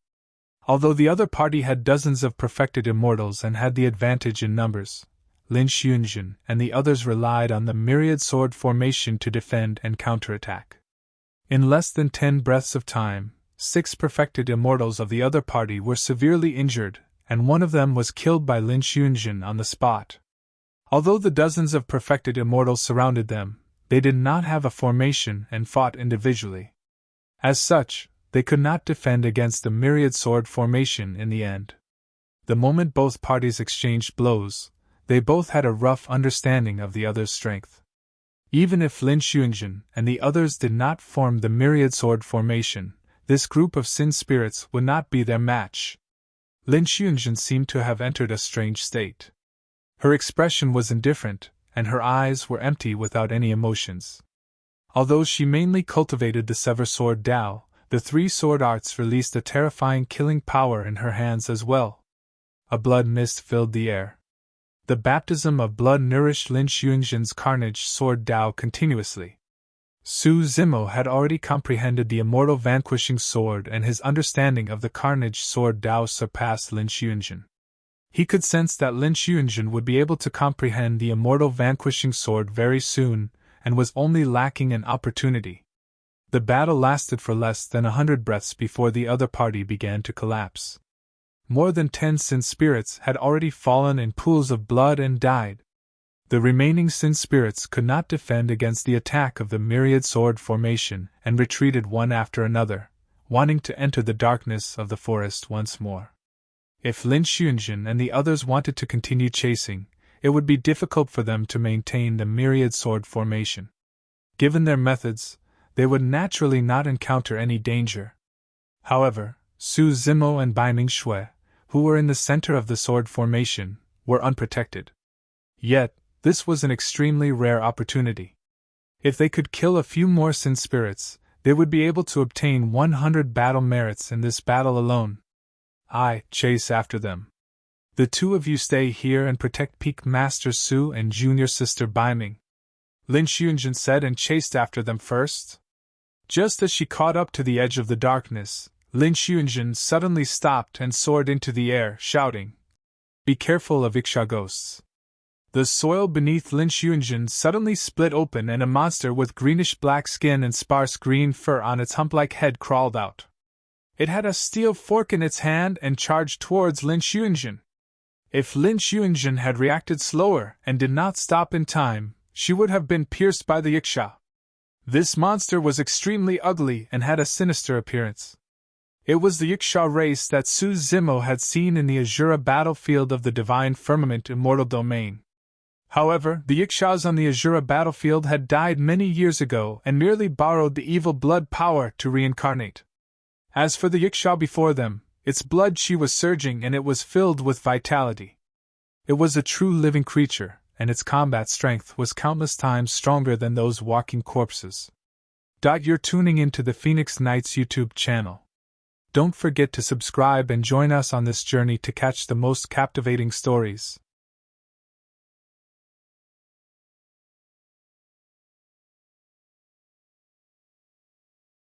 Although the other party had dozens of perfected immortals and had the advantage in numbers, Lin Xiunjun and the others relied on the Myriad Sword formation to defend and counterattack. In less than 10 breaths of time, 6 perfected immortals of the other party were severely injured, and one of them was killed by Lin Xiunjun on the spot. Although the dozens of perfected immortals surrounded them, they did not have a formation and fought individually. As such, they could not defend against the Myriad sword formation in the end. The moment both parties exchanged blows, they both had a rough understanding of the other's strength. Even if Lin Xuanjun and the others did not form the Myriad sword formation, this group of sin spirits would not be their match. Lin Xuanjun seemed to have entered a strange state. Her expression was indifferent, and her eyes were empty without any emotions. Although she mainly cultivated the Sever Sword Dao, the three sword arts released a terrifying killing power in her hands as well. A blood mist filled the air. The baptism of blood nourished Lin Xuanjun's Carnage Sword Dao continuously. Su Zimo had already comprehended the immortal vanquishing sword, and his understanding of the Carnage Sword Dao surpassed Lin Xuanjun. He could sense that Lin Xuanjun would be able to comprehend the immortal vanquishing sword very soon, and was only lacking an opportunity. The battle lasted for less than 100 breaths before the other party began to collapse. More than 10 sin spirits had already fallen in pools of blood and died. The remaining sin spirits could not defend against the attack of the Myriad sword formation and retreated one after another, wanting to enter the darkness of the forest once more. If Lin Xuanjun and the others wanted to continue chasing, it would be difficult for them to maintain the Myriad sword formation. Given their methods, they would naturally not encounter any danger. However, Su Zimo and Bai Ming Shui, who were in the center of the sword formation, were unprotected. Yet, this was an extremely rare opportunity. If they could kill a few more sin spirits, they would be able to obtain 100 battle merits in this battle alone. I chase after them. The two of you stay here and protect Peak Master Su and junior sister Bai Ming, Lin Xuanjun said, and chased after them first. Just as she caught up to the edge of the darkness, Lin Xuanjun suddenly stopped and soared into the air, shouting, "Be careful of Iksha ghosts." The soil beneath Lin Xuanjun suddenly split open and a monster with greenish-black skin and sparse green fur on its hump-like head crawled out. It had a steel fork in its hand and charged towards Lin Xuanjun. If Lin Xuanjun had reacted slower and did not stop in time, she would have been pierced by the Iksha. This monster was extremely ugly and had a sinister appearance. It was the Iksha race that Su Zimo had seen in the Azura battlefield of the Divine Firmament Immortal Domain. However, the Ikshas on the Azura battlefield had died many years ago and merely borrowed the evil blood power to reincarnate. As for the Iksha before them, its blood qi was surging and it was filled with vitality. It was a true living creature, and its combat strength was countless times stronger than those walking corpses. You're tuning into the Phoenix Knights YouTube channel. Don't forget to subscribe and join us on this journey to catch the most captivating stories.